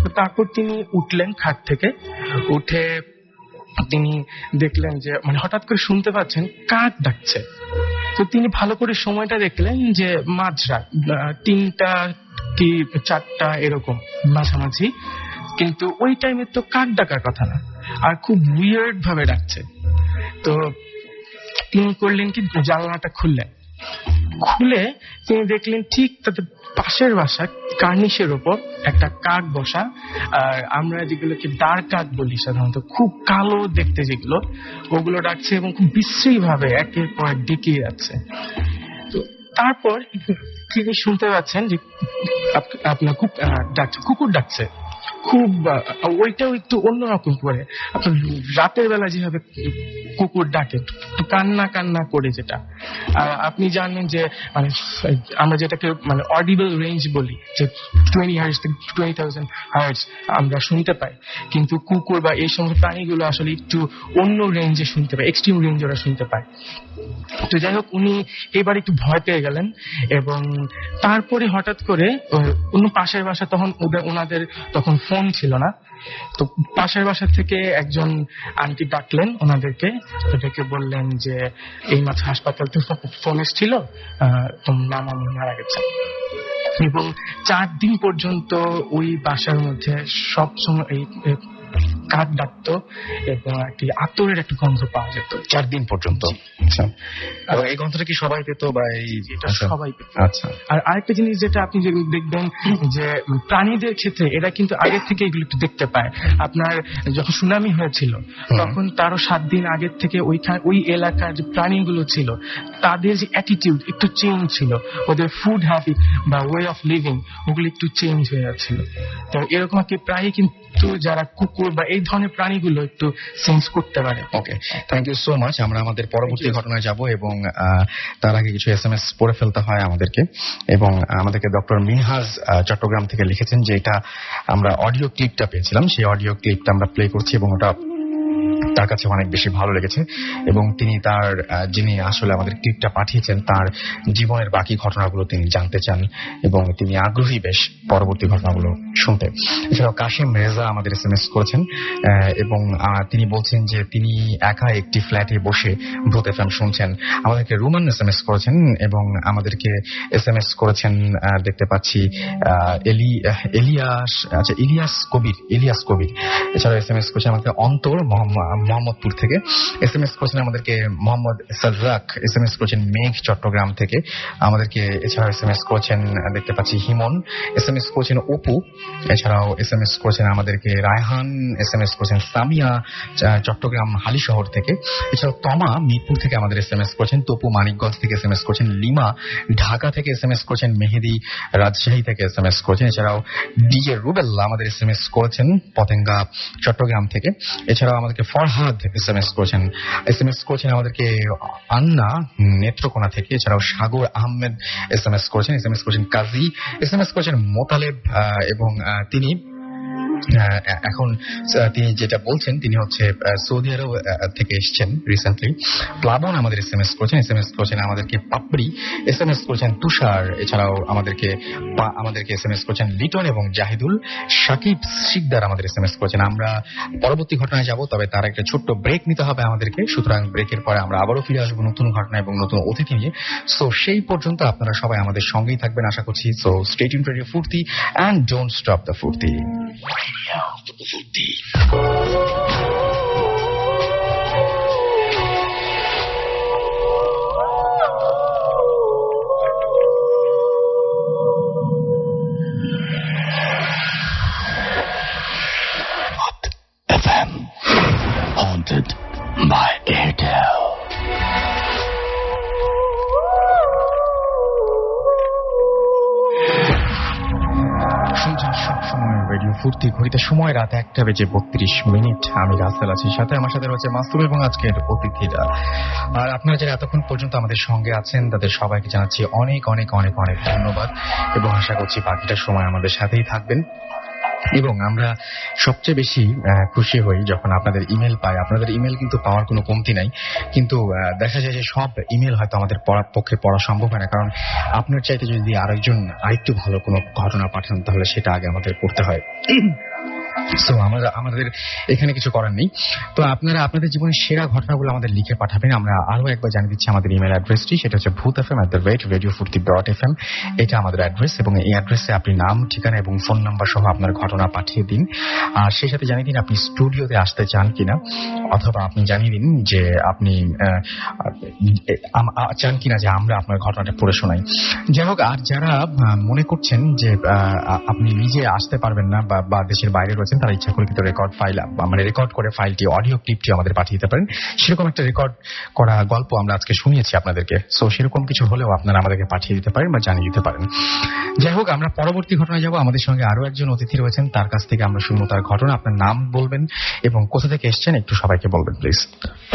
তো তারপর তিনি উঠলেন খাট থেকে, উঠে তিনি দেখলেন যে মানে হঠাৎ করে শুনতে পাচ্ছেন কাক ডাকছে। তো তিনি ভালো করে সময়টা দেখলেন যে মাঝরাত 3টা কি 4টা এরকম মাঝামাঝি, কিন্তু ওই টাইমে তো কাক ডাকার কথা না, আর খুব উইয়ার্ড ভাবে ডাকছে। তো তিনি করলেন কি জানলাটা খুললেন, খুলে তিনি দেখলেন ঠিক তাদের পাশের বাসা কার্নিশের ওপর একটা কাক বসা। আর আমরা যেগুলোকে দাঁড় কাক বলি সাধারণত, খুব কালো দেখতে যেগুলো, ওগুলো ডাকছে এবং খুব বিশ্রী ভাবে একের পর এক ডেকে যাচ্ছে। তো তারপর তিনি শুনতে পাচ্ছেন যে আপনার কুকুর ডাকছে, খুব ওইটাও একটু অন্যরকম করে। আপনার রাতের বেলা যেভাবে কুকুর ডাকে কান্না কান্না করে, যেটা আপনি জানেন যে মানে আমরা যেটাকে মানে অডিবল রেঞ্জ বলি, যে 20 হার্জ থেকে 20,000 হার্জ আমরা শুনতে পাই, কিন্তু কুকুর বা এই সমস্ত প্রাণীগুলো আসলে একটু অন্য রেঞ্জে শুনতে পায়, এক্সট্রিম রেঞ্জ ওরা শুনতে পায়। তো যাই হোক, উনি এবার একটু ভয় পেয়ে গেলেন এবং তারপরে হঠাৎ করে অন্য পাশের বাসা, তখন ওনাদের তখন ফোন ছিল না, তো পাশের বাসা থেকে একজন আন্টি ডাকলেন ওনাদেরকে, ওদেরকে বললেন যে এই মাত্র হাসপাতাল থেকে ফোন এসেছিল, তোমার মামা মারা গেছে। এবং 4 দিন পর্যন্ত ওই বাসার মধ্যে সব সময় এই কাক ডাকতো এবং একটি আতরের একটা গন্ধ পাওয়া যেত 4 দিন পর্যন্ত। আচ্ছা, এবং এই গন্ধটা কি সবাই পেত বা এটা সবাই পেত? আচ্ছা। আর আরেকটা জিনিস যেটা আপনি দেখবেন যে প্রাণীদের ক্ষেত্রে এরা কিন্তু আগে থেকে এগুলো একটু দেখতে পায়। আপনার যখন সুনামি হয়েছিল তখন তারও 7 দিন আগের থেকে ওই এলাকার যে প্রাণীগুলো ছিল তাদের যে অ্যাটিটিউড একটু চেঞ্জ ছিল, ওদের ফুড হ্যাবিট বা ওয়ে অফ লিভিং ওগুলো একটু চেঞ্জ হয়ে যাচ্ছিল। তো এরকম কি প্রায় কিন্তু যারা কুকুর বা এই ধরনের প্রাণীগুলো একটু সেন্স করতে পারে। ওকে, থ্যাংক ইউ সো মাচ। আমরা আমাদের পরবর্তী ঘটনায় যাব এবং তার আগে কিছু এসএমএস পড়ে ফেলতে হয় আমাদেরকে। এবং আমাদেরকে ডক্টর মিনহাজ চট্টগ্রাম থেকে লিখেছেন যে এটা আমরা অডিও ক্লিপটা পেয়েছিলাম, সেই অডিও ক্লিপটা আমরা প্লে করছি এবং ওটা তার কাছে অনেক বেশি ভালো লেগেছে এবং তিনি তার যিনি আসলে আমাদের ক্লিপটা পাঠিয়েছেন তার জীবনের বাকি ঘটনাগুলো তিনি জানতে চান এবং তিনি আগ্রহী বেশ পরবর্তী ঘটনাগুলো শুনতে। এছাড়াও কাশিম রেজা আমাদের SMS করেছেন এবং তিনি বলছেন যে তিনি একা একটি ফ্ল্যাটে বসে ভূত FM শুনছেন। আমাদেরকে রুমান SMS করেছেন এবং আমাদেরকে SMS করেছেন দেখতে পাচ্ছি ইলিয়াস কবির। এছাড়াও SMS করেছেন আমাদের অন্তর মোহাম্মদপুর থেকে, SMS করেছেন আমাদেরকে মোহাম্মদ সার্রাক, SMS করেছেন মেঘ চট্টগ্রাম থেকে আমাদেরকে। এছাড়াও SMS করেছেন দেখতে পাচ্ছি হিমন, SMS করেছেন অপু, এছাড়াও SMS করেছেন আমাদেরকে রায়হান, SMS করেছেন সামিয়া চট্টগ্রাম হালিশহর থেকে। এছাড়াও তমা মিরপুর থেকে আমাদের SMS করেছেন, তপু মানিকগঞ্জ থেকে SMS করেছেন, লিমা ঢাকা থেকে SMS করেছেন, মেহেদি রাজশাহী থেকে SMS করেছেন। এছাড়াও ডিজে রুবেল্লা আমাদের SMS করেছেন পতেঙ্গা চট্টগ্রাম থেকে। এছাড়াও আমাদেরকে ফরহাদ SMS করেছেন আমাদেরকে আন্না নেত্রকোনা থেকে। এছাড়াও সাগর আহমেদ SMS করেছেন কাজী, SMS করেছেন মোতালেব এবং তিনি এখন তিনি যেটা বলছেন তিনি হচ্ছে সৌদি আরব থেকে এসেছেন রিসেন্টলি। প্লাবন আমাদের SMS করেছেন আমাদেরকে পাপড়ি, SMS করেছেন তুষার। এছাড়াও আমাদেরকে SMS করেছেন লিটন এবং জাহিদুল। সাকিব শিকদার আমাদের SMS করেছেন। আমরা পরবর্তী ঘটনায় যাব, তবে তার একটা ছোট্ট ব্রেক নিতে হবে আমাদেরকে, সুতরাং ব্রেকের পরে আমরা আবারও ফিরে আসবো নতুন ঘটনা এবং নতুন অতিথি নিয়ে। সো সেই পর্যন্ত আপনারা সবাই আমাদের সঙ্গেই থাকবেন আশা করছি। So stay tuned two radio Foorti and don't stop the Foorti. FM haunted by Airtel. শুনছেন সবসময় রেডিও ফুর্তি, ঘড়িতে সময় রাত 1:32। আমি রাসেল আছি, সাথে আমার সাথে রয়েছে মাসুম এবং আজকের অতিথিরা। আর আপনারা যারা এতক্ষণ পর্যন্ত আমাদের সঙ্গে আছেন তাদের সবাইকে জানাচ্ছি অনেক অনেক অনেক অনেক ধন্যবাদ এবং আশা করছি বাকিটা সময় আমাদের সাথেই থাকবেন। এবং আমরা সবচেয়ে বেশি খুশি হই যখন আপনাদের ইমেল পাই। আপনাদের ইমেল কিন্তু পাওয়ার কোনো কমতি নাই, কিন্তু দেখা যায় যে সব ইমেল হয়তো আমাদের পক্ষে পড়া সম্ভব হয় না, কারণ আপনার চাইতে যদি আরেকটু ভালো কোনো ঘটনা পাঠান তাহলে সেটা আগে আমাদের করতে হয়। সো আমাদের এখানে কিছু করার নেই। তো আপনারা আপনাদের জীবনের সেরা ঘটনাগুলো আমাদের লিখে পাঠাবেন। আমরা আরো একবার জানিয়ে দিচ্ছি আমাদের ইমেল অ্যাড্রেসটি, সেটা হচ্ছে bhootfm@radiofurti.fm। এটা আমাদের অ্যাড্রেস এবং এই অ্যাড্রেসে আপনি নাম, ঠিকানা এবং ফোন নাম্বার সহ আপনার ঘটনা পাঠিয়ে দিন। আর সেই সাথে জানিয়ে দিন আপনি স্টুডিওতে আসতে চান কিনা, অথবা আপনি জানিয়ে দিন যে আপনি চান কিনা যে আমরা আপনার ঘটনাটা পড়ে শোনাই। যাই হোক, আর যারা মনে করছেন যে আপনি নিজে আসতে পারবেন না বা দেশের বাইরে রয়েছেন, তারা ইচ্ছা করে কিন্তু রেকর্ড করে ফাইলটি, অডিও ক্লিপটি আমাদের পাঠিয়ে দিতে পারেন। সেরকম একটা রেকর্ড করা গল্প আমরা আজকে শুনিয়েছি আপনাদেরকে। সো সেরকম কিছু হলেও আপনারা আমাদেরকে পাঠিয়ে দিতে পারেন বা জানিয়ে দিতে পারেন। যাই হোক, আমরা পরবর্তী ঘটনায় যাব। আমাদের সঙ্গে আরো একজন অতিথি রয়েছেন, তার কাছ থেকে আমরা শুনবো তার ঘটনা। আপনার নাম বলবেন এবং কোথা থেকে এসেছেন একটু সবাইকে বলবেন প্লিজ।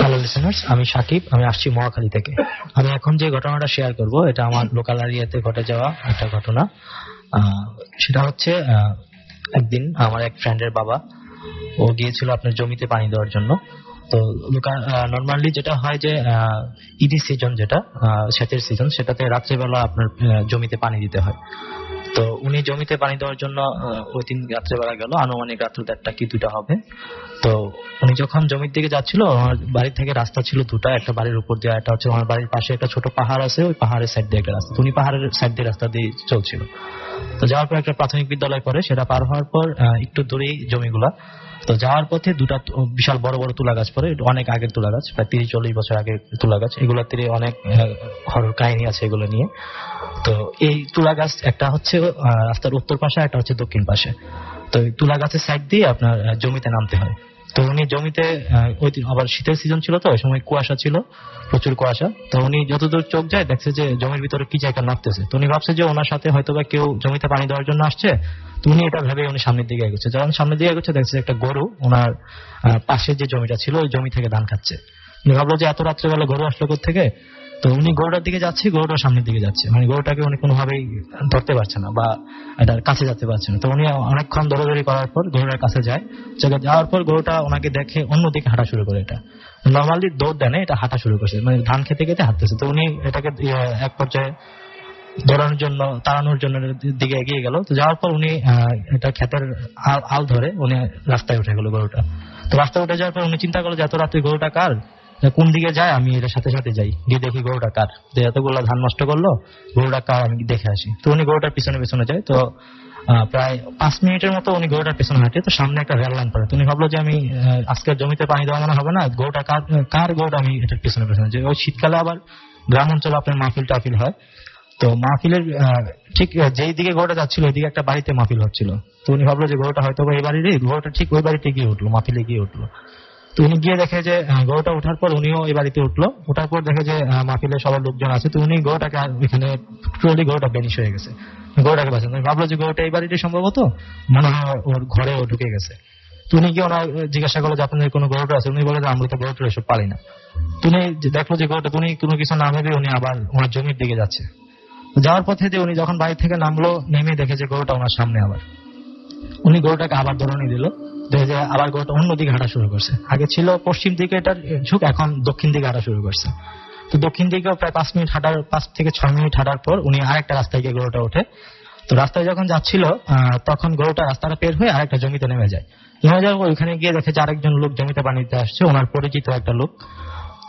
হ্যালো লিসেনার্স, আমি সাকিব, আমি আসছি মহাখালী থেকে। আমি এখন যে ঘটনাটা শেয়ার করব এটা আমার লোকাল এরিয়াতে ঘটে যাওয়া একটা ঘটনা। সেটা হচ্ছে একদিন আমার এক ফ্রেন্ডের বাবা, ও গিয়েছিল আপনার জমিতে পানি দেওয়ার জন্য। তো নর্মালি যেটা হয় যে ইডি সিজন, যেটা সেচের সিজন, সেটাতে রাত্রেবেলা আপনার জমিতে পানি দিতে হয়। তো উনি জমিতে পানি দেওয়ার জন্য ওই দিন রাত্রেবেলা গেল, আনুমানিক রাত্র 1টা কি 2টা হবে। তো উনি যখন জমির দিকে যাচ্ছিল, আমার বাড়ি থেকে রাস্তা ছিল দুটা, একটা বাড়ির উপর দিয়ে, একটা হচ্ছে আমার বাড়ির পাশে একটা ছোট পাহাড় আছে, ওই পাহাড়ের সাইড দিয়ে একটা রাস্তা। উনি পাহাড়ের সাইড দিয়ে রাস্তা দিয়ে চলছিল। তো যাওয়ার পর একটা প্রাথমিক বিদ্যালয় পড়ে, সেটা পার হওয়ার পর একটু দূরেই জমিগুলা। তো যাওয়ার পথে দুটা বিশাল বড় বড় তুলা গাছ পড়ে, অনেক আগের তুলা গাছ, প্রায় 30-40 বছর আগের তুলা গাছ। এগুলোর তীরে অনেক হরর কাহিনী আছে এগুলো নিয়ে। তো এই তুলা গাছ একটা হচ্ছে রাস্তার উত্তর পাশে, একটা হচ্ছে দক্ষিণ পাশে। তো এই তুলা গাছের সাইড দিয়ে আপনার জমিতে নামতে হয়। তো উনি জমিতে, ওই দিন আবার শীতের সিজন ছিল, তো ওই সময় কুয়াশা ছিল, প্রচুর কুয়াশা। তো উনি যতদূর চোখ যায় দেখছে যে জমির ভিতরে কি জায়গা নামতেছে। তো উনি ভাবছে যে ওনার সাথে হয়তো বা কেউ জমিতে পানি দেওয়ার জন্য আসছে। তো উনি এটা ভেবে উনি সামনের দিকে এগোচ্ছে। যখন সামনের দিকে এগোচ্ছে দেখছে একটা গরু ওনার পাশে যে জমিটা ছিল ওই জমি থেকে ধান খাচ্ছে। উনি ভাবলো যে এত রাত্রেবেলা গরু আসলো কোথা থেকে। তো উনি গরুটার দিকে যাচ্ছে, গরুটার সামনের দিকে যাচ্ছে, মানে গরুটাকে উনি কোনোভাবেই ধরতে পারছে না বা এটার কাছে যেতে পারছে না। তো উনি অনেকক্ষণ দৌড়াদৌড়ি করার পর গরুটার কাছে যায়, যাওয়ার পর গরুটা ওনাকে দেখে অন্যদিকে হাঁটা শুরু করে। এটা নর্মালি দৌড় দেয় না, এটা হাঁটা শুরু করছে, মানে ধান খেতে খেতে হাঁটতেছে। তো উনি এটাকে এক পর্যায়ে দৌড়ানোর জন্য, তাড়ানোর জন্য দিকে এগিয়ে গেল। তো যাওয়ার পর উনি এটা ক্ষেতের আল ধরে উনি রাস্তায় উঠে গেল গরুটা। তো রাস্তায় উঠে যাওয়ার পর উনি চিন্তা করলো যে এত রাত্রে গরুটা কার, কোন দিকে যায়, আমি এটার সাথে সাথে যাই, গিয়ে দেখি গরুটা কার, যে এতগুলো ধান নষ্ট করলো, গরুটা কার, আমি দেখে আসি। তো উনি গরুটার পিছনে পিছনে যায়। তো প্রায় 5 মিনিটের মতো উনি গরুটার পিছনে হাঁটে। তো সামনে একটা রেল লাইন পড়ে। উনি ভাবলো যে আমি আজকের জমিতে পানি দেওয়া মনে হবে না, গরুটা কার গরুটা, আমি এটার পিছনে পিছনে। যে ওই শীতকালে আবার গ্রাম অঞ্চলে আপনার মাহফিল টাফিল হয়, তো মাহফিলের ঠিক যেই দিকে গরুটা যাচ্ছিল ওই দিকে একটা বাড়িতে মাহফিল হচ্ছিল। তো উনি ভাবলো যে গরুটা হয়তো এই বাড়িরই, গরুটা ঠিক ওই বাড়িতে গিয়ে উঠলো, মাহফিলে গিয়ে উঠলো। তো উনি গিয়ে দেখে যে গরুটা ওঠার পর উনিও এই বাড়িতে উঠলো। ওঠার পর দেখে যে মাহফিলে সবার লোকজন আছে। তো উনি গরুটাকে এখানে টোটালি গরুটা বেনিশ হয়ে গেছে, গরুটাকে বাঁচান। উনি ভাবলো যে গরুটা এই বাড়িতে সম্ভবত মনে হয় ওর ঘরে ও ঢুকে গেছে। তো উনি গিয়ে ওনার জিজ্ঞাসা করলো যে আপনাদের কোনো গরুটা আছে? উনি বলে যে আমরা তো গরুটা এসব পালি না। উনি দেখলো যে গরুটা, উনি কোনো কিছু না ভেবে উনি আবার ওনার জমির দিকে যাচ্ছে। যাওয়ার পথে যে উনি যখন বাড়ি থেকে নামলো, নেমে দেখে যে গরুটা ওনার সামনে। আবার উনি গরুটাকে আবার দৌড়ানি দিল, দেখে যে আবার গরুটা অন্যদিকে হাঁটা শুরু করছে। আগে ছিল পশ্চিম দিকে এটার ঝুঁক, এখন দক্ষিণ দিকে হাঁটা শুরু করছে। তো দক্ষিণ দিকে প্রায় 5 মিনিট হাঁটার, 5 থেকে 6 মিনিট হাঁটার পর উনি আরেকটা রাস্তায় গিয়ে গরুটা ওঠে। তো রাস্তায় যখন যাচ্ছিল তখন গরুটা রাস্তাটা পের হয়ে আরেকটা জমিতে নেমে যায়। নেমে যাওয়ার পর ওইখানে গিয়ে দেখে যে আরেকজন লোক জমিতে পানি দিতে আসছে, ওনার পরিচিত একটা লোক।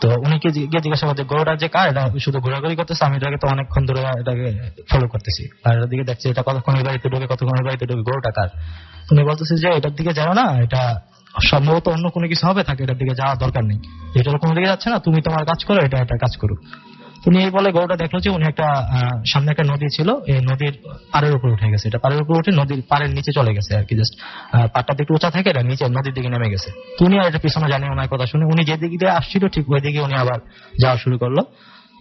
তো উনিকে গিয়ে জিজ্ঞাসা করছে গরুটা যে কার, এটা শুধু ঘোরাঘুরি করতেছে, আমি এটাকে তো অনেকক্ষণ ধরে এটাকে ফলো করতেছি, আর এটার দিকে দেখছি এটা কতক্ষণ এই বাড়িতে ঢুকে, কতক্ষণ এই বাড়িতে ঢুকে, গরুটা কার? উনি বলতেছে যে এটার দিকে যাও না, এটা সম্ভবত অন্য কোনো কিছু হবে, থাকে এটার দিকে যাওয়ার দরকার নেই, এটার কোনো দিকে যাচ্ছে না, তুমি তোমার কাজ করো, এটা একটা কাজ করো। উনি এই বলে গরুটা দেখলো যে উনি একটা সামনে একটা নদী ছিল, এই নদীর পাড়ের উপর উঠে গেছে। এটা পাড়ের উপর উঠে নদীর পাড়ের নিচে চলে গেছে আর কি, জাস্ট পাড়টা একটু উঁচা থাকে, এটা নিচে নদীর দিকে নেমে গেছে। তো উনি আর এটা পিছনে জানি ওনার কথা শুনে উনি যে দিক দিয়ে আসছিল ঠিক ওই দিকে উনি আবার যাওয়া শুরু করলো।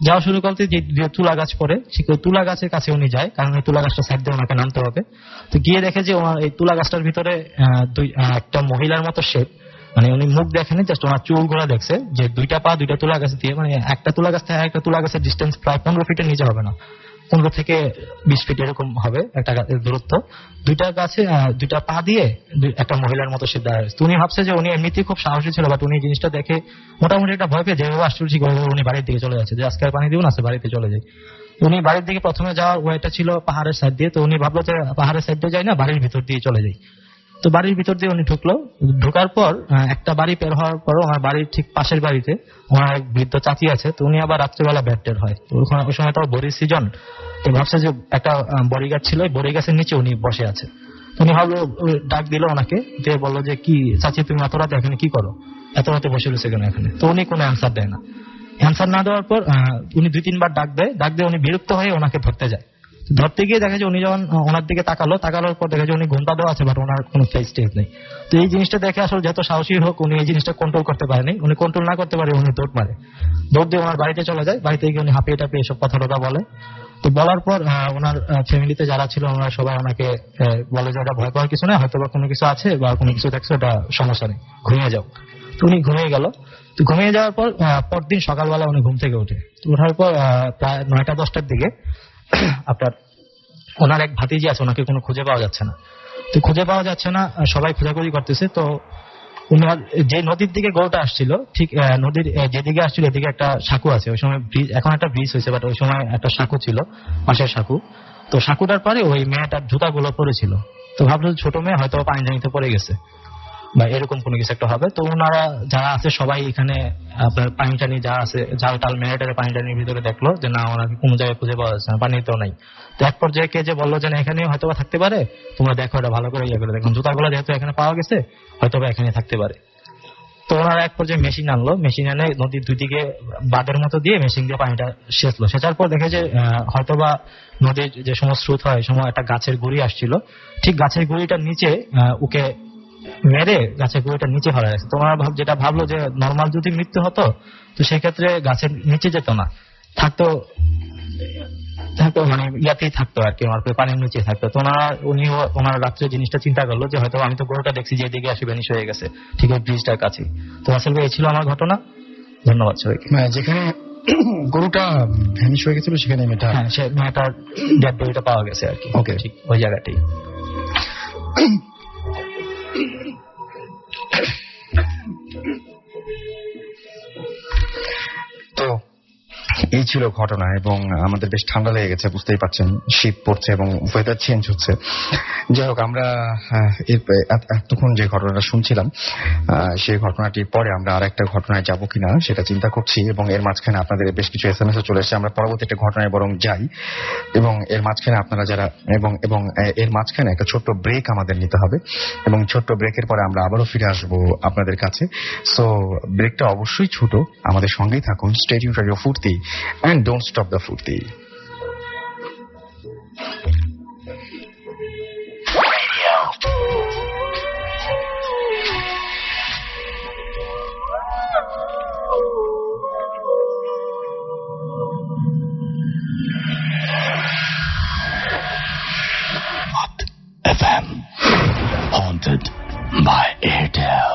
যাওয়া শুরু করতে যে তুলা গাছ পড়ে, ঠিক ওই তুলা গাছের কাছে উনি যায়, কারণ এই তুলা গাছটা সাইড দিয়ে ওনাকে নামতে হবে। তো গিয়ে দেখে যে ওনার এই তুলা গাছটার ভিতরে একটা মহিলার মতো শেপ, মানে উনি মুখ দেখেনি, জাস্ট ওনার চুলগুলো দেখছে, যে দুইটা পা দুইটা তুলা গাছ দিয়ে, মানে একটা তুলা গাছ থেকে একটা তুলা গাছের ডিস্টেন্স প্রায় 15 ফিটের নিচে হবে না, 15 থেকে 20 ফিট এরকম হবে একটা দূরত্ব। দুইটা গাছে দুইটা পা দিয়ে একটা মহিলার মতো সে দাঁড়ায়। উনি ভাবছে যে উনি এমনিতেই খুব সাহসী ছিল, বাট উনি জিনিসটা দেখে মোটামুটি একটা ভয় পেয়ে যেভাবে আসছিল ঠিক উনি বাড়ির দিকে চলে যাচ্ছে, যে আজকে আর পানি দিব না, আজকে বাড়িতে চলে যাই। উনি বাড়ির দিকে প্রথমে যাওয়ার ওয়েটা ছিল পাহাড়ের সাইড দিয়ে। তো উনি ভাবলো যে পাহাড়ের সাইড দিয়ে যাই না, বাড়ির ভিতর দিয়ে চলে যাই। তো বাড়ির ভিতর দিয়ে উনি ঢুকলো। ঢোকার পর একটা বাড়ি বের হওয়ার পর ওনার বাড়ির ঠিক পাশের বাড়িতে ওনার এক বৃদ্ধ চাচি আছে। তো উনি আবার রাত্রেবেলা বের হয়। তো ওই সময় তো বড়ির সিজন। তো ভাবছে যে একটা বড়ি গাছ ছিল, বড়ি গাছের নিচে উনি বসে আছে। উনি ভাবলো, ডাক দিল ওনাকে, দিয়ে বললো যে কি চাচি তুমি এত রাতে এখানে কি করো, এত রাতে বসে রয়েছে কেন এখানে? তো উনি কোনো অ্যান্সার দেয় না। অ্যান্সার না দেওয়ার পর উনি 2-3 বার ডাক দেয় উনি বিরক্ত হয়ে ওনাকে ধরতে যায়। ধরতে গিয়ে দেখা যায় উনি যখন ওনার দিকে তাকালোর পর দেখা যায় উনি ঘুমটা দেওয়া আছে, বাট ওনার কোনো ফেস টেস নেই। তো এই জিনিসটা দেখে আসলে যত সাহসী হোক উনি এই জিনিসটা কন্ট্রোল করতে পারেনি। উনি কন্ট্রোল না করতে পারে উনি দৌড় মারে, দৌড় দিয়ে ওনার বাড়িতে চলে যায়। বাড়িতে গিয়ে উনি হাঁপিয়ে টাপিয়ে এসব কথা বলে। তো বলার পর ওনার ফ্যামিলিতে যারা ছিল ওনারা সবাই ওনাকে বলে যে এটা ভয় পাওয়ার কিছু না, হয়তো বা কোনো কিছু আছে বা কোনো কিছু দেখছো, এটা সমস্যা নেই, ঘুমিয়ে যাও। তো উনি ঘুমিয়ে গেল। তো ঘুমিয়ে যাওয়ার পর পরদিন সকালবেলা উনি ঘুম থেকে ওঠে। ওঠার পর প্রায় 9টা-10টার দিকে আপনার ওনার এক ভাতিজি আছে, ওনাকে কোনো খুঁজে পাওয়া যাচ্ছে না। তো খুঁজে পাওয়া যাচ্ছে না, সবাই খোঁজাখুঁজি করতেছে। তো ওনার যে নদীর দিকে গরুটা আসছিল, ঠিক নদীর যেদিকে আসছিল এদিকে একটা সাঁকু আছে। ওই সময় ব্রিজ, এখন একটা ব্রিজ হয়েছে, বাট ওই সময় একটা সাঁকু ছিল, পাশের সাঁকু। তো সাঁকুটার পরে ওই মেয়েটার জুতাগুলো পড়েছিল। তো ভাবলো ছোট মেয়ে হয়তো পানি জানিতে পড়ে গেছে বা এরকম কোনো কিছু একটা হবে। তো ওনারা যারা আছে সবাই এখানে আপনার পানি টানি যা আছে, জাল টাল মেয়েটারে পানি টানির ভিতরে দেখলো যে না, ওনাকে কোনো জায়গায় খুঁজে পাওয়া যাচ্ছে না, পানিতেও নাই। তো এক পর্যায়ে কে যে বললো যে না এখানে হয়তো বা থাকতে পারে, তোমরা দেখো, এটা ভালো করে ইয়ে করে দেখুন, জুতাগুলো যেহেতু এখানে পাওয়া গেছে হয়তো বা এখানে থাকতে পারে। তো ওনারা এক পর্যায়ে মেশিন আনলো, মেশিন এনে নদীর দুই দিকে বাঁধের মতো দিয়ে মেশিন দিয়ে পানিটা সেচলো। সেচার পর দেখে যে হয়তোবা নদীর যে সময় স্রোত হয় সময় একটা গাছের গুঁড়ি আসছিল, ঠিক গাছের গুঁড়িটার নিচে ওকে মেরে গাছের গুঁড়িটার নিচে ফেলা গেছে। তোমরা যেটা ভাবলো যে নর্মাল যদি মৃত্যু হতো তো সেক্ষেত্রে গাছের নিচে যেত না, থাকতো মানে ইয়াতেই থাকতো আর কি, পানির নিচে থাকতো। তো ওনার রাত্রে জিনিসটা চিন্তা করলো যে হয়তো আমি তো গরুটা দেখছি যে দিকে আসি ভ্যানিশ হয়ে গেছে, ঠিক আছে ব্রিজটার কাছে। তো আসলে এই ছিল আমার ঘটনা। ধন্যবাদ সবাইকে। যেখানে গরুটা ভ্যানিশ হয়ে গেছিল, সেখানে মেয়েটা হ্যাঁ, সে মেয়েটার ডেড বডিটা পাওয়া গেছে আর কি। ওকে, ঠিক ওই জায়গাতেই। তো এই ছিল ঘটনা, এবং আমাদের বেশ ঠান্ডা লেগে গেছে, বুঝতেই পারছেন, শীত পড়ছে এবং ওয়েদার চেঞ্জ হচ্ছে। যাই হোক, আমরা এতক্ষণ যে ঘটনাটা শুনছিলাম সেই ঘটনাটির পরে আমরা আর একটা ঘটনায় যাব কিনা সেটা চিন্তা করছি, এবং এর মাঝখানে আপনাদের বেশ কিছু SMS চলে এসেছে। আমরা পরবর্তী একটা ঘটনায় বরং যাই, এবং এর মাঝখানে আপনারা যারা এবং এর মাঝখানে একটা ছোট্ট ব্রেক আমাদের নিতে হবে, এবং ছোট্ট ব্রেকের পরে আমরা আবারও ফিরে আসবো আপনাদের কাছে। সো ব্রেকটা অবশ্যই ছোট, আমাদের সঙ্গেই থাকুন। স্টে টিউনড রেডিও ফুর্তি and don't stop the ফুর্তি। FM, haunted by Airtel.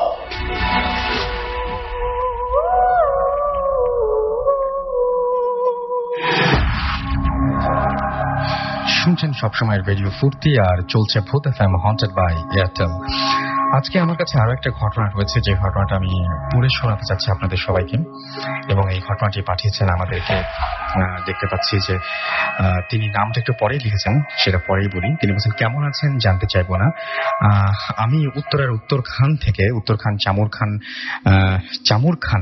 শুনছেন সবসময় রেডিও ফুর্তি, আর চলছে ভূত FM হন্টেড বাই এয়ারটেল। আজকে আমার কাছে আরো একটা ঘটনা রয়েছে, যে ঘটনাটা আমি পড়ে শোনাতে চাচ্ছি আপনাদের সবাইকে, এবং এই ঘটনাটি পাঠিয়েছেন আমাদেরকে। দেখতে পাচ্ছি যে তিনি নামটা একটু পরেই লিখেছেন, সেটা পরেই বলি। তিনি বলছেন, কেমন আছেন জানতে চাইবো না, আমি উত্তরের উত্তরখান থেকে, উত্তরখান চামুরখান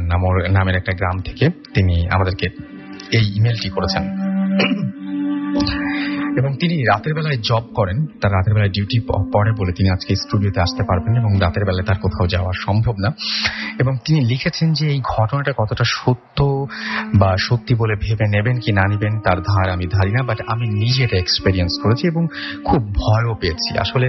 নামের একটা গ্রাম থেকে তিনি আমাদেরকে এই ইমেলটি করেছেন। এবং তিনি রাতের বেলায় জব করেন, তার রাতের বেলায় ডিউটি পড়ে বলে তিনি আজকে স্টুডিওতে আসতে পারবেন, এবং রাতের বেলায় তার কোথাও যাওয়া সম্ভব না। এবং তিনি লিখেছেন যে এই ঘটনাটা কতটা সত্য বা সত্যি বলে ভেবে নেবেন কি না নেবেন তার ধার আমি ধারি না, বাট আমি নিজে এটা এক্সপেরিয়েন্স করেছি এবং খুব ভয়ও পেয়েছি। আসলে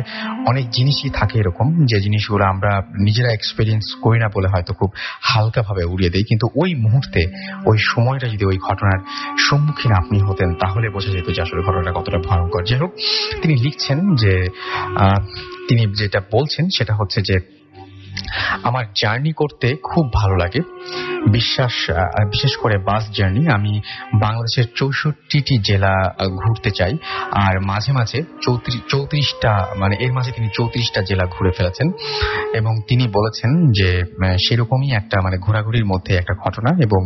অনেক জিনিসই থাকে এরকম, যে জিনিসগুলো আমরা নিজেরা এক্সপেরিয়েন্স করি না বলে হয়তো খুব হালকাভাবে উড়িয়ে দেই, কিন্তু ওই মুহূর্তে, ওই সময়টা যদি ওই ঘটনার সম্মুখীন আপনি হতেন, তাহলে বোঝা যেত যে আসলে ঘটনাটা কতটা ভয়ঙ্কর। যাই হোক, তিনি লিখছেন যে তিনি যেটা বলছেন সেটা হচ্ছে যে আমার জার্নি করতে খুব ভালো লাগে, বিশেষ করে বাস জার্নি। আমি বাংলাদেশের 64টি জেলা ঘুরতে চাই, আর মাঝে মাঝে 34টা, মানে এর মাঝে তিনি 34টা জেলা ঘুরে ফেলেছেন। এবং তিনি বলেছেন যে সেরকমই একটা মানে ঘোরাঘুরির মধ্যে একটা ঘটনা, এবং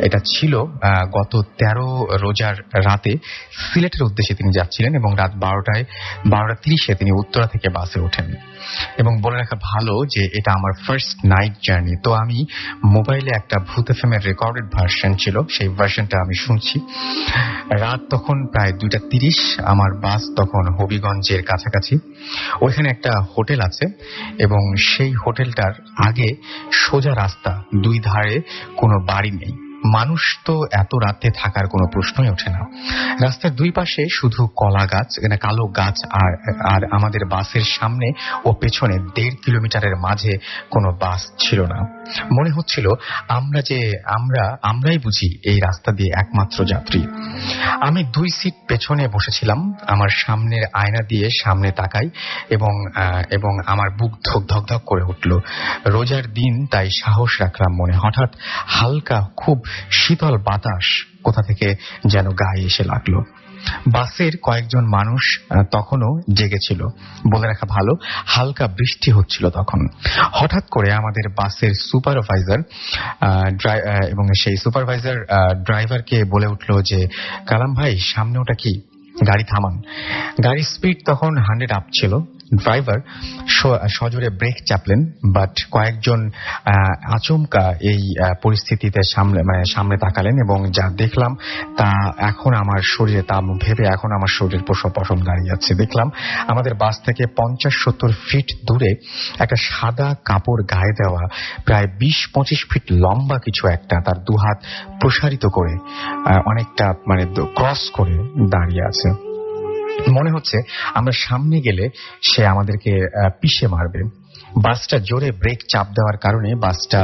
এটা ছিল গত 13 রোজার রাতে সিলেটের উদ্দেশ্যে তিনি যাচ্ছিলেন, এবং রাত 12:30 তিনি উত্তরা থেকে বাসে ওঠেন। এবং বলে রাখা ভালো যে এটা আমার ফার্স্ট নাইট জার্নি। তো আমি মোবাইলে একটা ভূত FM এর রেকর্ডেড ভার্সন ছিল, সেই ভার্সনটা আমি শুনছি। রাত তখন প্রায় 2:30, আমার বাস তখন হবিগঞ্জের কাছাকাছি। ওইখানে একটা হোটেল আছে, এবং সেই হোটেলটার আগে সোজা রাস্তা, দুই ধারে কোনো বাড়ি নেই। মানুষ তো এত রাতে থাকার কোনো প্রশ্নই ওঠে না। রাস্তার দুই পাশে শুধু কলা গাছ, কালো গাছ, আর আমাদের বাসের সামনে ও পেছনে 1.5 কিলোমিটারের মাঝে কোনো বাস ছিল না। মনে হচ্ছিল আমরাই বুঝি এই রাস্তা দিয়ে একমাত্র যাত্রী। আমি 2 সিট পেছনে বসেছিলাম। আমার সামনের আয়না দিয়ে সামনে তাকাই, এবং আমার বুক ধক ধক করে উঠল। রোজার দিন, তাই সাহস রাখলাম মনে। হঠাৎ হালকা খুব শীতল বাতাস কোথা থেকে যেন গায়ে এসে লাগলো। বাসের কয়েকজন মানুষ তখনও জেগেছিল। বলে রাখা ভালো, হালকা বৃষ্টি হচ্ছিল তখন। হঠাৎ করে আমাদের বাসের সুপারভাইজার এবং সেই সুপারভাইজার ড্রাইভারকে বলে উঠলো যে, কালাম ভাই, সামনে ওটা কি, গাড়ি থামান। গাড়ির স্পিড তখন 100 আপ ছিল। ড্রাইভার সজোরে ব্রেক চাপলেন, বাট কয়েকজন আচমকা এই পরিস্থিতিতে সামনে তাকালেন, এবং যা দেখলাম তা এখন আমার শরীরে, তা ভেবে এখন আমার শরীরের পশম দাঁড়িয়ে যাচ্ছে। দেখলাম আমাদের বাস থেকে 50-70 ফিট দূরে একটা সাদা কাপড় গায়ে দেওয়া, প্রায় 20-25 ফিট লম্বা কিছু একটা, তার দুহাত প্রসারিত করে অনেকটা মানে ক্রস করে দাঁড়িয়ে আছে। মনে হচ্ছে আমরা সামনে গেলে সে আমাদেরকে পিষে মারবে। বাসটা জোরে ব্রেক চাপ দেওয়ার কারণে বাসটা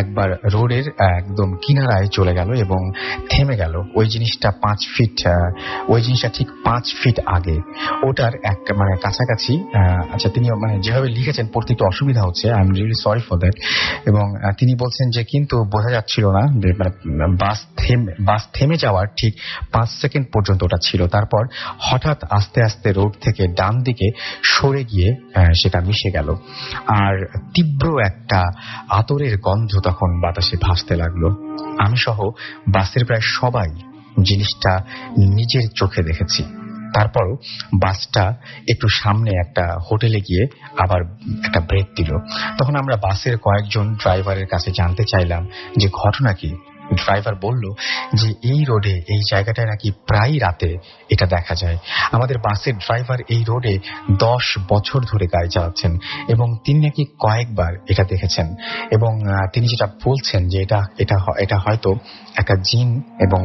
একবার রোডের একদম কিনারায় চলে গেল এবং থেমে গেল। ওই জিনিসটা ঠিক 5 ফিট আগে, ওটার একটা মানে কাছাকাছি। আচ্ছা, তিনি মানে যেভাবে লিখেছেন পড়তে একটু অসুবিধা হচ্ছে, I am really sorry for that. এবং তিনি বলছেন যে কিন্তু বোঝা যাচ্ছিল না, বাস থেমে যাওয়ার ঠিক 5 সেকেন্ড পর্যন্ত ওটা ছিল। তারপর হঠাৎ আস্তে আস্তে রোড থেকে ডান দিকে সরে গিয়ে সেটা মিশে গেল, আর তীব্র একটা আতরের গন্ধ তখন বাতাসে ভাসতে লাগলো। আমি সহ বাসের প্রায় সবাই জিনিসটা নিজের চোখে দেখেছি। তারপরও বাসটা একটু সামনে একটা হোটেলে গিয়ে আবার একটা ব্রেক দিল। তখন আমরা বাসের কয়েকজন ড্রাইভারের কাছে জানতে চাইলাম যে ঘটনা কি। ড্রাইভার বলল যে এই রোডে, এই জায়গাটায় নাকি প্রায় রাতে এটা দেখা যায়। আমাদের বাসের ড্রাইভার এই রোডে 10 বছর ধরে গাড়ি চালাচ্ছেন এবং তিনি নাকি কয়েকবার এটা দেখেছেন। এবং তিনি যেটা বলছেন যে এটা হয়তো একটা জিন, এবং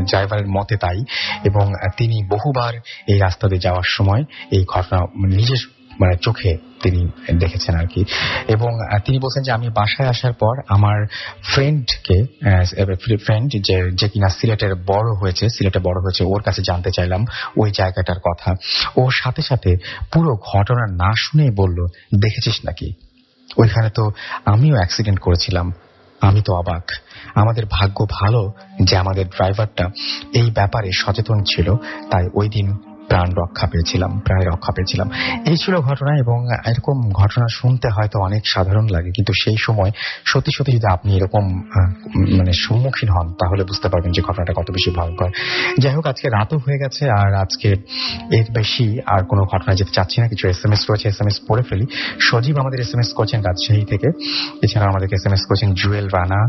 ড্রাইভারের মতে তাই। এবং তিনি বহুবার এই রাস্তা দিয়ে যাওয়ার সময় এই ঘটনা নিজের মানে চোখে তিনি দেখেছেন আর কি। এবং তিনি বলছেন যে আমি বাসায় আসার পর আমার ফ্রেন্ড যে কিনা সিলেটে বড় হয়েছে ওর কাছে জানতে চাইলাম ওই জায়গাটার কথা। ওর সাথে সাথে পুরো ঘটনা না শুনেই বলল, দেখেছিস নাকি, ওইখানে তো আমিও অ্যাক্সিডেন্ট করেছিলাম। আমি তো অবাক। আমাদের ভাগ্য ভালো যে আমাদের ড্রাইভারটা এই ব্যাপারে সচেতন ছিল, তাই ওই দিন প্রাণে রক্ষা পেয়েছিলাম। এই ছিল ঘটনা। এবং এরকম ঘটনা শুনতে হয়তো অনেক সাধারণ লাগে, কিন্তু সেই সময় সত্যি সত্যি যদি আপনি এরকম মানে সম্মুখীন হন তাহলে বুঝতে পারবেন যে ঘটনাটা কত বেশি ভয়ঙ্কর। যাই হোক, আজকে রাতও হয়ে গেছে, আর আজকে এর বেশি আর কোনো ঘটনা যেতে চাচ্ছি না। কিছু SMS রয়েছে, SMS পড়ে ফেলি। সজীব আমাদের SMS করছেন রাজশাহী থেকে। এছাড়া আমাদেরকে SMS করেছেন জুয়েল রানা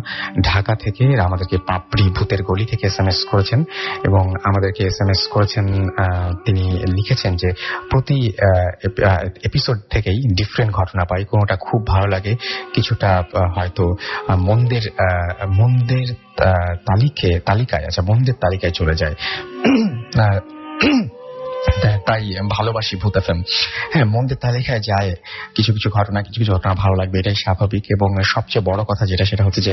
ঢাকা থেকে। আমাদেরকে পাপড়ি ভূতের গলি থেকে SMS করেছেন এবং আমাদেরকে SMS করেছেন। তিনি লিখেছেন যে প্রতি এপিসোড থেকেই ডিফারেন্ট ঘটনা পাই, কোনোটা খুব ভালো লাগে, কিছুটা হয়তো মন্দের তালিকায় চলে যায়। তাই ভালোবাসি ভূত FM। হ্যাঁ, মন্দের তালিকায় যায় কিছু কিছু ঘটনা ভালো লাগবে, এটাই স্বাভাবিক। এবং সবচেয়ে বড় কথা সেটা হচ্ছে যে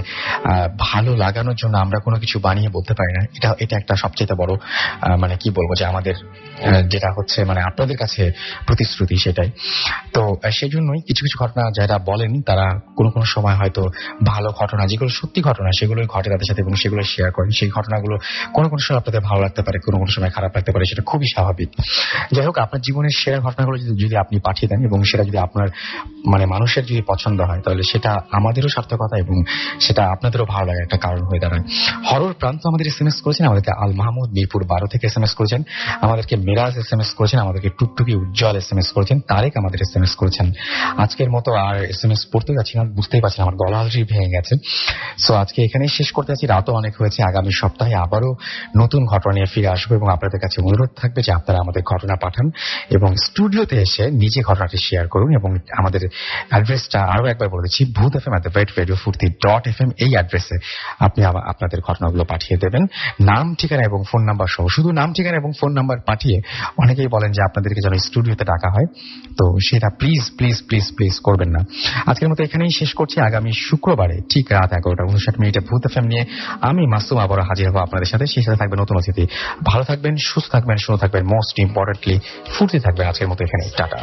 ভালো লাগানোর জন্য আমরা কোনো কিছু বানিয়ে বলতে পারি না। এটা একটা সবচেয়ে বড় মানে কি বলবো, যে আমাদের যেটা হচ্ছে মানে আপনাদের কাছে প্রতিশ্রুতি, সেটাই। তো সেই জন্যই কিছু কিছু ঘটনা যারা বলেন তারা কোনো কোনো সময় হয়তো ভালো ঘটনা, যেগুলো সত্যি ঘটনা, সেগুলোই ঘটে তাদের সাথে এবং সেগুলো শেয়ার করেন। সেই ঘটনাগুলো কোনো কোনো সময় আপনাদের ভালো লাগতে পারে, কোনো কোনো সময় খারাপ লাগতে পারে, সেটা খুবই স্বাভাবিক। যাই হোক, আপনার জীবনের সেরা ঘটনাগুলো যদি আপনি পাঠিয়ে দেন এবং সেটা যদি আপনার মানে মানুষের যদি পছন্দ হয়, তাহলে সেটা আমাদেরও সার্থকতা এবং সেটা আপনাদেরও ভালো লাগার একটা কারণ হয়ে দাঁড়ায়। হরর প্রান্ত আমাদের SMS করেছেন, আমাদেরকে আল মাহমুদ মিরপুর 12 থেকে SMS করেছেন, আমাদেরকে মিরাজ SMS করেছেন, আমাদেরকে টুকটুকি উজ্জ্বল SMS করেছেন, তারেক আমাদের SMS করেছেন। আজকের মতো আর SMS পড়তে যাচ্ছি না, বুঝতেই পারছেন আমার গলা অলরেডি ভেঙে গেছে। সো আজকে এখানেই শেষ করতে যাচ্ছি, রাতও অনেক হয়েছে। আগামী সপ্তাহে আবারও নতুন ঘটনা নিয়ে ফিরে আসবো এবং আপনাদের কাছে অনুরোধ থাকবে যে আপনারা আমাদের ঘটনা পাঠান এবং স্টুডিওতে এসে নিজে ঘটনাটি শেয়ার করুন। এবং আমাদের অ্যাড্রেসটা আরো একবার বলে দিচ্ছি, bhootfm@radiofurti.fm। এই অ্যাড্রেসে আপনি আপনাদের ঘটনাগুলো পাঠিয়ে দেবেন, নাম, ঠিকানা এবং ফোন নাম্বার সহ। শুধু নাম, ঠিকানা এবং ফোন নাম্বার পাঠিয়ে অনেকেই বলেন যে আপনাদেরকে যেন স্টুডিওতে ডাকা হয়, তো সেটা প্লিজ প্লিজ প্লিজ প্লিজ করবেন না। আজকের মতো এখানেই শেষ করছি। আগামী শুক্রবারে ঠিক রাত 11:59 ভূত FM নিয়ে আমি মাসুম আবারও হাজির হবো আপনাদের সাথে। সেই সাথে থাকবে নতুন অতিথি। ভালো থাকবেন, সুস্থ থাকবেন, সুন্দর থাকবেন, মোস্ট ইম্পর্টেন্টলি ফুর্তি থাকবেন। আজকের মতো এখানে টাটা।